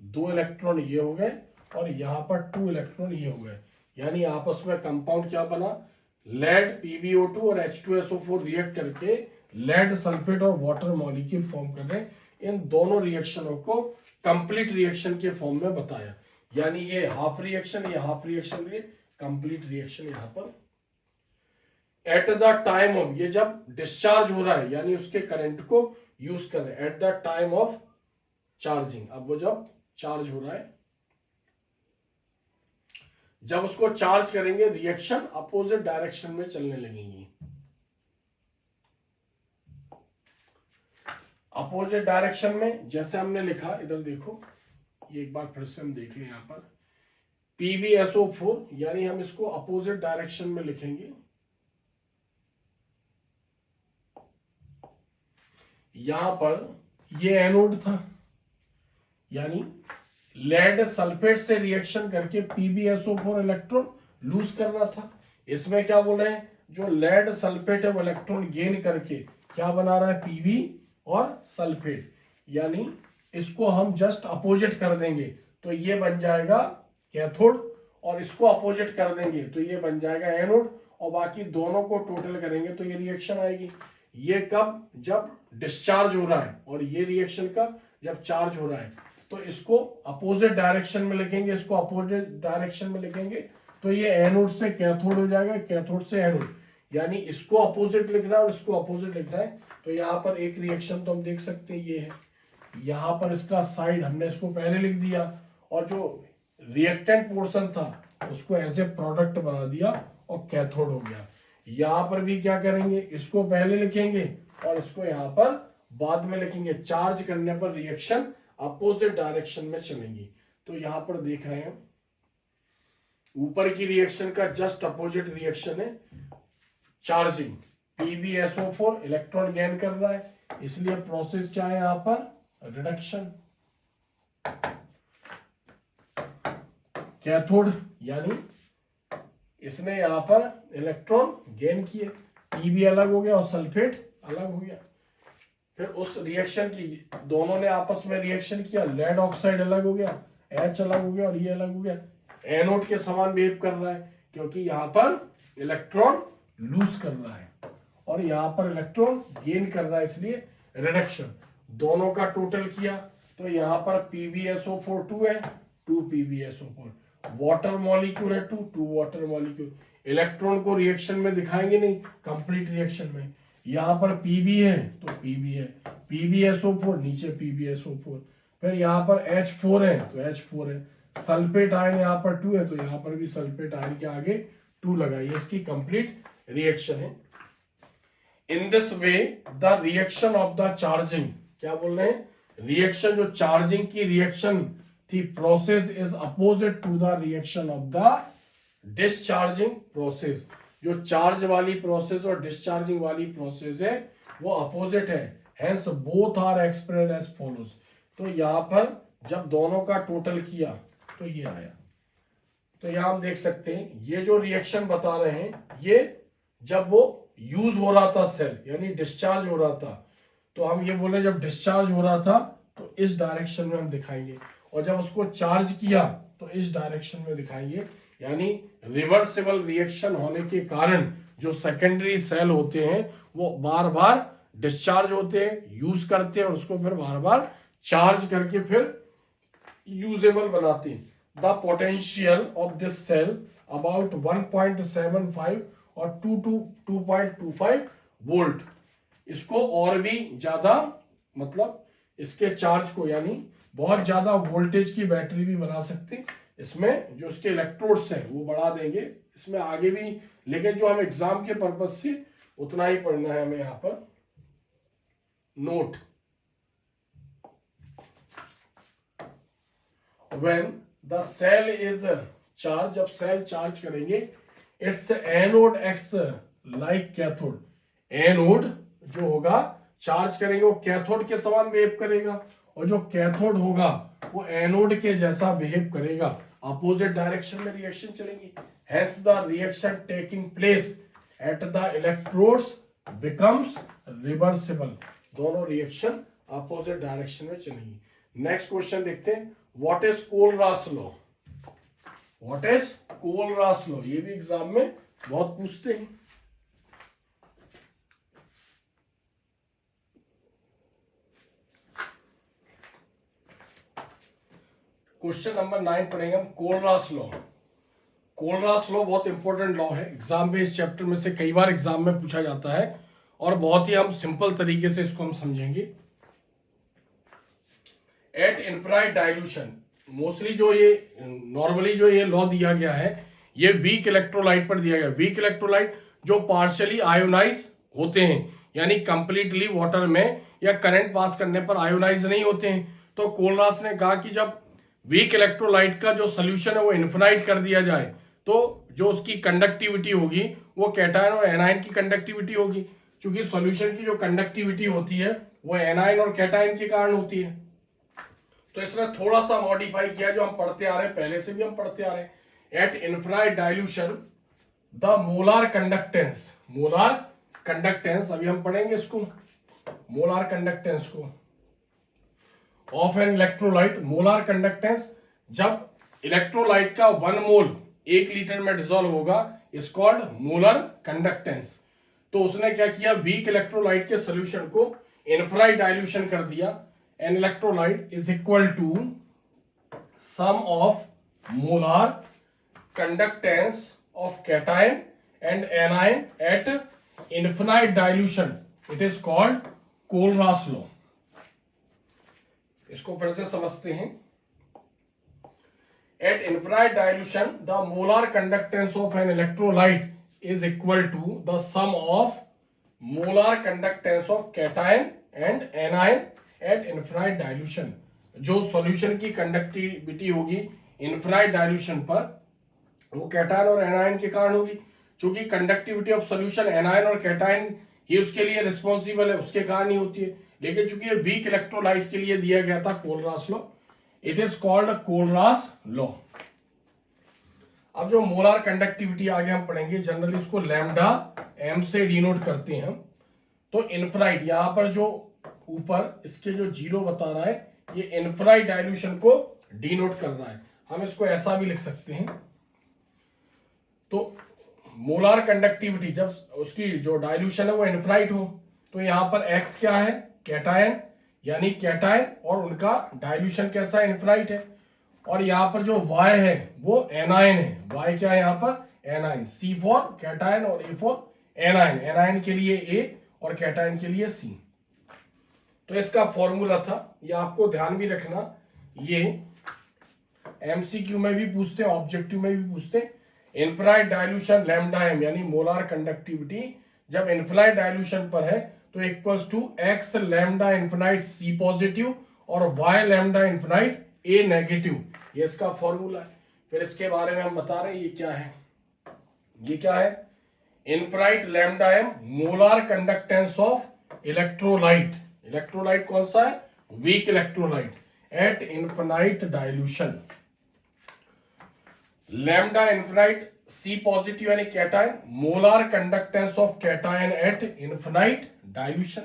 2 इलेक्ट्रॉन ये हो गए और यहाँ पर 2 इलेक्ट्रॉन ये हो गए, यानी आपस में कंपाउंड क्या बना, लेड PbO2 और H2SO4 रिएक्ट करके लेड सल्फेट और वाटर मॉलिक्यूल फॉर्म कर रहे हैं। इन दोनों रिएक्शनों को कंप्लीट रिएक्शन के फॉर्म में बताया, यानी ये हाफ रिएक्शन, ये हाफ रिएक्शन, ये कंप्लीट रिएक्शन यहाँ पर। एट द टाइम ऑफ, ये जब डिस्चार्ज हो रहा है यानी उसके करंट को यूज कर रहे हैं, at the time of charging. अब वो जब चार्ज हो रहा है, जब उसको चार्ज करेंगे रिएक्शन अपोजिट डायरेक्शन में चलने लगेंगी। अपोजिट डायरेक्शन में जैसे हमने लिखा, इधर देखो, ये एक बार फिर से हम देख लें, यहां पर PbSO4 यानी हम इसको अपोजिट डायरेक्शन में लिखेंगे। यहां पर ये एनोड था, यानी लेड सल्फेट से रिएक्शन करके PbSO4 इलेक्ट्रॉन लूज करना था। इसमें क्या बोल रहे हैं, जो लेड सल्फेट है वो इलेक्ट्रॉन गेन करके क्या बना रहा है, Pb और सल्फेट, यानी इसको हम जस्ट अपोजिट कर देंगे तो ये बन जाएगा कैथोड, और इसको अपोजिट कर देंगे तो ये बन जाएगा एनोड, और बाकी दोनों को टोटल करेंगे तो ये रिएक्शन आएगी। ये कब, जब डिस्चार्ज हो रहा है, और ये रिएक्शन कब, जब चार्ज हो रहा है। तो इसको अपोजिट डायरेक्शन में लिखेंगे, इसको अपोजिट डायरेक्शन में लिखेंगे तो ये एनोड से कैथोड हो जाएगा, कैथोड से एनोड, यानी इसको अपोजिट लिख रहा है और इसको अपोजिट लिख रहा है। तो यहाँ पर एक रिएक्शन तो हम देख सकते हैं, ये है, यहाँ पर इसका साइड हमने इसको पहले लिख दिया, और जो रिएक्टेंट पोर्शन था उसको एज ए प्रोडक्ट बना दिया और कैथोड हो गया। यहाँ पर भी क्या करेंगे, इसको पहले लिखेंगे और इसको यहाँ पर बाद में लिखेंगे। चार्ज करने पर रिएक्शन अपोजिट डायरेक्शन में चलेंगी। तो यहाँ पर देख रहे हैं ऊपर की रिएक्शन का जस्ट अपोजिट रिएक्शन है चार्जिंग। PbSO4 इलेक्ट्रॉन गेन कर रहा है, इसलिए प्रोसेस क्या है यहाँ पर, रिडक्शन। कैथोड यानी इसने यहाँ पर इलेक्ट्रॉन गेन किए, Pb अलग हो गया और सल्फेट अलग हो गया। फिर उस रिएक्शन की, दोनों ने आपस में रिएक्शन किया, लेड ऑक्साइड अलग हो गया, H अलग हो गया और ये अलग हो गया। एनोड के समान बिहेव कर रहा है क्योंकि यहाँ पर इलेक्ट्रॉन लूज कर रहा है और यहाँ पर इलेक्ट्रॉन गेन कर रहा है, इसलिए रिडक्शन। दोनों का टोटल किया तो यहाँ पर PbSO4 2 है, 2 PbSO4, वाटर मॉलिक्यूल है 2 वाटर मॉलिक्यूल। इलेक्ट्रॉन को रिएक्शन में दिखाएंगे नहीं, कंप्लीट रिएक्शन में। यहाँ पर Pb है तो Pb है, PbSO4 नीचे PbSO4, फिर यहाँ पर H4 है तो H4 है, सल्फेट आयन यहाँ पर 2 है तो यहाँ पर भी सल्फेट आयन के आगे 2 लगाइए, इसकी कंप्लीट रिएक्शन है। In this way the reaction of the charging, क्या बोल रहे हैं, रिएक्शन जो चार्जिंग की रिएक्शन थी, process is opposite to the reaction of the discharging process. जो चार्ज वाली प्रोसेस और डिस्चार्जिंग वाली प्रोसेस है वो अपोजिट है, hence both are expressed as follows. तो यहां पर जब दोनों का टोटल किया तो ये आया। तो यहां हम देख सकते हैं ये जो रिएक्शन बता रहे हैं, ये जब वो यूज हो रहा था सेल, यानी डिस्चार्ज हो रहा था, तो हम ये बोले जब डिस्चार्ज हो रहा था तो इस डायरेक्शन में हम दिखाएंगे, और जब उसको चार्ज किया तो इस डायरेक्शन में दिखाएंगे। यानी रिवर्सिबल रिएक्शन होने के कारण जो सेकेंडरी सेल होते हैं वो बार बार डिस्चार्ज होते हैं, यूज करते हैं और उसको फिर बार बार चार्ज करके फिर यूजेबल बनाते हैं। The potential of this cell about 1.75 और 2 to 2.25 वोल्ट। इसको और भी ज्यादा, मतलब इसके चार्ज को, यानी बहुत ज्यादा वोल्टेज की बैटरी भी बना सकते हैं। इसमें जो इसके इलेक्ट्रोड्स हैं वो बढ़ा देंगे, इसमें आगे भी, लेकिन जो हम एग्जाम के पर्पज से उतना ही पढ़ना है हमें। यहां पर note, when the cell is charge, जब सेल चार्ज करेंगे, its anode acts like cathode. Anode जो होगा चार्ज करेंगे वो कैथोड के समान बिहेव करेगा, और जो कैथोड होगा वो एनोड के जैसा बिहेव करेगा, अपोजिट डायरेक्शन में रिएक्शन चलेंगी। Hence the reaction taking place at the electrodes becomes reversible. दोनों रिएक्शन अपोजिट डायरेक्शन में चलेंगी। नेक्स्ट क्वेश्चन देखते हैं, what is Kohlrausch law? What is Kohlrausch law? ये भी एग्जाम में बहुत पूछते हैं। क्वेश्चन नंबर 9 पढ़ेंगे हम, कोलरास लॉ। कोलरास लॉ बहुत इंपॉर्टेंट लॉ है, एग्जाम में इस चैप्टर में से कई बार एग्जाम में पूछा जाता है, और बहुत ही हम सिंपल तरीके से इसको हम समझेंगे। एट इनफाइनाइट डाइल्यूशन, मोस्टली जो ये नॉर्मली जो ये लॉ दिया गया है ये वीक इलेक्ट्रोलाइट पर दिया गया। वीक इलेक्ट्रोलाइट जो पार्शियली आयोनाइज होते हैं, यानी कंप्लीटली वाटर में या करंट पास करने पर आयोनाइज नहीं होते हैं। तो कोलरास ने कहा कि जब वीक इलेक्ट्रोलाइट का जो सोल्यूशन है वो इन्फिनाइट कर दिया जाए तो जो उसकी कंडक्टिविटी होगी वो कैटायन और एनायन की कंडक्टिविटी होगी, क्योंकि सॉल्यूशन की जो कंडक्टिविटी होती है वो एनायन और कैटायन के कारण होती है। तो इसने थोड़ा सा मॉडिफाई किया, जो हम पढ़ते आ रहे हैं, पहले से भी हम पढ़ते आ रहे हैं। At infinite dilution the molar conductance, molar conductance अभी हम पढ़ेंगे इसको, मोलार कंडक्टेंस को of an electrolyte. Molar conductance, जब इलेक्ट्रोलाइट का 1 मोल 1 लीटर में डिसॉल्व होगा, इज कॉल्ड मोलर कंडक्टेंस। तो उसने क्या किया, वीक इलेक्ट्रोलाइट के सोल्यूशन को इनफिनाइट डाइल्यूशन कर दिया। An electrolyte is equal to sum of molar conductance of cation and anion at infinite dilution, it is called Kohlrausch law. इसको फिर से समझते हैं। At infinite dilution the molar conductance of an electrolyte is equal to the sum of molar conductance of cation and anion at infinite dilution. जो solution की conductivity होगी infinite dilution पर वो कैटायन और एनायन के कारण होगी, क्योंकि कंडक्टिविटी ऑफ सॉल्यूशन एनायन और कैटायन ही उसके लिए रिस्पॉन्सिबल है, उसके कारण ही होती है। लेकिन चूंकि ये वीक इलेक्ट्रोलाइट के लिए दिया गया था Kohlrausch law, it is called Kohlrausch law. अब जो मोलार कंडक्टिविटी आगे हम पढ़ेंगे, जनरली इसको लैम्डा एम से डिनोट करते हैं हम। तो इनफिनाइट, यहां पर जो ऊपर इसके जो 0 बता रहा है ये इनफिनाइट डाइल्यूशन को डिनोट कर रहा है। हम इसको ऐसा भी लिख सकते हैं। तो मोलार कंडक्टिविटी जब उसकी जो डाइल्यूशन है वो इनफिनाइट हो, तो यहां पर x क्या है, कैटायन, यानी कैटायन और उनका डाइल्यूशन कैसा है, इनफिनाइट है। और यहां पर जो y है वो एनायन है। y क्या है यहाँ पर, एनायन। C फॉर कैटायन और A फॉर एनायन, एनायन के लिए A और कैटायन के लिए C। तो इसका फॉर्मूला था, ये आपको ध्यान भी रखना, ये MCQ में भी पूछते हैं, ऑब्जेक्टिव में भी पूछते हैं। इनफिनाइट डाइल्यूशन लैम्डा एम, यानी मोलार कंडक्टिविटी जब इनफिनाइट डाइल्यूशन पर है तो equals to x lambda infinite C positive और y lambda infinite A negative, ये इसका फॉर्मूला है। फिर इसके बारे में हम बता रहे हैं ये क्या है, ये क्या है, infinite lambda m molar conductance of electrolyte. Electrolyte कौन सा है, weak electrolyte, at infinite dilution. Lambda infinite C positive यानी cation, molar conductance of cation at infinite dilution.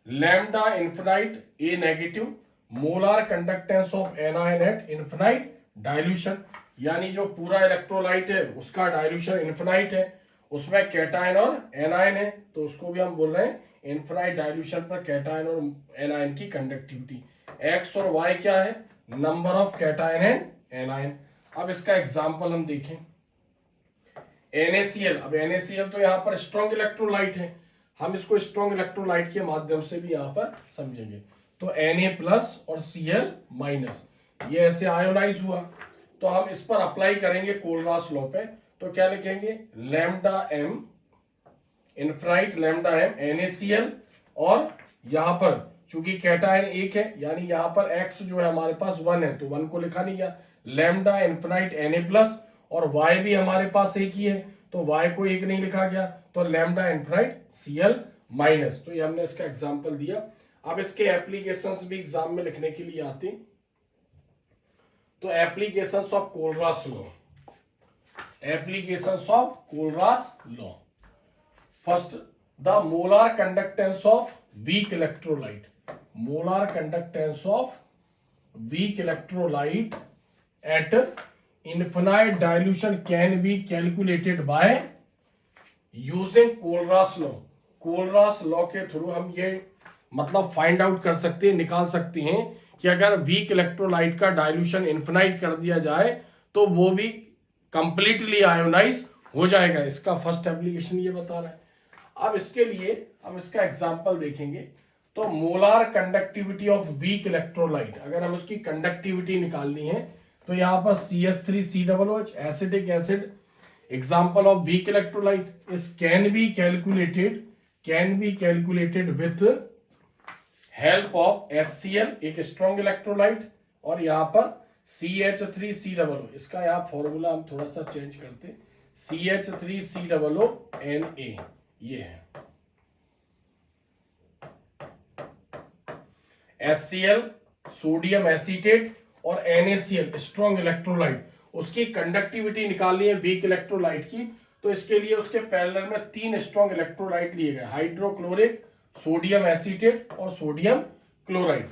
Lambda infinite A negative, molar conductance of anion at infinite dilution. यानी जो पूरा electrolyte है उसका dilution infinite है, उसमें cation और anion है, तो उसको भी हम बोल रहे हैं इनफिनाइट डाइल्यूशन पर कैटायन और एनायन की कंडक्टिविटी। x और y क्या है, number of cation and anion. अब इसका एग्जांपल हम देखें, NaCl। अब NaCl तो यहाँ पर स्ट्रॉन्ग इलेक्ट्रोलाइट है, हम इसको स्ट्रॉन्ग इलेक्ट्रोलाइट के माध्यम से भी यहाँ पर समझेंगे। तो Na प्लस और Cl माइनस, ये ऐसे आयोनाइज हुआ, तो हम इस पर अप्लाई करेंगे कोलरास लॉ पे। तो क्या लिखेंगे, lambda M infinite lambda M NaCl, और यहां पर चूंकि कैटायन 1 है यानी यहां पर x जो है हमारे पास 1 है, तो 1 को लिखा नहीं गया। लैम्डा इनफिनाइट Na प्लस, और y भी हमारे पास एक ही है तो y को 1 नहीं लिखा गया, तो लैम्डा इनफिनाइट Cl माइनस। तो ये हमने इसका एग्जांपल दिया। अब इसके एप्लीकेशंस भी एग्जाम में लिखने के लिए आते। तो applications of Kohlrausch law, applications of Kohlrausch law. First, the molar conductance of weak electrolyte, molar conductance of weak electrolyte at infinite dilution can be calculated by using Kohlrausch law. Kohlrausch law के through हम ये मतलब find out कर सकते हैं, निकाल सकते हैं कि अगर वीक इलेक्ट्रोलाइट का डाइल्यूशन इन्फिनाइट कर दिया जाए तो वो भी कंप्लीटली आयोनाइज हो जाएगा। इसका फर्स्ट एप्लीकेशन ये बता रहा है। अब इसके लिए हम इसका एग्जांपल देखेंगे। तो molar conductivity of weak electrolyte, अगर हम उसकी कंडक्टिविटी निकालनी है तो यहां पर CH3COOH acetic acid example of weak electrolyte is can be calculated with help of HCl, एक स्ट्रॉन्ग इलेक्ट्रोलाइट, और यहां पर CH3COO, इसका यहां फॉर्मूला हम थोड़ा सा चेंज करते, CH3COONA ये है। HCl सोडियम एसीटेट और NaCl स्ट्रॉन्ग इलेक्ट्रोलाइट, उसकी कंडक्टिविटी निकालनी है वीक इलेक्ट्रोलाइट की। तो इसके लिए उसके पैरेलल में 3 स्ट्रॉन्ग इलेक्ट्रोलाइट लिए गए, हाइड्रोक्लोरिक, सोडियम एसीटेट और सोडियम क्लोराइड।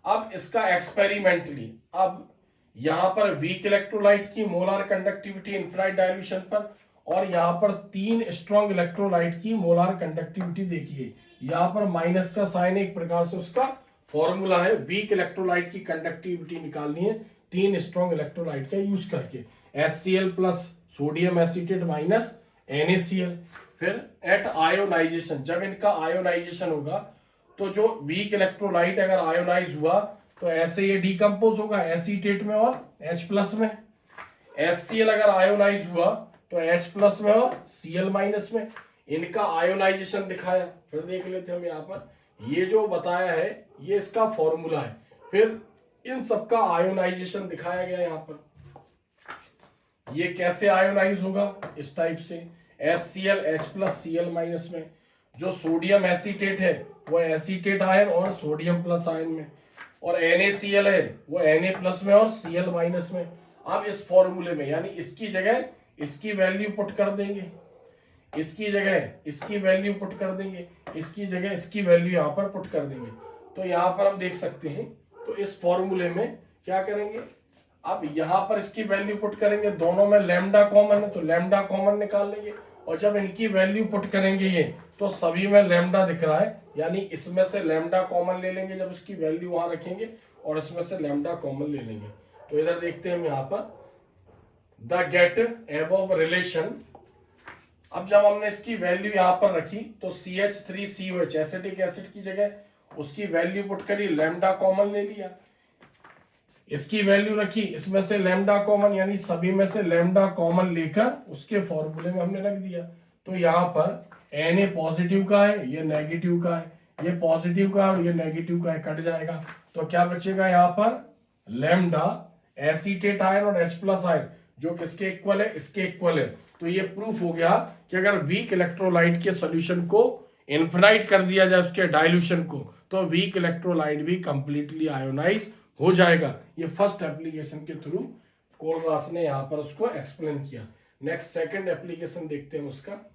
अब इसका एक्सपेरिमेंटली, अब यहां पर वीक इलेक्ट्रोलाइट की मोलार कंडक्टिविटी इनफिनाइट डाइल्यूशन पर, और यहां पर 3 स्ट्रॉन्ग इलेक्ट्रोलाइट की मोलार कंडक्टिविटी देखिए, यहां पर माइनस का साइन, एक प्रकार से उसका फॉर्मूला है। वीक इलेक्ट्रोलाइट की कंडक्टिविटी निकालनी है 3 स्ट्रॉन्ग इलेक्ट्रोलाइट का यूज करके, HCl plus sodium acetate minus NaCl। फिर एट आयोनाइजेशन, जब इनका आयोनाइजेशन होगा तो जो वीक इलेक्ट्रोलाइट अगर आयोनाइज हुआ तो ऐसे ये डिकम्पोज होगा एसीटेट में और H प्लस में। HCl अगर आयोनाइज हुआ तो H प्लस में और Cl माइनस में। इनका आयोनाइजेशन दिखाया, फिर देख लेते हम यहाँ पर, ये जो बताया है ये इसका फॉर्मूला है। फिर इन सबका आयोनाइजेशन दिखाया गया यहाँ पर, ये कैसे आयोनाइज होगा इस टाइप से, HCl H plus Cl minus में। जो सोडियम एसीटेट है वो एसीटेट आयन और सोडियम प्लस आयन में, और NaCl है वो Na प्लस में और Cl माइनस में। अब इस फॉर्मूले में यानी इसकी जगह इसकी वैल्यू पुट कर देंगे, इसकी जगह इसकी वैल्यू पुट कर देंगे, इसकी जगह इसकी वैल्यू यहाँ पर पुट कर देंगे। तो यहाँ पर हम देख सकते हैं, तो इस फॉर्मूले में क्या करेंगे, अब यहाँ पर इसकी वैल्यू पुट करेंगे, दोनों में लैम्डा कॉमन है तो लैम्डा कॉमन निकाल लेंगे, और जब इनकी वैल्यू पुट करेंगे ये तो सभी में लैम्डा दिख रहा है, यानी इसमें से लैम्डा कॉमन ले लेंगे जब इसकी वैल्यू वहां रखेंगे, और इसमें से लैम्डा कॉमन ले लेंगे। तो इधर देखते हैं हम यहाँ पर द गेट एबव रिलेशन। अब जब हमने इसकी वैल्यू यहाँ पर रखी तो CH3COH एसिटिक एसिड की जगह उसकी वैल्यू पुट करी, लैम्डा कॉमन ले लिया, इसकी वैल्यू रखी, इसमें से लैम्डा कॉमन, यानी सभी में से लैम्डा कॉमन लेकर उसके फॉर्मूले में हमने रख दिया। तो यहाँ पर Na पॉजिटिव का है, ये नेगेटिव का है, ये पॉजिटिव का और ये नेगेटिव का है, कट जाएगा। तो क्या बचेगा यहाँ पर, लैम्डा एसीटेट आयन और H प्लस आयन जो किसके इक्वल है, इसके इक्वल है। तो ये प्रूफ हो गया कि अगर वीक इलेक्ट्रोलाइट के सॉल्यूशन को इन्फिनाइट कर दिया जाए उसके डाइल्यूशन को, तो वीक इलेक्ट्रोलाइट भी कंप्लीटली आयोनाइज हो जाएगा। ये फर्स्ट एप्लीकेशन के थ्रू कोलरास ने यहां पर उसको एक्सप्लेन किया। नेक्स्ट सेकंड एप्लीकेशन देखते हैं उसका।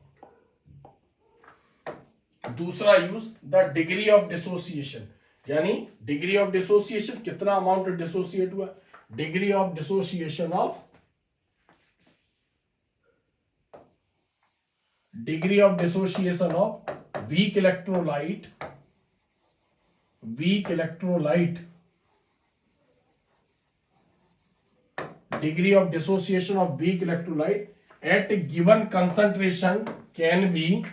दूसरा use, the degree of dissociation, यानी डिग्री ऑफ डिसोसिएशन, कितना अमाउंट डिसोसिएट हुआ, degree of dissociation of weak electrolyte degree of dissociation of weak electrolyte at given concentration can be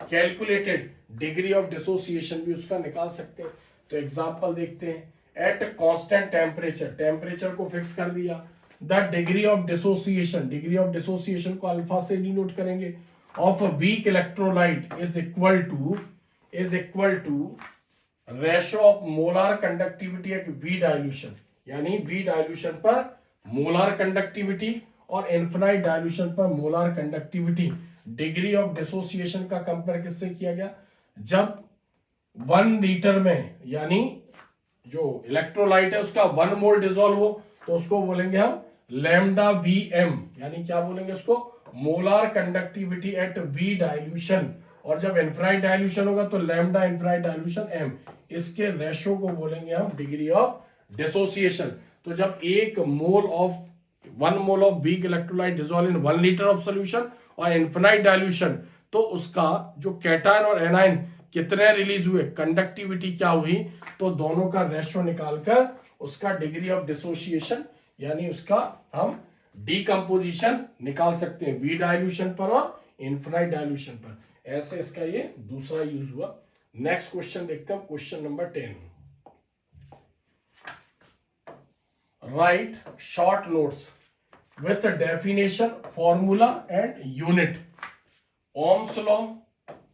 calculated। Degree of dissociation भी उसका निकाल सकते हैं। तो example देखते हैं, एट कांस्टेंट टेम्परेचर, टेम्परेचर को फिक्स कर दिया, the degree of dissociation, degree of dissociation को अल्फा से डिनोट करेंगे, of weak electrolyte is equal to ratio of molar conductivity at V dilution, यानी वी डाइल्यूशन पर मोलार कंडक्टिविटी और infinite dilution पर molar conductivity degree of dissociation का compare किससे किया गया? जब 1 लीटर में, यानी जो इलेक्ट्रोलाइट है उसका 1 मोल डिसॉल्व हो, तो उसको बोलेंगे हम लैम्डा वीएम, यानी क्या बोलेंगे उसको? Molar conductivity at V dilution. और जब इनफाइनाइट डाइल्यूशन होगा तो लैम्डा इनफाइनाइट डाइल्यूशन एम। इसके रेशो को बोलेंगे हम डिग्री ऑफ डिसोसिएशन। तो जब 1 mole of weak electrolyte dissolve in 1 litre of solution और इनफाइनाइट डाइल्यूशन, तो उसका जो कैटायन और एनायन कितने रिलीज हुए, कंडक्टिविटी क्या हुई, तो दोनों का रेशो निकालकर उसका डिग्री ऑफ डिसोसिएशन यानी उसका हम डीकंपोजिशन निकाल सकते हैं, वी डाइल्यूशन पर और इनफाइनाइट डाइल्यूशन पर। ऐसे इसका ये दूसरा यूज हुआ। नेक्स्ट क्वेश्चन देखते हैं, question number 10। Write short notes with definition, formula and unit. Ohm's law,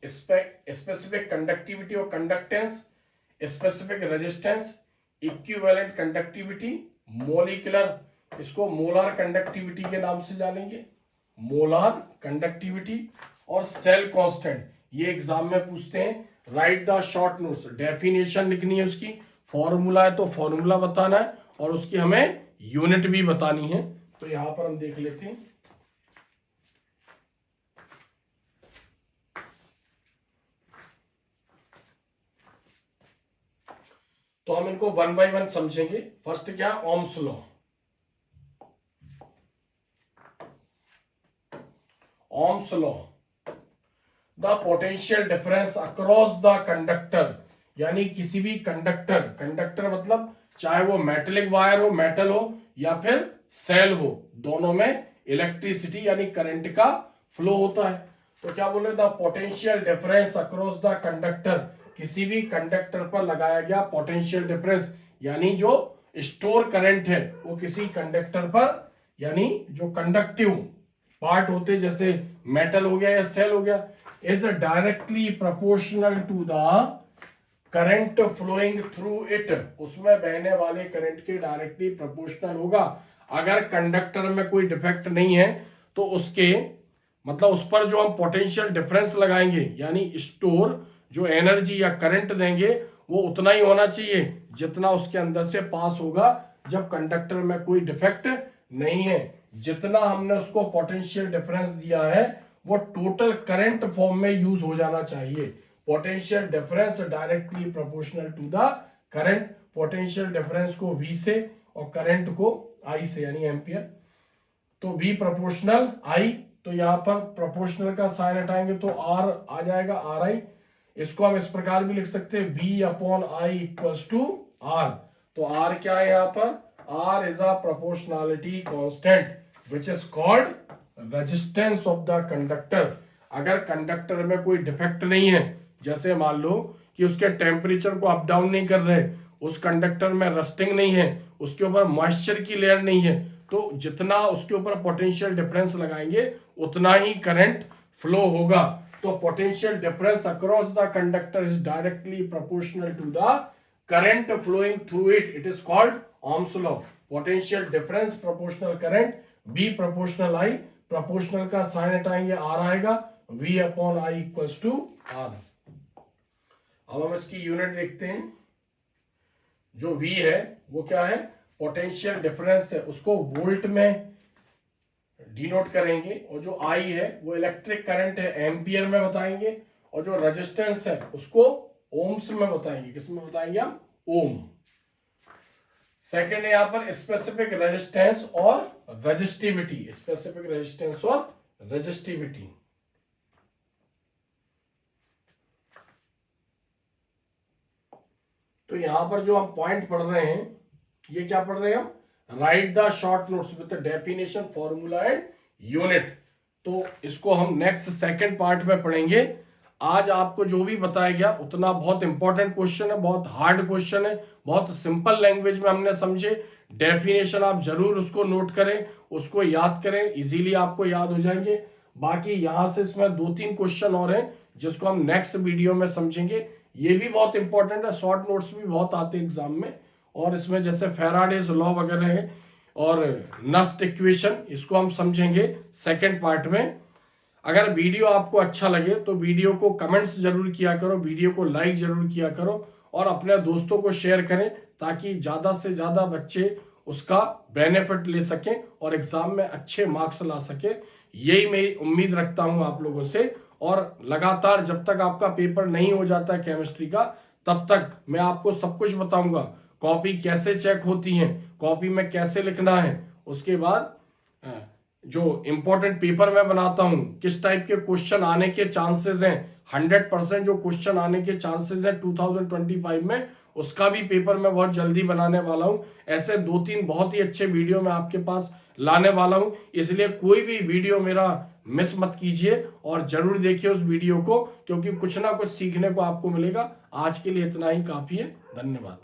specific conductivity और conductance, specific resistance, equivalent conductivity, molecular, इसको मोलार कंडक्टिविटी के नाम से जानेंगे, मोलार कंडक्टिविटी, और सेल कांस्टेंट। ये एग्जाम में पूछते हैं। Write the short notes, definition लिखनी है उसकी, फॉर्मूला है तो फॉर्मूला बताना है, और उसकी हमें यूनिट भी बतानी है। तो यहां पर हम देख लेते हैं। तो हम इनको 1 बाय 1 समझेंगे। फर्स्ट क्या? Ohm's law. Ohm's law, the potential difference across the conductor, यानी किसी भी कंडक्टर मतलब चाहे वो मेटेलिक वायर हो, मेटल हो, या फिर सेल हो, दोनों में इलेक्ट्रिसिटी यानी करंट का फ्लो होता है। तो क्या बोले? The potential difference across the conductor, किसी भी कंडक्टर पर लगाया गया पोटेंशियल डिफरेंस, यानी जो स्टोर करंट है वो किसी कंडक्टर पर, यानी जो कंडक्टिव पार्ट होते जैसे मेटल हो गया या सेल हो गया, is directly proportional to the current flowing through it, उसमें बहने वाले करंट के डायरेक्टली प्रोपोर्शनल होगा। अगर कंडक्टर में कोई डिफेक्ट नहीं है तो उसके मतलब उस पर जो हम पोटेंशियल डिफरेंस लगाएंगे, यानी स्टोर जो एनर्जी या करंट देंगे, वो उतना ही होना चाहिए जितना उसके अंदर से पास होगा जब कंडक्टर में कोई डिफेक्ट नहीं है। जितना हमने उसको पोटेंशियल डिफरेंस दिया है वो टोटल करंट फॉर्म में यूज हो जाना चाहिए। Potential difference directly proportional to the current, potential difference को V से और करंट को I से, यानी एम्पियर। तो V प्रोपोर्शनल I, तो यहां पर प्रोपोर्शनल का साइन हटाएंगे तो R आ जाएगा, RI। इसको हम इस प्रकार भी लिख सकते हैं, V upon I equals to R। तो R क्या है यहाँ पर? R is a proportionality constant which is called resistance of the conductor. अगर कंडक्टर में कोई डिफेक्ट नहीं है, जैसे मान लो कि उसके टेम्परेचर को अप डाउन नहीं कर रहे, उस कंडक्टर में रस्टिंग नहीं है, उसके ऊपर मॉइस्चर की लेयर नहीं है, तो जितना उसके ऊपर पोटेंशियल डिफरेंस लगाएंगे उतना ही करंट फ्लो होगा। तो potential difference across the conductor is directly proportional to the current flowing through it, it is called Ohm's law. Potential difference proportional current, V proportional I, proportional का sign हटाएंगे R आएगा, V upon I equals to R। अब हम इसकी unit देखते हैं। जो V है वो क्या है? पोटेंशियल डिफरेंस है, उसको वोल्ट में डिनोट करेंगे, और जो I है वो इलेक्ट्रिक करंट है, एम्पियर में बताएंगे, और जो रेजिस्टेंस है उसको ओम्स में बताएंगे। किस में बताएंगे हम? ओम। सेकेंड है यहां पर स्पेसिफिक रेजिस्टेंस और रेजिस्टिविटी, स्पेसिफिक रेजिस्टेंस और रेजिस्टिविटी। तो यहां पर जो हम पॉइंट पढ़ रहे हैं, ये क्या पढ़ रहे हैं हम? Right the short notes with definition, formula and unit. तो इसको हम नेक्स्ट सेकंड पार्ट में पढ़ेंगे। आज आपको जो भी बताया गया उतना बहुत इंपॉर्टेंट क्वेश्चन है, बहुत हार्ड क्वेश्चन है, बहुत सिंपल लैंग्वेज में हमने समझे। डेफिनेशन आप जरूर उसको नोट करें, उसको याद करें, इजीली आपको याद हो जाएंगे। बाकी यहां से इसमें 2-3 क्वेश्चन और हैं जिसको हम नेक्स्ट वीडियो में समझेंगे। ये भी बहुत इंपॉर्टेंट है, शॉर्ट नोट्स भी बहुत आते हैं एग्जाम में, और इसमें जैसे फैराडेज लॉ वगैरह है और नस्ट इक्वेशन, इसको हम समझेंगे सेकेंड पार्ट में। अगर वीडियो आपको अच्छा लगे तो वीडियो को कमेंट्स जरूर किया करो, वीडियो को लाइक जरूर किया करो और अपने दोस्तों को शेयर करें ताकि ज़्यादा से ज़्यादा बच्चे उसका बेनिफिट ले सकें और एग्जाम में अच्छे मार्क्स ला सके। यही मैं उम्मीद रखता हूं आप लोगों से। और लगातार जब तक आपका पेपर नहीं हो जाता है केमिस्ट्री का, तब तक मैं आपको सब कुछ बताऊंगा। कॉपी कैसे चेक होती है, कॉपी में कैसे लिखना है, उसके बाद जो इंपॉर्टेंट पेपर मैं बनाता हूं, किस टाइप के क्वेश्चन आने के चांसेस हैं, 100% जो क्वेश्चन आने के चांसेस हैं 2025 में, उसका भी पेपर मैं बहुत जल्दी बनाने वाला हूं। ऐसे 2-3 बहुत ही अच्छे वीडियो मैं आपके पास लाने वाला हूं, इसलिए कोई भी वीडियो मेरा मिस मत कीजिए और जरूर देखिए उस वीडियो को, क्योंकि कुछ ना कुछ सीखने को आपको मिलेगा। आज के लिए इतना ही काफी है। धन्यवाद।